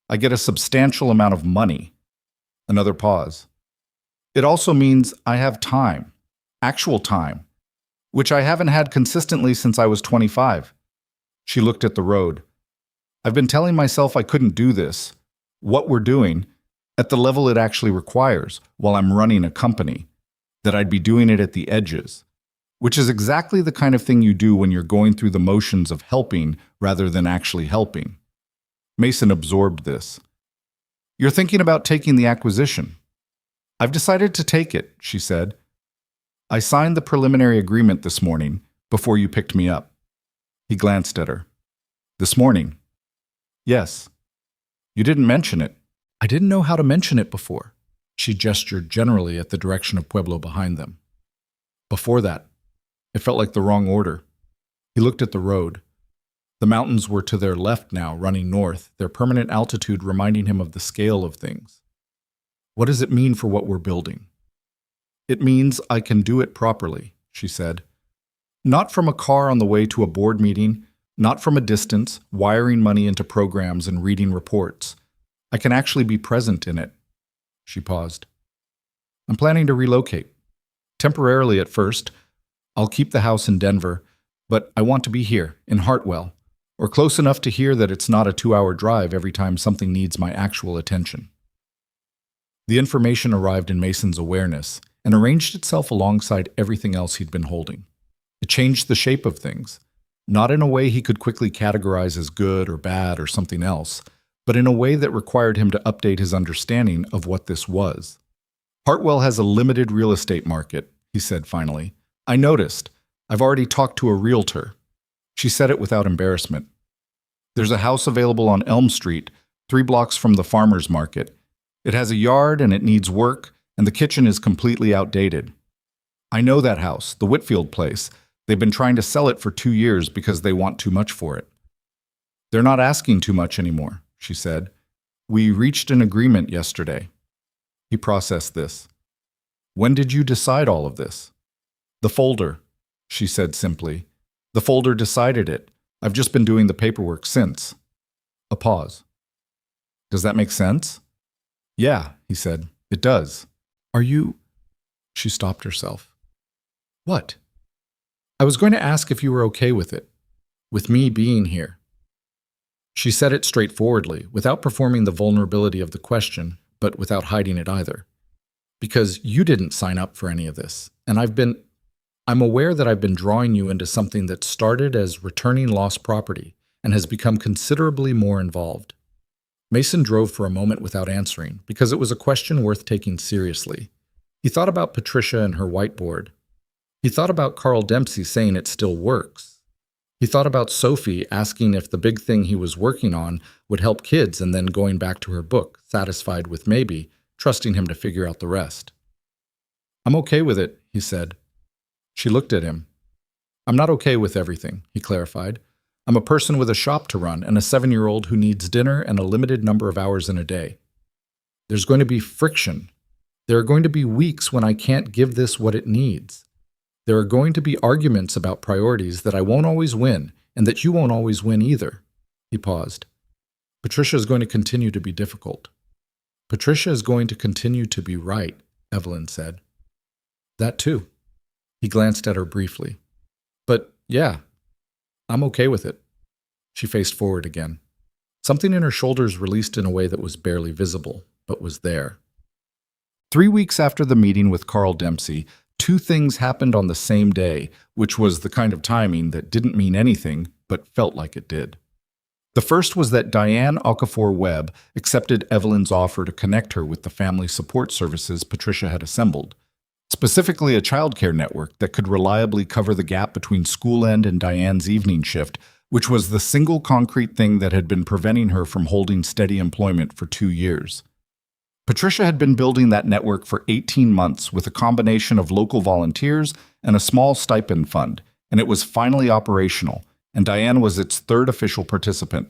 I get a substantial amount of money. Another pause. It also means I have time, actual time, which I haven't had consistently since I was 25. She looked at the road. I've been telling myself I couldn't do this, what we're doing, at the level it actually requires while I'm running a company, that I'd be doing it at the edges, which is exactly the kind of thing you do when you're going through the motions of helping rather than actually helping. Mason absorbed this. You're thinking about taking the acquisition. I've decided to take it, she said. I signed the preliminary agreement this morning before you picked me up. He glanced at her. This morning? Yes. You didn't mention it. I didn't know how to mention it before. She gestured generally at the direction of Pueblo behind them. Before that, it felt like the wrong order. He looked at the road. The mountains were to their left now, running north, their permanent altitude reminding him of the scale of things. What does it mean for what we're building? It means I can do it properly, she said. Not from a car on the way to a board meeting, not from a distance, wiring money into programs and reading reports. I can actually be present in it. She paused. I'm planning to relocate. Temporarily at first. I'll keep the house in Denver, but I want to be here, in Hartwell, or close enough to hear that it's not a 2-hour drive every time something needs my actual attention. The information arrived in Mason's awareness and arranged itself alongside everything else he'd been holding. It changed the shape of things, not in a way he could quickly categorize as good or bad or something else, but in a way that required him to update his understanding of what this was. Hartwell has a limited real estate market, he said finally. I noticed. I've already talked to a realtor. She said it without embarrassment. There's a house available on Elm Street, 3 blocks from the farmer's market. It has a yard and it needs work, and the kitchen is completely outdated. I know that house, the Whitfield place. They've been trying to sell it for 2 years because they want too much for it. They're not asking too much anymore, she said. We reached an agreement yesterday. He processed this. When did you decide all of this? The folder, she said simply. The folder decided it. I've just been doing the paperwork since. A pause. Does that make sense? Yeah, he said. It does. Are you... She stopped herself. What? I was going to ask if you were okay with it. With me being here. She said it straightforwardly, without performing the vulnerability of the question, but without hiding it either. Because you didn't sign up for any of this, and I'm aware that I've been drawing you into something that started as returning lost property and has become considerably more involved. Mason drove for a moment without answering, because it was a question worth taking seriously. He thought about Patricia and her whiteboard. He thought about Carl Dempsey saying it still works. He thought about Sophie asking if the big thing he was working on would help kids and then going back to her book, satisfied with maybe, trusting him to figure out the rest. I'm okay with it, he said. She looked at him. I'm not okay with everything, he clarified. I'm a person with a shop to run and a 7-year-old who needs dinner and a limited number of hours in a day. There's going to be friction. There are going to be weeks when I can't give this what it needs. There are going to be arguments about priorities that I won't always win and that you won't always win either. He paused. Patricia is going to continue to be difficult. Patricia is going to continue to be right, Evelyn said. That too. He glanced at her briefly. But, yeah, I'm okay with it. She faced forward again. Something in her shoulders released in a way that was barely visible, but was there. 3 weeks after the meeting with Carl Dempsey, 2 things happened on the same day, which was the kind of timing that didn't mean anything, but felt like it did. The first was that Diane Okafor-Webb accepted Evelyn's offer to connect her with the family support services Patricia had assembled. Specifically a childcare network that could reliably cover the gap between school end and Diane's evening shift, which was the single concrete thing that had been preventing her from holding steady employment for 2 years. Patricia had been building that network for 18 months with a combination of local volunteers and a small stipend fund, and it was finally operational, and Diane was its 3rd official participant.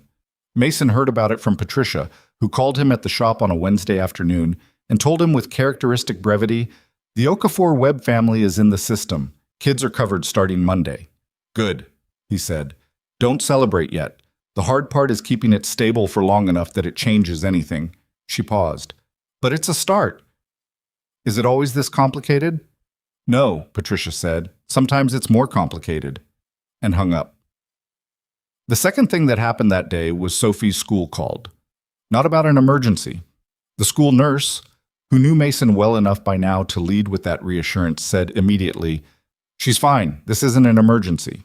Mason heard about it from Patricia, who called him at the shop on a Wednesday afternoon and told him with characteristic brevity, "The Okafor-Webb family is in the system. Kids are covered starting Monday. Good, he said. Don't celebrate yet. The hard part is keeping it stable for long enough that it changes anything. She paused. But it's a start. Is it always this complicated? No, Patricia said. Sometimes it's more complicated. And hung up. The second thing that happened that day was Sophie's school called. Not about an emergency. The school nurse, who knew Mason well enough by now to lead with that reassurance, said immediately, "She's fine. This isn't an emergency."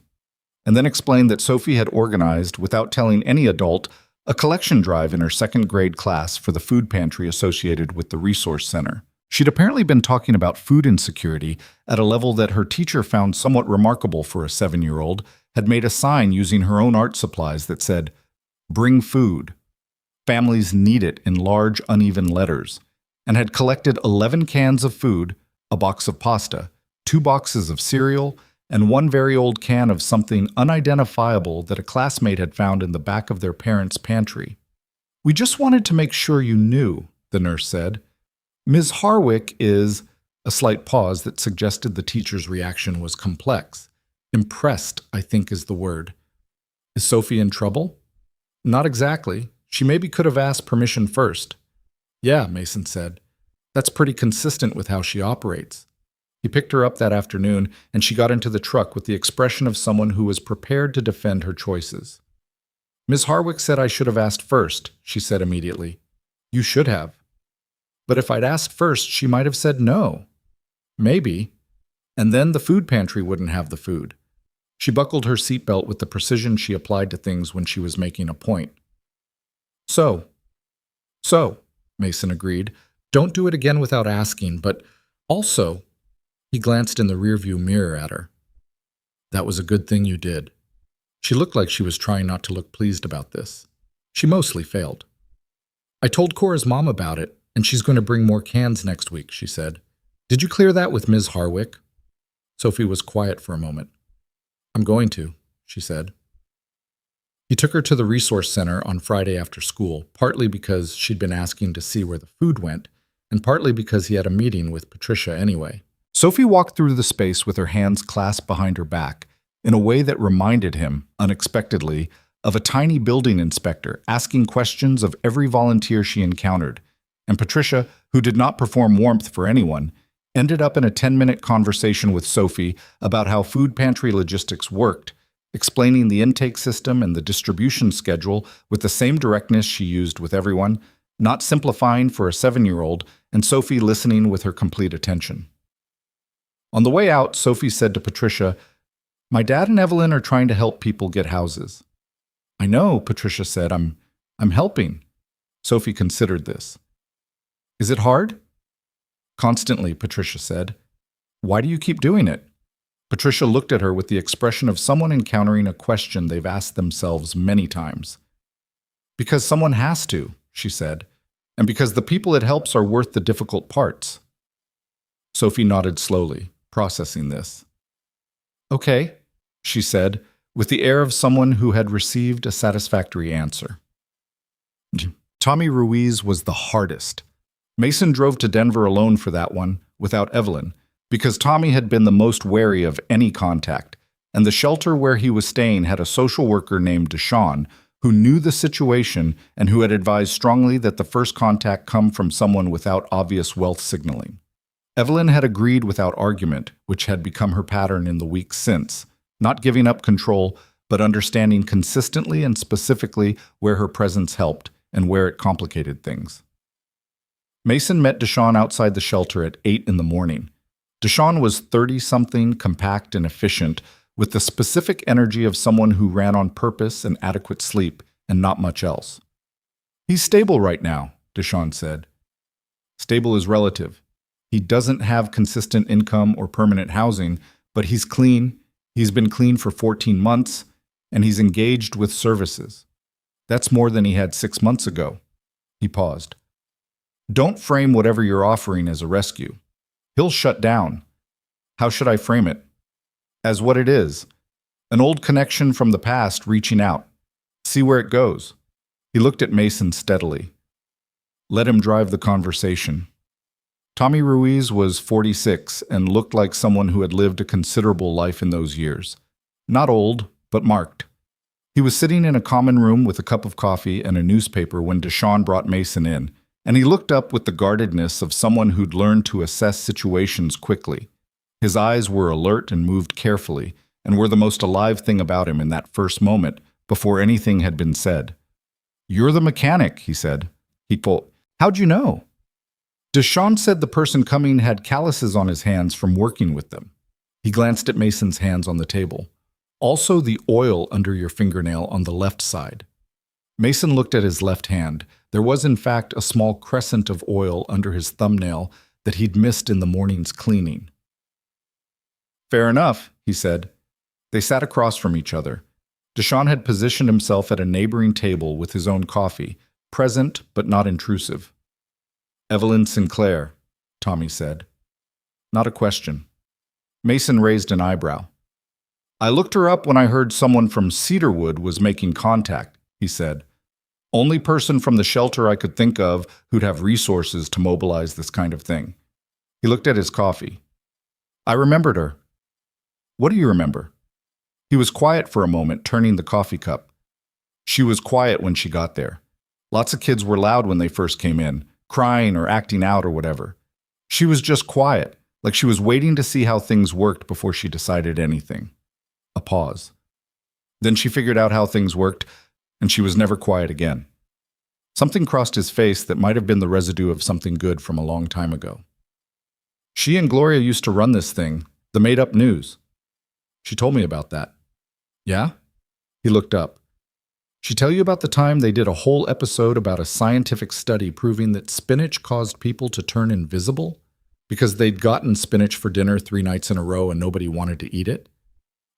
And then explained that Sophie had organized, without telling any adult, a collection drive in her second grade class for the food pantry associated with the resource center. She'd apparently been talking about food insecurity at a level that her teacher found somewhat remarkable for a 7-year-old, had made a sign using her own art supplies that said, "Bring food. Families need it," in large, uneven letters, and had collected 11 cans of food, a box of pasta, 2 boxes of cereal, and 1 very old can of something unidentifiable that a classmate had found in the back of their parents' pantry. "We just wanted to make sure you knew," the nurse said. "Ms. Harwick is—" a slight pause that suggested the teacher's reaction was complex. "Impressed, I think is the word. Is Sophie in trouble?" "Not exactly. She maybe could have asked permission first." "Yeah," Mason said. "That's pretty consistent with how she operates." He picked her up that afternoon, and she got into the truck with the expression of someone who was prepared to defend her choices. "Ms. Harwick said I should have asked first," she said immediately. "You should have." "But if I'd asked first, she might have said no." "Maybe. And then the food pantry wouldn't have the food." She buckled her seatbelt with the precision she applied to things when she was making a point. So, Mason agreed. "Don't do it again without asking, but also—" He glanced in the rearview mirror at her. "That was a good thing you did." She looked like she was trying not to look pleased about this. She mostly failed. "I told Cora's mom about it, and she's going to bring more cans next week," she said. "Did you clear that with Ms. Harwick?" Sophie was quiet for a moment. "I'm going to," she said. He took her to the resource center on Friday after school, partly because she'd been asking to see where the food went, and partly because he had a meeting with Patricia anyway. Sophie walked through the space with her hands clasped behind her back, in a way that reminded him, unexpectedly, of a tiny building inspector asking questions of every volunteer she encountered, and Patricia, who did not perform warmth for anyone, ended up in a 10-minute conversation with Sophie about how food pantry logistics worked, explaining the intake system and the distribution schedule with the same directness she used with everyone, not simplifying for a 7-year-old, and Sophie listening with her complete attention. On the way out, Sophie said to Patricia, "My dad and Evelyn are trying to help people get houses." "I know," Patricia said. I'm helping." Sophie considered this. "Is it hard?" "Constantly," Patricia said. "Why do you keep doing it?" Patricia looked at her with the expression of someone encountering a question they've asked themselves many times. "Because someone has to," she said, "and because the people it helps are worth the difficult parts." Sophie nodded slowly, processing this. "Okay," she said, with the air of someone who had received a satisfactory answer. Tommy Ruiz was the hardest. Mason drove to Denver alone for that one, without Evelyn, because Tommy had been the most wary of any contact, and the shelter where he was staying had a social worker named Deshawn, who knew the situation and who had advised strongly that the first contact come from someone without obvious wealth signaling. Evelyn had agreed without argument, which had become her pattern in the weeks since, not giving up control, but understanding consistently and specifically where her presence helped and where it complicated things. Mason met Deshawn outside the shelter at 8 in the morning. Deshawn was 30-something, compact and efficient, with the specific energy of someone who ran on purpose and adequate sleep, and not much else. "He's stable right now," Deshawn said. "Stable is relative. He doesn't have consistent income or permanent housing, but he's clean, he's been clean for 14 months, and he's engaged with services. That's more than he had 6 months ago." He paused. "Don't frame whatever you're offering as a rescue. He'll shut down. How should I frame it? As what it is. An old connection from the past reaching out. See where it goes." He looked at Mason steadily. "Let him drive the conversation." Tommy Ruiz was 46 and looked like someone who had lived a considerable life in those years. Not old, but marked. He was sitting in a common room with a cup of coffee and a newspaper when Deshawn brought Mason in, and he looked up with the guardedness of someone who'd learned to assess situations quickly. His eyes were alert and moved carefully, and were the most alive thing about him in that first moment, before anything had been said. "You're the mechanic," he said. "How'd you know?" Deshawn said the person coming had calluses on his hands from working with them. He glanced at Mason's hands on the table. "Also the oil under your fingernail on the left side." Mason looked at his left hand. There was, in fact, a small crescent of oil under his thumbnail that he'd missed in the morning's cleaning. "Fair enough," he said. They sat across from each other. Deshawn had positioned himself at a neighboring table with his own coffee, present but not intrusive. "Evelyn Sinclair," Tommy said. Not a question. Mason raised an eyebrow. "I looked her up when I heard someone from Cedarwood was making contact," he said. "Only person from the shelter I could think of who'd have resources to mobilize this kind of thing." He looked at his coffee. "I remembered her." "What do you remember?" He was quiet for a moment, turning the coffee cup. "She was quiet when she got there. Lots of kids were loud when they first came in, crying or acting out or whatever. She was just quiet, like she was waiting to see how things worked before she decided anything." A pause. "Then she figured out how things worked, and she was never quiet again." Something crossed his face that might have been the residue of something good from a long time ago. "She and Gloria used to run this thing, the made-up news. She told me about that." "Yeah?" He looked up. "She tell you about the time they did a whole episode about a scientific study proving that spinach caused people to turn invisible? Because they'd gotten spinach for dinner 3 nights in a row and nobody wanted to eat it?"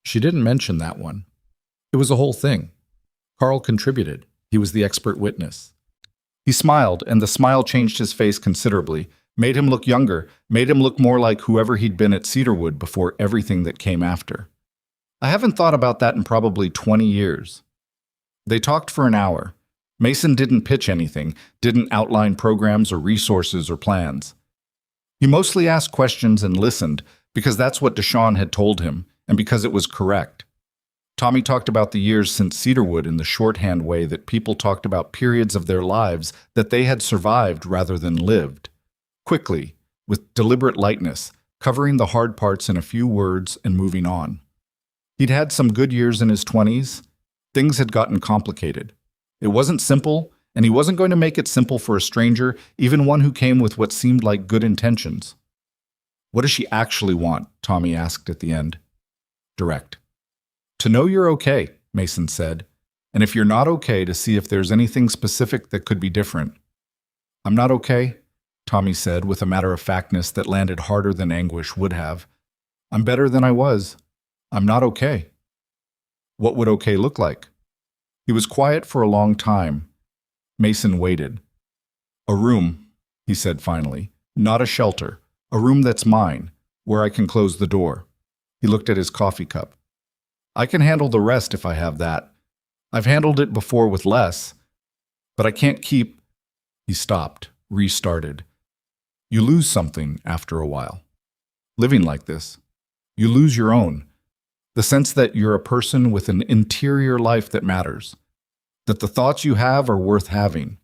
She didn't mention that one. It was a whole thing. Carl contributed. He was the expert witness. He smiled, and the smile changed his face considerably, made him look younger, made him look more like whoever he'd been at Cedarwood before everything that came after. "I haven't thought about that in probably 20 years. They talked for an hour. Mason didn't pitch anything, didn't outline programs or resources or plans. He mostly asked questions and listened, because that's what Deshawn had told him, and because it was correct. Tommy talked about the years since Cedarwood in the shorthand way that people talked about periods of their lives that they had survived rather than lived. Quickly, with deliberate lightness, covering the hard parts in a few words and moving on. He'd had some good years in his 20s. Things had gotten complicated. It wasn't simple, and he wasn't going to make it simple for a stranger, even one who came with what seemed like good intentions. "What does she actually want?" Tommy asked at the end. Direct. "To know you're okay," Mason said, "and if you're not okay, to see if there's anything specific that could be different." "I'm not okay," Tommy said with a matter-of-factness that landed harder than anguish would have. "I'm better than I was. I'm not okay." What would okay look like? He was quiet for a long time. Mason waited. "A room," he said finally. "Not a shelter. A room that's mine, where I can close the door." He looked at his coffee cup. "I can handle the rest if I have that. I've handled it before with less. But I can't keep—" He stopped, restarted. "You lose something after a while. Living like this. You lose your own. The sense that you're a person with an interior life that matters. That the thoughts you have are worth having."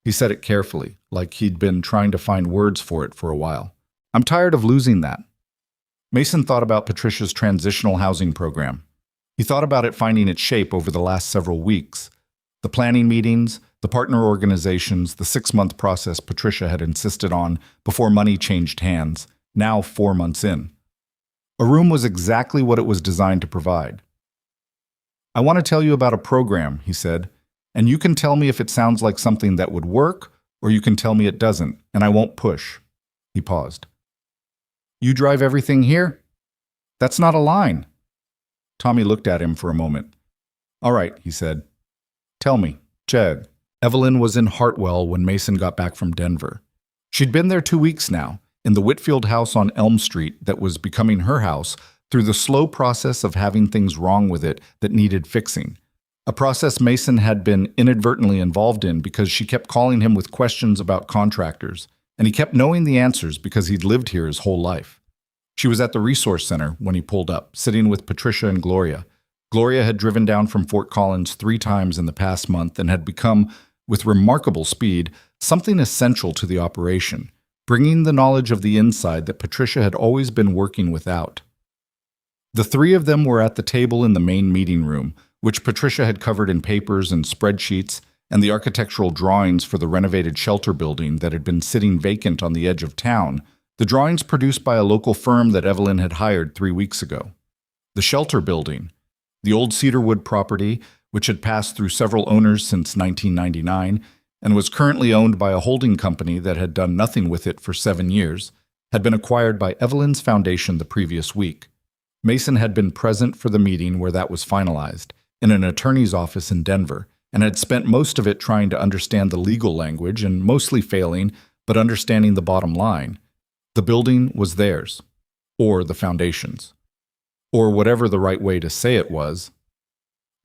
He said it carefully, like he'd been trying to find words for it for a while. "I'm tired of losing that." Mason thought about Patricia's transitional housing program. He thought about it finding its shape over the last several weeks. The planning meetings, the partner organizations, the 6-month process Patricia had insisted on before money changed hands, now 4 months in. A room was exactly what it was designed to provide. "I want to tell you about a program," he said, "and you can tell me if it sounds like something that would work, or you can tell me it doesn't, and I won't push." He paused. "You drive everything here?" "That's not a line." Tommy looked at him for a moment. "All right," he said. "Tell me, Chad." Evelyn was in Hartwell when Mason got back from Denver. She'd been there 2 weeks now, in the Whitfield house on Elm Street that was becoming her house through the slow process of having things wrong with it that needed fixing. A process Mason had been inadvertently involved in because she kept calling him with questions about contractors, and he kept knowing the answers because he'd lived here his whole life. She was at the resource center when he pulled up, sitting with Patricia and Gloria. Gloria had driven down from Fort Collins 3 times in the past month and had become, with remarkable speed, something essential to the operation, bringing the knowledge of the inside that Patricia had always been working without. The 3 of them were at the table in the main meeting room, which Patricia had covered in papers and spreadsheets, and the architectural drawings for the renovated shelter building that had been sitting vacant on the edge of town, the drawings produced by a local firm that Evelyn had hired 3 weeks ago. The shelter building, the old Cedarwood property, which had passed through several owners since 1999 and was currently owned by a holding company that had done nothing with it for 7 years, had been acquired by Evelyn's foundation the previous week. Mason had been present for the meeting where that was finalized, in an attorney's office in Denver, and had spent most of it trying to understand the legal language and mostly failing, but understanding the bottom line. The building was theirs, or the foundation's, or whatever the right way to say it was.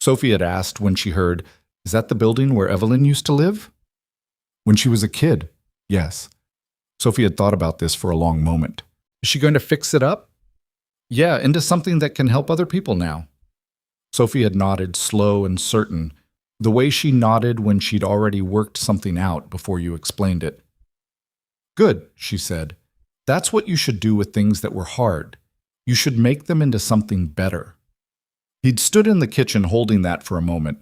Sophie had asked when she heard, "Is that the building where Evelyn used to live?" When she was a kid, yes. Sophie had thought about this for a long moment. Is she going to fix it up? Yeah, into something that can help other people now. Sophie had nodded, slow and certain, the way she nodded when she'd already worked something out before you explained it. Good, she said. That's what you should do with things that were hard. You should make them into something better. He'd stood in the kitchen holding that for a moment.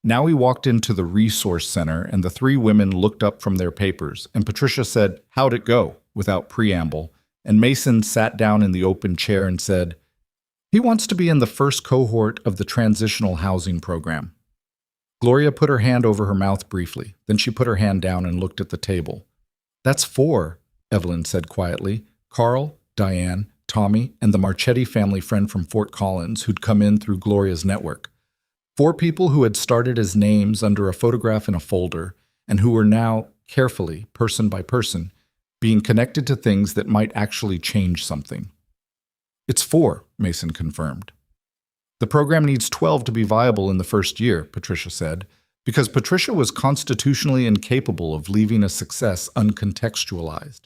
Now he walked into the resource center, and the 3 women looked up from their papers, and Patricia said, "How'd it go?" without preamble, and Mason sat down in the open chair and said, "He wants to be in the first cohort of the transitional housing program." Gloria put her hand over her mouth briefly. Then she put her hand down and looked at the table. "That's 4, Evelyn said quietly. Carl, Diane, Tommy, and the Marchetti family friend from Fort Collins who'd come in through Gloria's network. 4 people who had started as names under a photograph in a folder and who were now, carefully, person by person, being connected to things that might actually change something. It's 4, Mason confirmed. The program needs 12 to be viable in the first year, Patricia said, because Patricia was constitutionally incapable of leaving a success uncontextualized.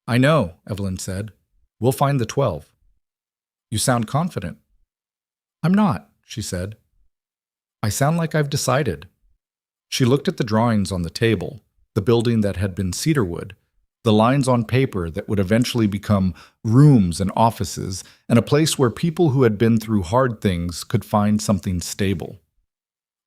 I know, Evelyn said. We'll find the 12. You sound confident. I'm not, she said. I sound like I've decided. She looked at the drawings on the table, the building that had been cedarwood, the lines on paper that would eventually become rooms and offices, and a place where people who had been through hard things could find something stable.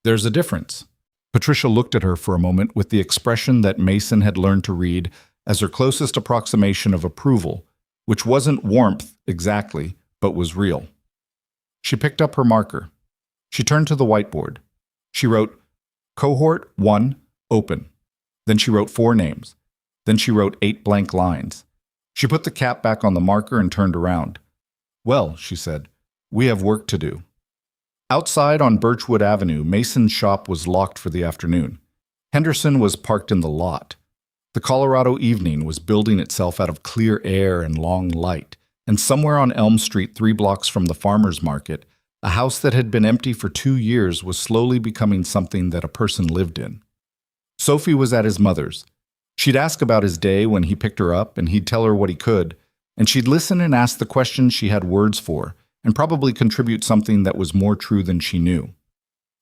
There's a difference. Patricia looked at her for a moment with the expression that Mason had learned to read as her closest approximation of approval, which wasn't warmth exactly, but was real. She picked up her marker. She turned to the whiteboard. She wrote, Cohort 1, open. Then she wrote 4 names. Then she wrote 8 blank lines. She put the cap back on the marker and turned around. Well, she said, we have work to do. Outside on Birchwood Avenue, Mason's shop was locked for the afternoon. Henderson was parked in the lot. The Colorado evening was building itself out of clear air and long light, and somewhere on Elm Street, 3 blocks from the farmer's market, a house that had been empty for 2 years was slowly becoming something that a person lived in. Sophie was at his mother's. She'd ask about his day when he picked her up, and he'd tell her what he could, and she'd listen and ask the questions she had words for, and probably contribute something that was more true than she knew.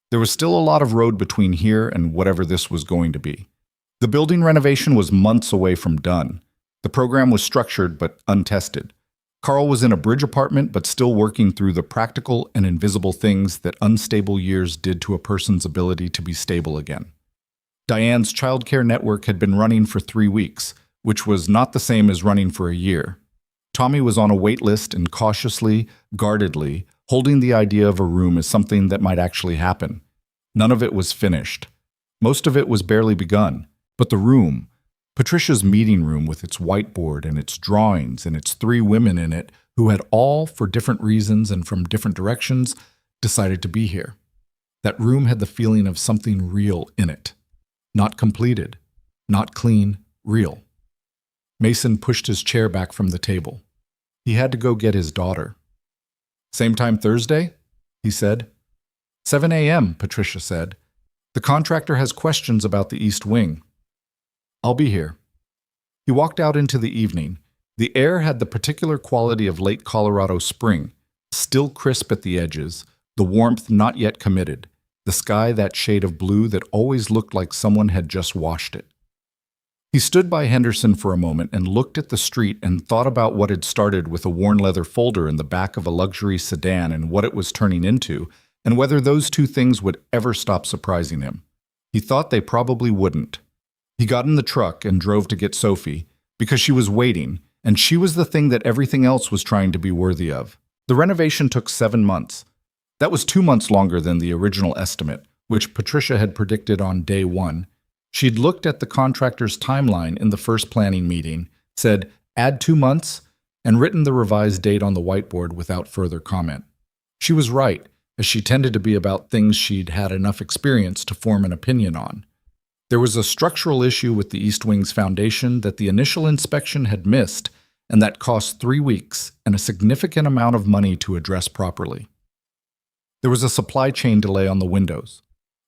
There was still a lot of road between here and whatever this was going to be. The building renovation was months away from done. The program was structured but untested. Carl was in a bridge apartment but still working through the practical and invisible things that unstable years did to a person's ability to be stable again. Diane's childcare network had been running for 3 weeks, which was not the same as running for a year. Tommy was on a wait list and cautiously, guardedly, holding the idea of a room as something that might actually happen. None of it was finished. Most of it was barely begun. But the room, Patricia's meeting room with its whiteboard and its drawings and its 3 women in it who had all, for different reasons and from different directions, decided to be here. That room had the feeling of something real in it. Not completed, not clean, real. Mason pushed his chair back from the table. He had to go get his daughter. Same time Thursday? He said. 7 a.m., Patricia said. The contractor has questions about the East Wing. I'll be here. He walked out into the evening. The air had the particular quality of late Colorado spring, still crisp at the edges, the warmth not yet committed, the sky that shade of blue that always looked like someone had just washed it. He stood by Henderson for a moment and looked at the street and thought about what had started with a worn leather folder in the back of a luxury sedan and what it was turning into, and whether those two things would ever stop surprising him. He thought they probably wouldn't. He got in the truck and drove to get Sophie, because she was waiting, and she was the thing that everything else was trying to be worthy of. The renovation took 7 months. That was 2 months longer than the original estimate, which Patricia had predicted on day 1. She'd looked at the contractor's timeline in the first planning meeting, said, "Add 2 months," and written the revised date on the whiteboard without further comment. She was right, as she tended to be about things she'd had enough experience to form an opinion on. There was a structural issue with the East Wing's foundation that the initial inspection had missed, and that cost 3 weeks and a significant amount of money to address properly. There was a supply chain delay on the windows.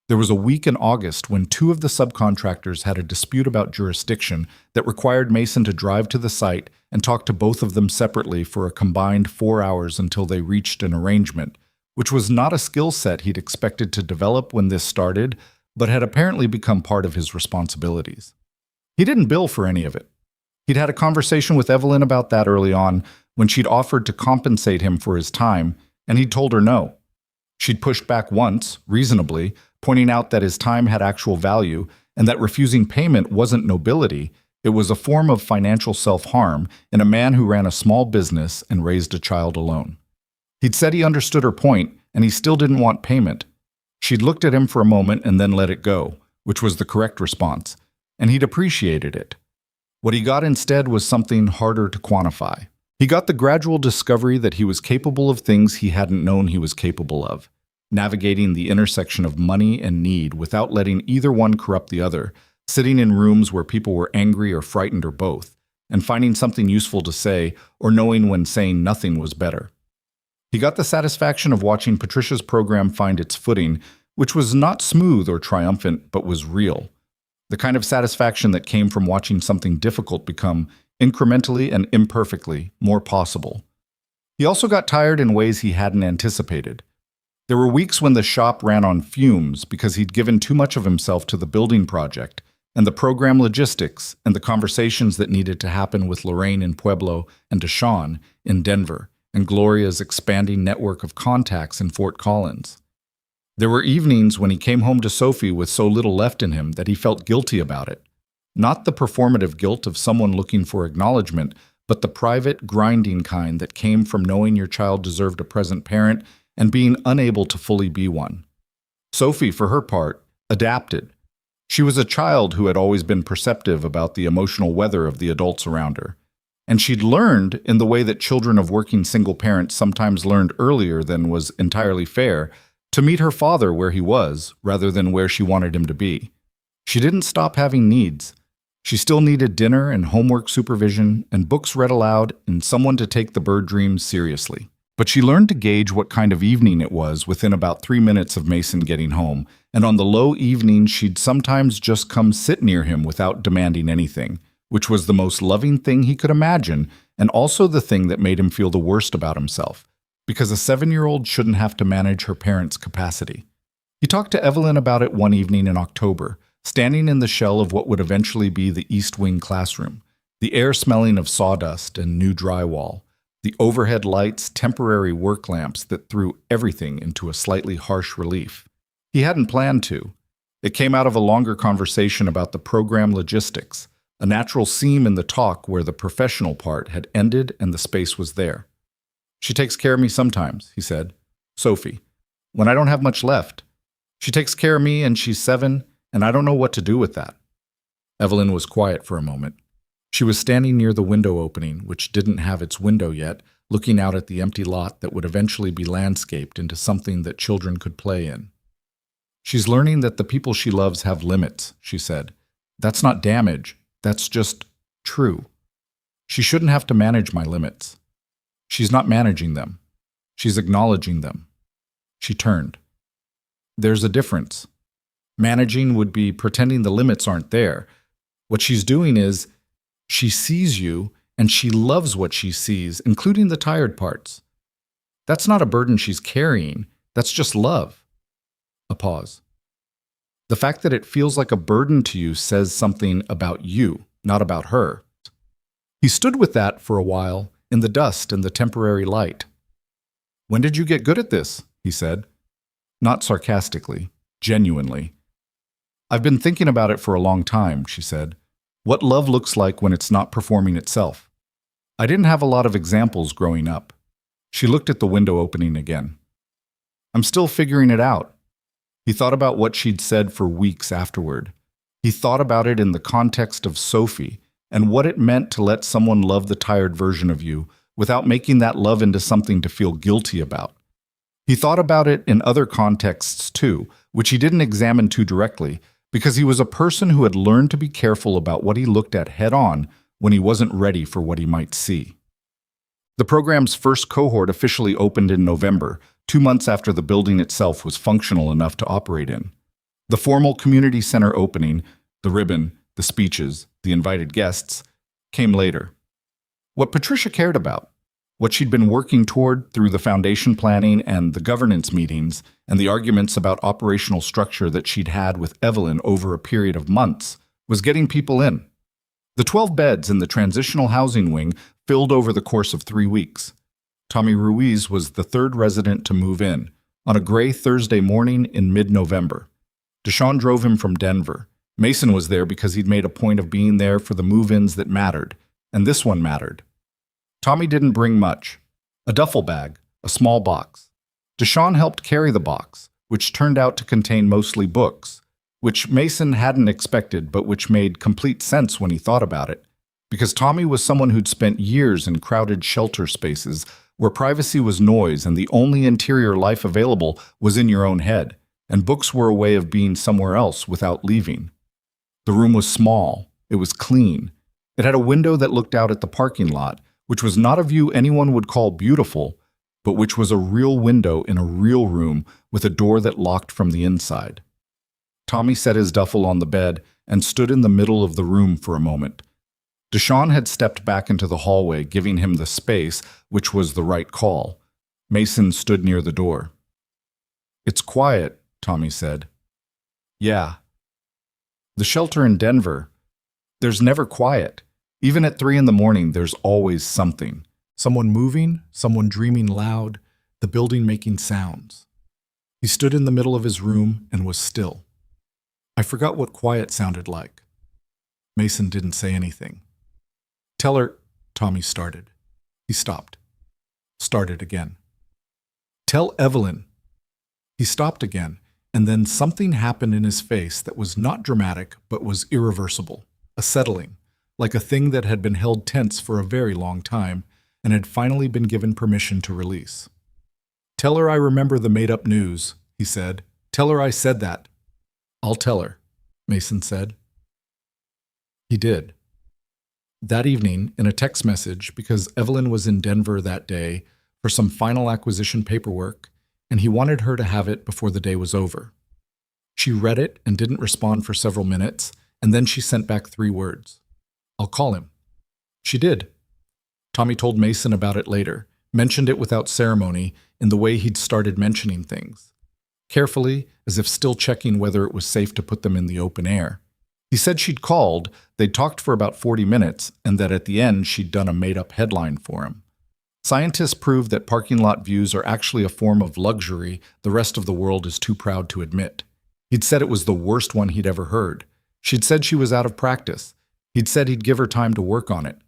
There was a week in August when 2 of the subcontractors had a dispute about jurisdiction that required Mason to drive to the site and talk to both of them separately for a combined 4 hours until they reached an arrangement, which was not a skill set he'd expected to develop when this started, but had apparently become part of his responsibilities. He didn't bill for any of it. He'd had a conversation with Evelyn about that early on when she'd offered to compensate him for his time, and he'd told her no. She'd pushed back once, reasonably, pointing out that his time had actual value and that refusing payment wasn't nobility, it was a form of financial self-harm in a man who ran a small business and raised a child alone. He'd said he understood her point, and he still didn't want payment. She'd looked at him for a moment and then let it go, which was the correct response, and he'd appreciated it. What he got instead was something harder to quantify. He got the gradual discovery that he was capable of things he hadn't known he was capable of, navigating the intersection of money and need without letting either one corrupt the other, sitting in rooms where people were angry or frightened or both, and finding something useful to say or knowing when saying nothing was better. He got the satisfaction of watching Patricia's program find its footing, which was not smooth or triumphant, but was real. The kind of satisfaction that came from watching something difficult become, incrementally and imperfectly, more possible. He also got tired in ways he hadn't anticipated. There were weeks when the shop ran on fumes because he'd given too much of himself to the building project, and the program logistics, and the conversations that needed to happen with Lorraine in Pueblo and Deshawn in Denver, and Gloria's expanding network of contacts in Fort Collins. There were evenings when he came home to Sophie with so little left in him that he felt guilty about it. Not the performative guilt of someone looking for acknowledgement, but the private, grinding kind that came from knowing your child deserved a present parent and being unable to fully be one. Sophie, for her part, adapted. She was a child who had always been perceptive about the emotional weather of the adults around her. And she'd learned, in the way that children of working single parents sometimes learned earlier than was entirely fair, to meet her father where he was, rather than where she wanted him to be. She didn't stop having needs. She still needed dinner and homework supervision and books read aloud and someone to take the bird dreams seriously. But she learned to gauge what kind of evening it was within about 3 minutes of Mason getting home, and on the low evenings she'd sometimes just come sit near him without demanding anything, which was the most loving thing he could imagine, and also the thing that made him feel the worst about himself, because a 7-year-old shouldn't have to manage her parents' capacity. He talked to Evelyn about it one evening in October, standing in the shell of what would eventually be the East Wing classroom, the air smelling of sawdust and new drywall, the overhead lights, temporary work lamps that threw everything into a slightly harsh relief. He hadn't planned to. It came out of a longer conversation about the program logistics, a natural seam in the talk where the professional part had ended and the space was there. "She takes care of me sometimes," he said. "Sophie. When I don't have much left. She takes care of me and she's 7, and I don't know what to do with that." Evelyn was quiet for a moment. She was standing near the window opening, which didn't have its window yet, looking out at the empty lot that would eventually be landscaped into something that children could play in. "She's learning that the people she loves have limits," she said. "That's not damage. That's just true. She shouldn't have to manage my limits. She's not managing them. She's acknowledging them." She turned. "There's a difference. Managing would be pretending the limits aren't there. What she's doing is, She sees you, and she loves what she sees, including the tired parts. That's not a burden she's carrying. That's just love. A pause. The fact that it feels like a burden to you says something about you, not about her. He stood with that for a while, in the dust and the temporary light. "When did you get good at this?" he said. Not sarcastically, genuinely. "I've been thinking about it for a long time," she said. "What love looks like when it's not performing itself. I didn't have a lot of examples growing up." She looked at the window opening again. "I'm still figuring it out." He thought about what she'd said for weeks afterward. He thought about it in the context of Sophie and what it meant to let someone love the tired version of you without making that love into something to feel guilty about. He thought about it in other contexts too, which he didn't examine too directly, because he was a person who had learned to be careful about what he looked at head-on when he wasn't ready for what he might see. The program's first cohort officially opened in November, 2 months after the building itself was functional enough to operate in. The formal community center opening, the ribbon, the speeches, the invited guests, came later. What Patricia cared about, what she'd been working toward through the foundation planning and the governance meetings and the arguments about operational structure that she'd had with Evelyn over a period of months, was getting people in. The 12 beds in the transitional housing wing filled over the course of 3 weeks. Tommy Ruiz was the third resident to move in, on a gray Thursday morning in mid-November. Deshaun drove him from Denver. Mason was there because he'd made a point of being there for the move-ins that mattered, and this one mattered. Tommy didn't bring much. A duffel bag, a small box. Deshaun helped carry the box, which turned out to contain mostly books, which Mason hadn't expected but which made complete sense when he thought about it, because Tommy was someone who'd spent years in crowded shelter spaces where privacy was noise and the only interior life available was in your own head, and books were a way of being somewhere else without leaving. The room was small. It was clean. It had a window that looked out at the parking lot, which was not a view anyone would call beautiful, but which was a real window in a real room with a door that locked from the inside. Tommy set his duffel on the bed and stood in the middle of the room for a moment. Deshaun had stepped back into the hallway, giving him the space, which was the right call. Mason stood near the door. "It's quiet," Tommy said. "Yeah. The shelter in Denver, there's never quiet. Even at 3 a.m, there's always something. Someone moving, someone dreaming loud, the building making sounds." He stood in the middle of his room and was still. "I forgot what quiet sounded like." Mason didn't say anything. "Tell her," Tommy started. He stopped. Started again. "Tell Evelyn." He stopped again, and then something happened in his face that was not dramatic but was irreversible, a settling, like a thing that had been held tense for a very long time and had finally been given permission to release. "Tell her I remember the made-up news," he said. "Tell her I said that." "I'll tell her," Mason said. He did. That evening, in a text message, because Evelyn was in Denver that day for some final acquisition paperwork, and he wanted her to have it before the day was over. She read it and didn't respond for several minutes, and then she sent back 3 words. "I'll call him." She did. Tommy told Mason about it later, mentioned it without ceremony in the way he'd started mentioning things. Carefully, as if still checking whether it was safe to put them in the open air. He said she'd called, they'd talked for about 40 minutes, and that at the end she'd done a made-up headline for him. Scientists prove that parking lot views are actually a form of luxury the rest of the world is too proud to admit. He'd said it was the worst one he'd ever heard. She'd said she was out of practice. He'd said he'd give her time to work on it.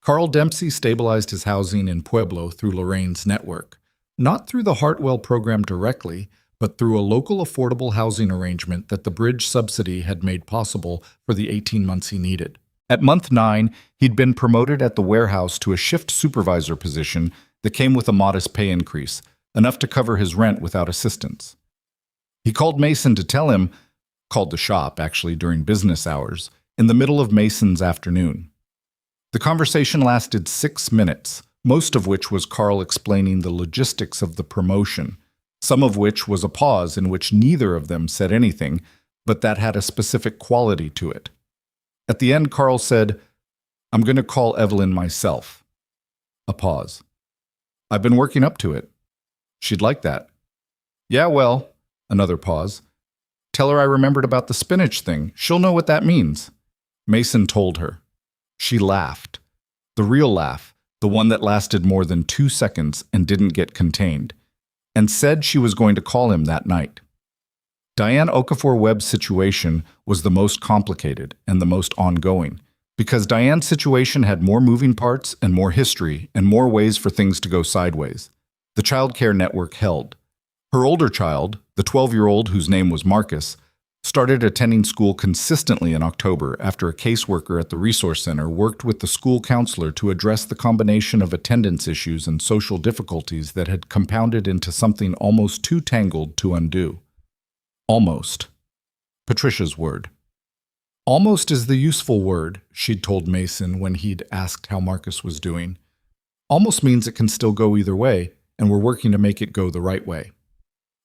Carl Dempsey stabilized his housing in Pueblo through Lorraine's network, not through the Hartwell program directly, but through a local affordable housing arrangement that the bridge subsidy had made possible for the 18 months he needed. At month 9, he'd been promoted at the warehouse to a shift supervisor position that came with a modest pay increase, enough to cover his rent without assistance. He called Mason to tell him, called the shop actually during business hours, in the middle of Mason's afternoon. The conversation lasted 6 minutes, most of which was Carl explaining the logistics of the promotion, some of which was a pause in which neither of them said anything, but that had a specific quality to it. At the end, Carl said, I'm going to call Evelyn myself. A pause. I've been working up to it. She'd like that. Yeah, well, another pause. Tell her I remembered about the spinach thing. She'll know what that means. Mason told her. She laughed. The real laugh, the one that lasted more than 2 seconds and didn't get contained, and said she was going to call him that night. Diane Okafor-Webb's situation was the most complicated and the most ongoing, because Diane's situation had more moving parts and more history and more ways for things to go sideways. The child care network held. Her older child, the 12-year-old whose name was Marcus, started attending school consistently in October after a caseworker at the resource center worked with the school counselor to address the combination of attendance issues and social difficulties that had compounded into something almost too tangled to undo. Almost. Patricia's word. Almost is the useful word, she'd told Mason when he'd asked how Marcus was doing. Almost means it can still go either way, and we're working to make it go the right way.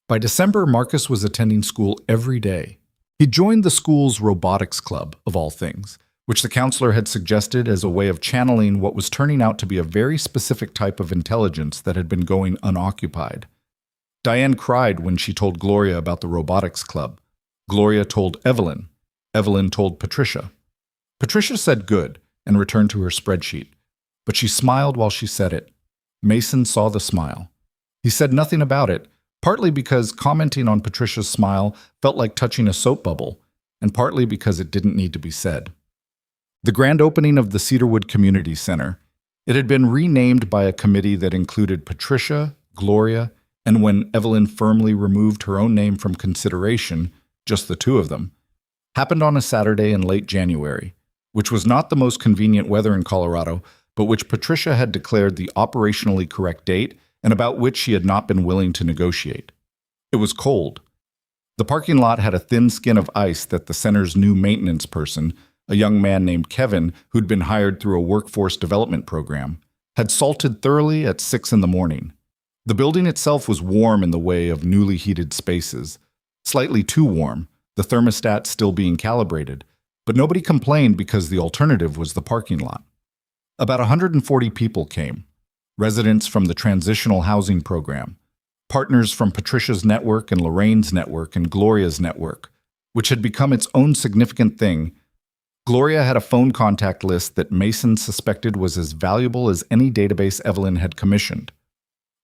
By December, Marcus was attending school every day. He joined the school's robotics club, of all things, which the counselor had suggested as a way of channeling what was turning out to be a very specific type of intelligence that had been going unoccupied. Diane cried when she told Gloria about the robotics club. Gloria told Evelyn. Evelyn told Patricia. Patricia said good and returned to her spreadsheet, but she smiled while she said it. Mason saw the smile. He said nothing about it, partly because commenting on Patricia's smile felt like touching a soap bubble, and partly because it didn't need to be said. The grand opening of the Cedarwood Community Center. It had been renamed by a committee that included Patricia, Gloria, and when Evelyn firmly removed her own name from consideration, just the two of them, happened on a Saturday in late January, which was not the most convenient weather in Colorado, but which Patricia had declared the operationally correct date and about which she had not been willing to negotiate. It was cold. The parking lot had a thin skin of ice that the center's new maintenance person, a young man named Kevin who'd been hired through a workforce development program, had salted thoroughly at 6 in the morning. The building itself was warm in the way of newly heated spaces, slightly too warm, the thermostat still being calibrated, but nobody complained because the alternative was the parking lot. About 140 people came. Residents from the Transitional Housing Program, partners from Patricia's network and Lorraine's network and Gloria's network, which had become its own significant thing. Gloria had a phone contact list that Mason suspected was as valuable as any database Evelyn had commissioned.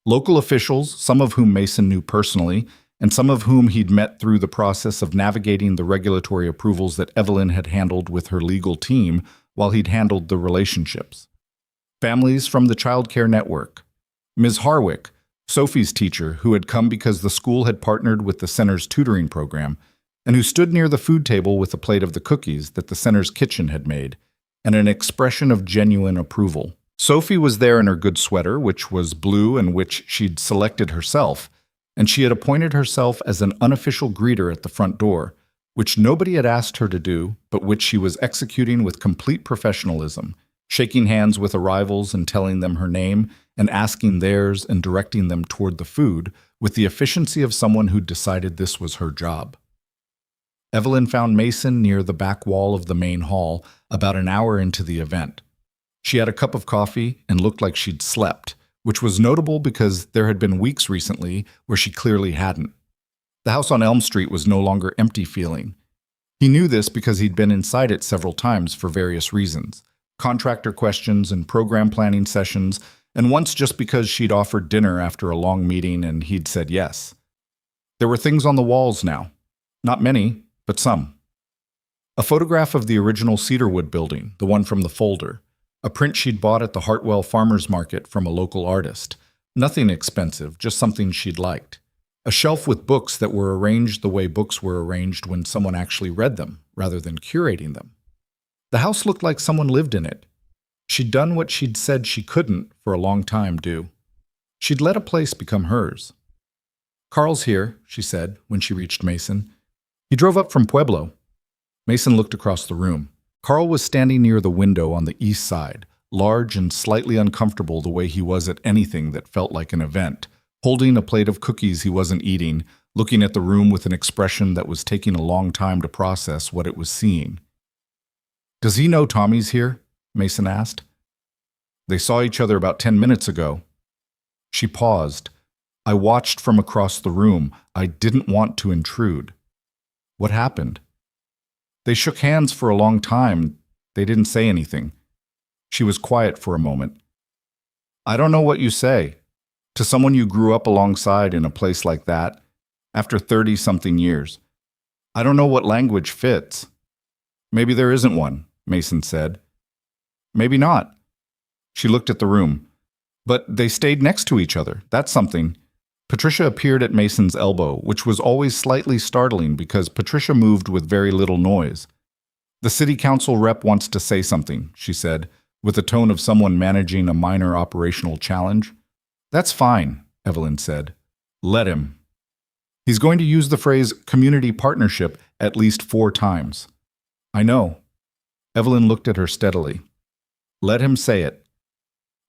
Local officials, some of whom Mason knew personally, and some of whom he'd met through the process of navigating the regulatory approvals that Evelyn had handled with her legal team while he'd handled the relationships. Families from the Child Care Network. Ms. Harwick, Sophie's teacher, who had come because the school had partnered with the center's tutoring program, and who stood near the food table with a plate of the cookies that the center's kitchen had made, and an expression of genuine approval. Sophie was there in her good sweater, which was blue and which she'd selected herself, and she had appointed herself as an unofficial greeter at the front door, which nobody had asked her to do, but which she was executing with complete professionalism, shaking hands with arrivals and telling them her name and asking theirs and directing them toward the food with the efficiency of someone who'd decided this was her job. Evelyn found Mason near the back wall of the main hall about an hour into the event. She had a cup of coffee and looked like she'd slept, which was notable because there had been weeks recently where she clearly hadn't. The house on Elm Street was no longer empty feeling. He knew this because he'd been inside it several times for various reasons. Contractor questions and program planning sessions, and once just because she'd offered dinner after a long meeting and he'd said yes. There were things on the walls now. Not many, but some. A photograph of the original Cedarwood building, the one from the folder. A print she'd bought at the Hartwell Farmers Market from a local artist. Nothing expensive, just something she'd liked. A shelf with books that were arranged the way books were arranged when someone actually read them, rather than curating them. The house looked like someone lived in it. She'd done what she'd said she couldn't for a long time do. She'd let a place become hers. "Carl's here," she said when she reached Mason. "He drove up from Pueblo." Mason looked across the room. Carl was standing near the window on the east side, large and slightly uncomfortable the way he was at anything that felt like an event, holding a plate of cookies he wasn't eating, looking at the room with an expression that was taking a long time to process what it was seeing. "Does he know Tommy's here?" Mason asked. They saw each other about 10 minutes ago. She paused. I watched from across the room. I didn't want to intrude. What happened? They shook hands for a long time. They didn't say anything. She was quiet for a moment. I don't know what you say. To someone you grew up alongside in a place like that, after 30-something years. I don't know what language fits. Maybe there isn't one, Mason said. Maybe not. She looked at the room. But they stayed next to each other. That's something. Patricia appeared at Mason's elbow, which was always slightly startling because Patricia moved with very little noise. The city council rep wants to say something, she said, with the tone of someone managing a minor operational challenge. That's fine, Evelyn said. Let him. He's going to use the phrase community partnership at least 4 times. I know. Evelyn looked at her steadily. Let him say it.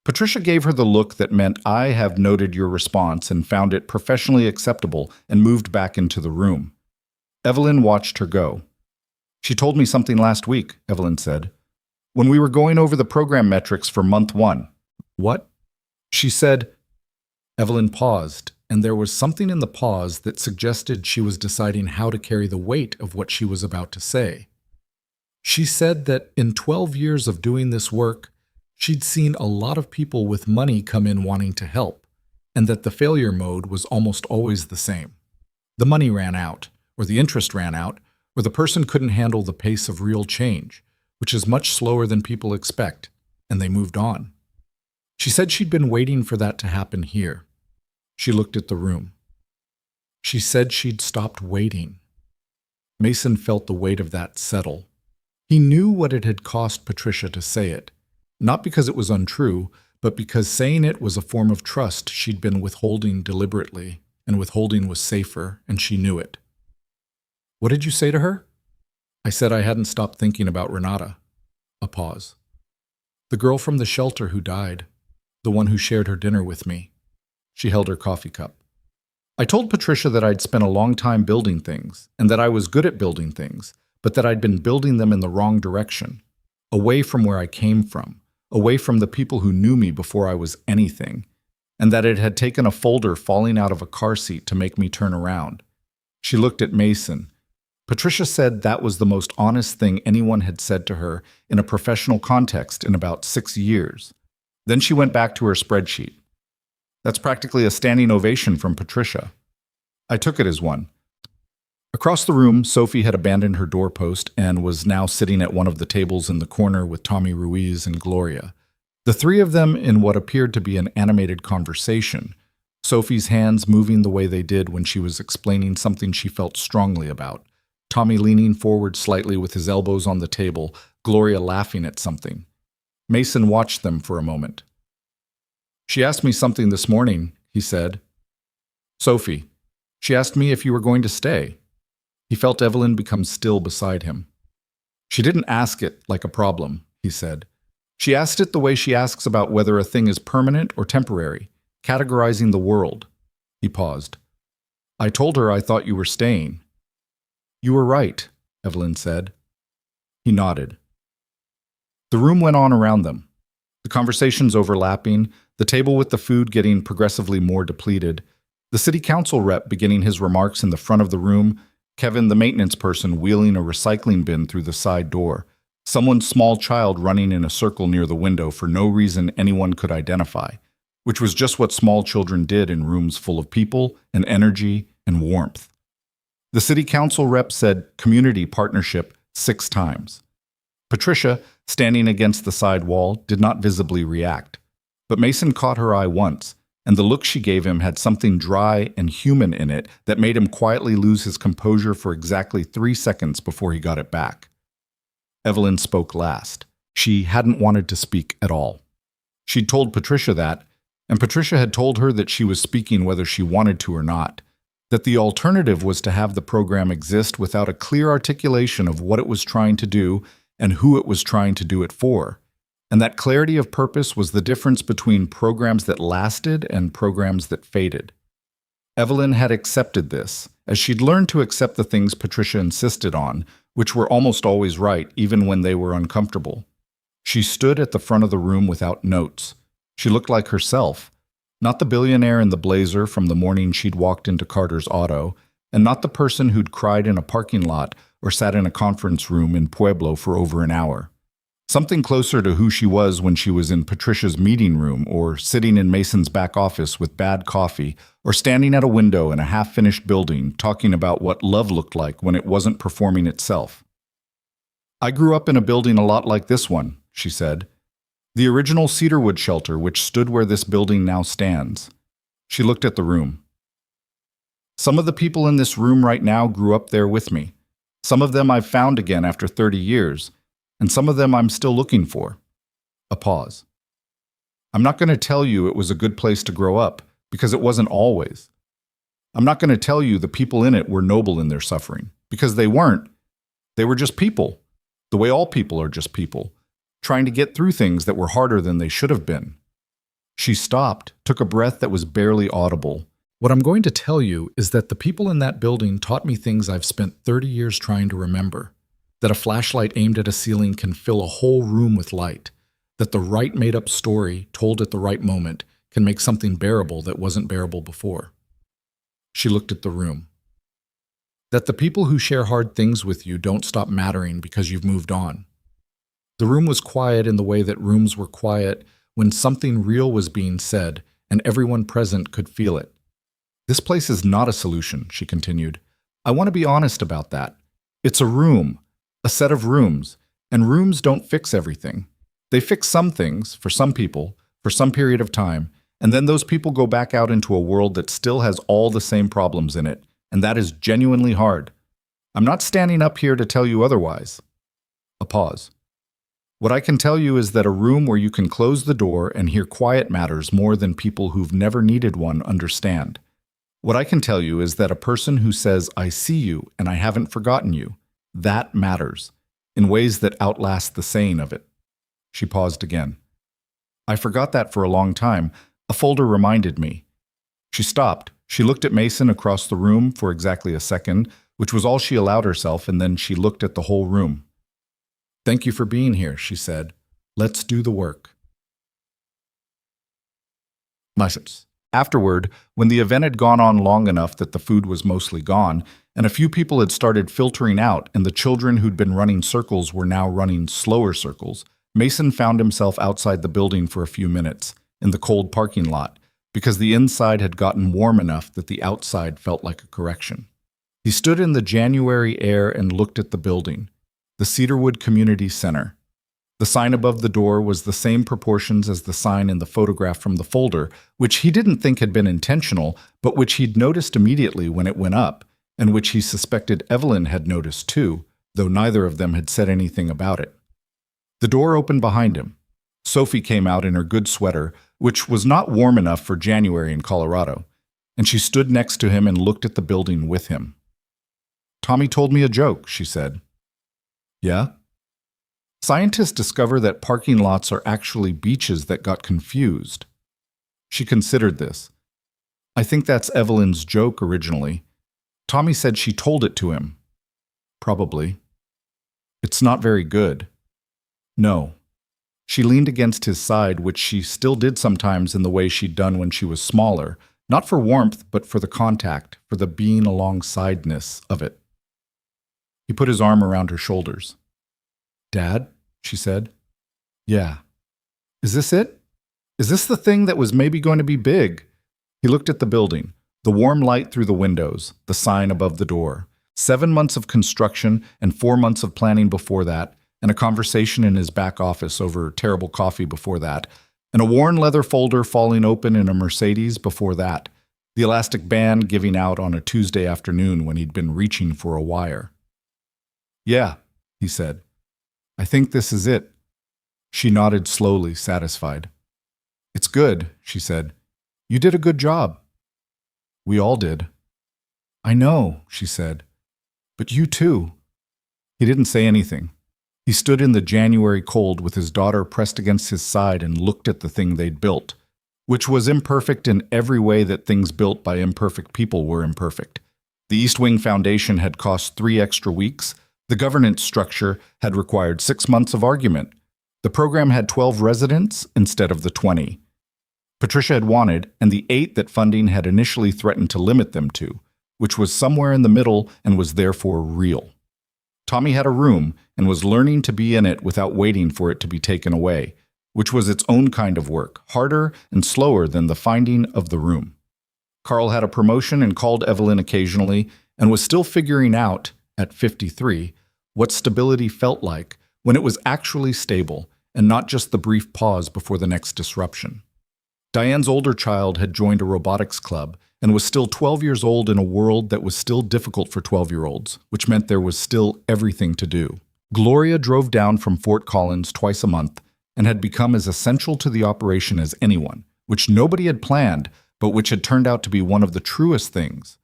Patricia gave her the look that meant I have noted your response and found it professionally acceptable and moved back into the room. Evelyn watched her go. She told me something last week, Evelyn said, when we were going over the program metrics for month 1. What? She said. Evelyn paused, and there was something in the pause that suggested she was deciding how to carry the weight of what she was about to say. She said that in 12 years of doing this work, she'd seen a lot of people with money come in wanting to help, and that the failure mode was almost always the same. The money ran out, or the interest ran out, or the person couldn't handle the pace of real change, which is much slower than people expect, and they moved on. She said she'd been waiting for that to happen here. She looked at the room. She said she'd stopped waiting. Mason felt the weight of that settle. He knew what it had cost Patricia to say it, not because it was untrue, but because saying it was a form of trust she'd been withholding deliberately, and withholding was safer, and she knew it. What did you say to her? I said I hadn't stopped thinking about Renata. A pause. The girl from the shelter who died, the one who shared her dinner with me. She held her coffee cup. I told Patricia that I'd spent a long time building things, and that I was good at building things, but that I'd been building them in the wrong direction, away from where I came from, away from the people who knew me before I was anything, and that it had taken a folder falling out of a car seat to make me turn around. She looked at Mason. Patricia said that was the most honest thing anyone had said to her in a professional context in about 6 years. Then she went back to her spreadsheet. That's practically a standing ovation from Patricia. I took it as one. Across the room, Sophie had abandoned her doorpost and was now sitting at one of the tables in the corner with Tommy Ruiz and Gloria. The 3 of them in what appeared to be an animated conversation, Sophie's hands moving the way they did when she was explaining something she felt strongly about, Tommy leaning forward slightly with his elbows on the table, Gloria laughing at something. Mason watched them for a moment. She asked me something this morning, he said. Sophie, she asked me if you were going to stay. He felt Evelyn become still beside him. She didn't ask it like a problem, he said. She asked it the way she asks about whether a thing is permanent or temporary, categorizing the world. He paused. I told her I thought you were staying. You were right, Evelyn said. He nodded. The room went on around them, the conversations overlapping, the table with the food getting progressively more depleted, the city council rep beginning his remarks in the front of the room, Kevin, the maintenance person, wheeling a recycling bin through the side door, someone's small child running in a circle near the window for no reason anyone could identify, which was just what small children did in rooms full of people and energy and warmth. The city council rep said community partnership 6 times. Patricia, standing against the side wall, did not visibly react. But Mason caught her eye once, and the look she gave him had something dry and human in it that made him quietly lose his composure for exactly 3 seconds before he got it back. Evelyn spoke last. She hadn't wanted to speak at all. She'd told Patricia that, and Patricia had told her that she was speaking whether she wanted to or not, that the alternative was to have the program exist without a clear articulation of what it was trying to do and who it was trying to do it for, and that clarity of purpose was the difference between programs that lasted and programs that faded. Evelyn had accepted this, as she'd learned to accept the things Patricia insisted on, which were almost always right even when they were uncomfortable. She stood at the front of the room without notes. She looked like herself, not the billionaire in the blazer from the morning she'd walked into Carter's auto, and not the person who'd cried in a parking lot or sat in a conference room in Pueblo for over an hour. Something closer to who she was when she was in Patricia's meeting room, or sitting in Mason's back office with bad coffee, or standing at a window in a half-finished building talking about what love looked like when it wasn't performing itself. "I grew up in a building a lot like this one," she said. "The original cedarwood shelter which stood where this building now stands." She looked at the room. "Some of the people in this room right now grew up there with me. Some of them I've found again after 30 years, and some of them I'm still looking for." A pause. "I'm not going to tell you it was a good place to grow up, because it wasn't always. I'm not going to tell you the people in it were noble in their suffering, because they weren't. They were just people, the way all people are just people, trying to get through things that were harder than they should have been." She stopped, took a breath that was barely audible. "What I'm going to tell you is that the people in that building taught me things I've spent 30 years trying to remember. That a flashlight aimed at a ceiling can fill a whole room with light. That the right made-up story, told at the right moment, can make something bearable that wasn't bearable before." She looked at the room. "That the people who share hard things with you don't stop mattering because you've moved on." The room was quiet in the way that rooms were quiet when something real was being said, and everyone present could feel it. "This place is not a solution," she continued. "I want to be honest about that. It's a room. A set of rooms, and rooms don't fix everything. They fix some things, for some people, for some period of time, and then those people go back out into a world that still has all the same problems in it, and that is genuinely hard. I'm not standing up here to tell you otherwise." A pause. "What I can tell you is that a room where you can close the door and hear quiet matters more than people who've never needed one understand. What I can tell you is that a person who says, 'I see you and I haven't forgotten you,' that matters, in ways that outlast the saying of it." She paused again. "I forgot that for a long time. A folder reminded me." She stopped. She looked at Mason across the room for exactly a second, which was all she allowed herself, and then she looked at the whole room. "Thank you for being here," she said. "Let's do the work." Afterward, when the event had gone on long enough that the food was mostly gone, and a few people had started filtering out, and the children who'd been running circles were now running slower circles, Mason found himself outside the building for a few minutes, in the cold parking lot, because the inside had gotten warm enough that the outside felt like a correction. He stood in the January air and looked at the building, the Cedarwood Community Center. The sign above the door was the same proportions as the sign in the photograph from the folder, which he didn't think had been intentional, but which he'd noticed immediately when it went up, and which he suspected Evelyn had noticed too, though neither of them had said anything about it. The door opened behind him. Sophie came out in her good sweater, which was not warm enough for January in Colorado, and she stood next to him and looked at the building with him. "Tommy told me a joke," she said. "Yeah?" "Scientists discover that parking lots are actually beaches that got confused." She considered this. "I think that's Evelyn's joke originally. Tommy said she told it to him." "Probably." "It's not very good." "No." She leaned against his side, which she still did sometimes in the way she'd done when she was smaller, not for warmth, but for the contact, for the being alongside-ness of it. He put his arm around her shoulders. "Dad?" she said. "Yeah." "Is this it? Is this the thing that was maybe going to be big?" He looked at the building, the warm light through the windows, the sign above the door. 7 months of construction and 4 months of planning before that, and a conversation in his back office over terrible coffee before that, and a worn leather folder falling open in a Mercedes before that, the elastic band giving out on a Tuesday afternoon when he'd been reaching for a wire. "Yeah," he said. "I think this is it." She nodded slowly, satisfied. "It's good," she said. "You did a good job." "We all did." "I know," she said. "But you too." He didn't say anything. He stood in the January cold with his daughter pressed against his side and looked at the thing they'd built, which was imperfect in every way that things built by imperfect people were imperfect. The East Wing Foundation had cost 3 extra weeks. The governance structure had required 6 months of argument. The program had 12 residents instead of the 20. Patricia had wanted, and the 8 that funding had initially threatened to limit them to, which was somewhere in the middle and was therefore real. Tommy had a room and was learning to be in it without waiting for it to be taken away, which was its own kind of work, harder and slower than the finding of the room. Carl had a promotion and called Evelyn occasionally and was still figuring out, at 53, what stability felt like when it was actually stable and not just the brief pause before the next disruption. Diane's older child had joined a robotics club and was still 12 years old in a world that was still difficult for 12-year-olds, which meant there was still everything to do. Gloria drove down from Fort Collins twice a month and had become as essential to the operation as anyone, which nobody had planned, but which had turned out to be one of the truest things.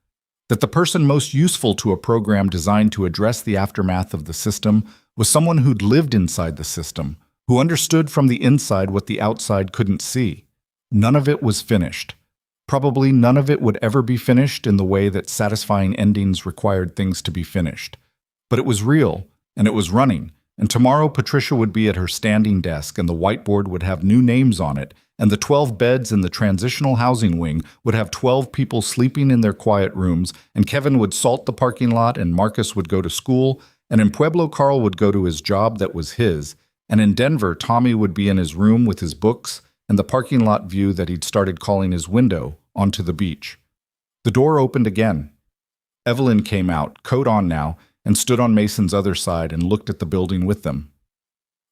That the person most useful to a program designed to address the aftermath of the system was someone who'd lived inside the system, who understood from the inside what the outside couldn't see. None of it was finished. Probably none of it would ever be finished in the way that satisfying endings required things to be finished. But it was real, and it was running, and tomorrow Patricia would be at her standing desk and the whiteboard would have new names on it, and the 12 beds in the transitional housing wing would have 12 people sleeping in their quiet rooms, and Kevin would salt the parking lot, and Marcus would go to school, and in Pueblo Carl would go to his job that was his, and in Denver Tommy would be in his room with his books and the parking lot view that he'd started calling his window onto the beach. The door opened again. Evelyn came out, coat on now, and stood on Mason's other side and looked at the building with them.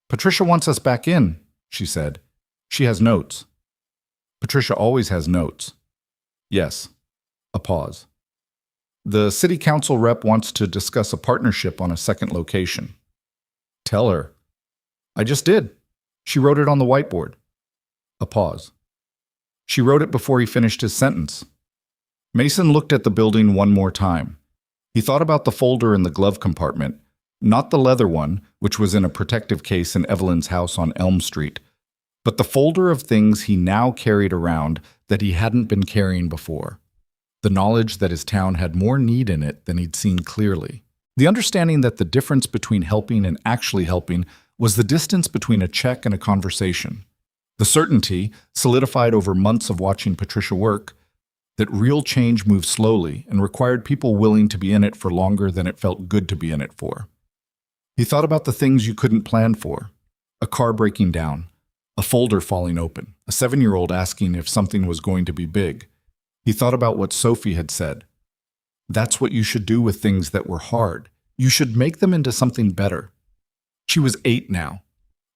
"Patricia wants us back in," she said. "She has notes." Patricia always has notes. Yes. A pause. "The city council rep wants to discuss a partnership on a second location." "Tell her." "I just did. She wrote it on the whiteboard." A pause. "She wrote it before he finished his sentence." Mason looked at the building one more time. He thought about the folder in the glove compartment, not the leather one, which was in a protective case in Evelyn's house on Elm Street, but the folder of things he now carried around that he hadn't been carrying before. The knowledge that his town had more need in it than he'd seen clearly. The understanding that the difference between helping and actually helping was the distance between a check and a conversation. The certainty, solidified over months of watching Patricia work, that real change moved slowly and required people willing to be in it for longer than it felt good to be in it for. He thought about the things you couldn't plan for. A car breaking down, a folder falling open, a 7-year-old asking if something was going to be big. He thought about what Sophie had said. That's what you should do with things that were hard. You should make them into something better. She was 8 now.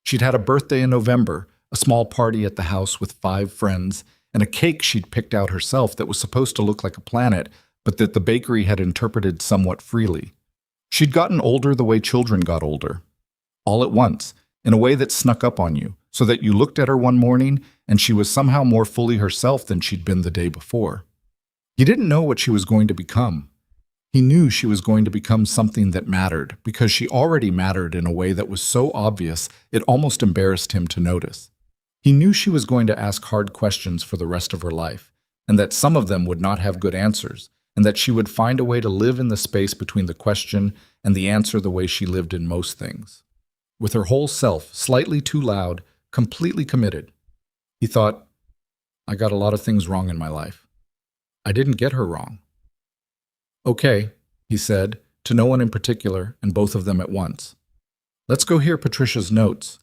She'd had a birthday in November, a small party at the house with 5 friends, and a cake she'd picked out herself that was supposed to look like a planet, but that the bakery had interpreted somewhat freely. She'd gotten older the way children got older. All at once, in a way that snuck up on you, so that you looked at her one morning and she was somehow more fully herself than she'd been the day before. He didn't know what she was going to become. He knew she was going to become something that mattered, because she already mattered in a way that was so obvious it almost embarrassed him to notice. He knew she was going to ask hard questions for the rest of her life, and that some of them would not have good answers, and that she would find a way to live in the space between the question and the answer the way she lived in most things. With her whole self, slightly too loud, completely committed. He thought, I got a lot of things wrong in my life. I didn't get her wrong. Okay, he said, to no one in particular, and both of them at once. Let's go hear Patricia's notes.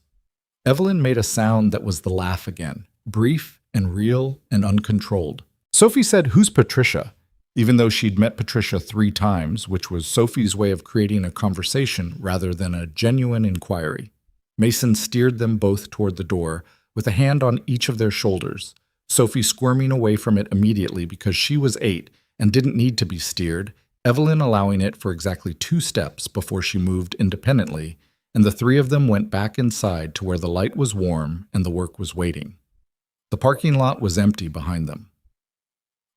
Evelyn made a sound that was the laugh again, brief and real and uncontrolled. Sophie said, "Who's Patricia?" Even though she'd met Patricia 3 times, which was Sophie's way of creating a conversation rather than a genuine inquiry. Mason steered them both toward the door, with a hand on each of their shoulders, Sophie squirming away from it immediately because she was 8 and didn't need to be steered, Evelyn allowing it for exactly 2 steps before she moved independently, and the 3 of them went back inside to where the light was warm and the work was waiting. The parking lot was empty behind them.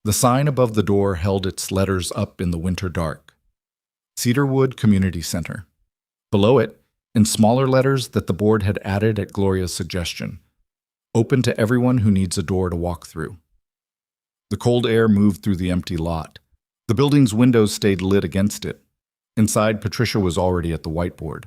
The sign above the door held its letters up in the winter dark. Cedarwood Community Center. Below it, in smaller letters that the board had added at Gloria's suggestion, open to everyone who needs a door to walk through. The cold air moved through the empty lot. The building's windows stayed lit against it. Inside, Patricia was already at the whiteboard.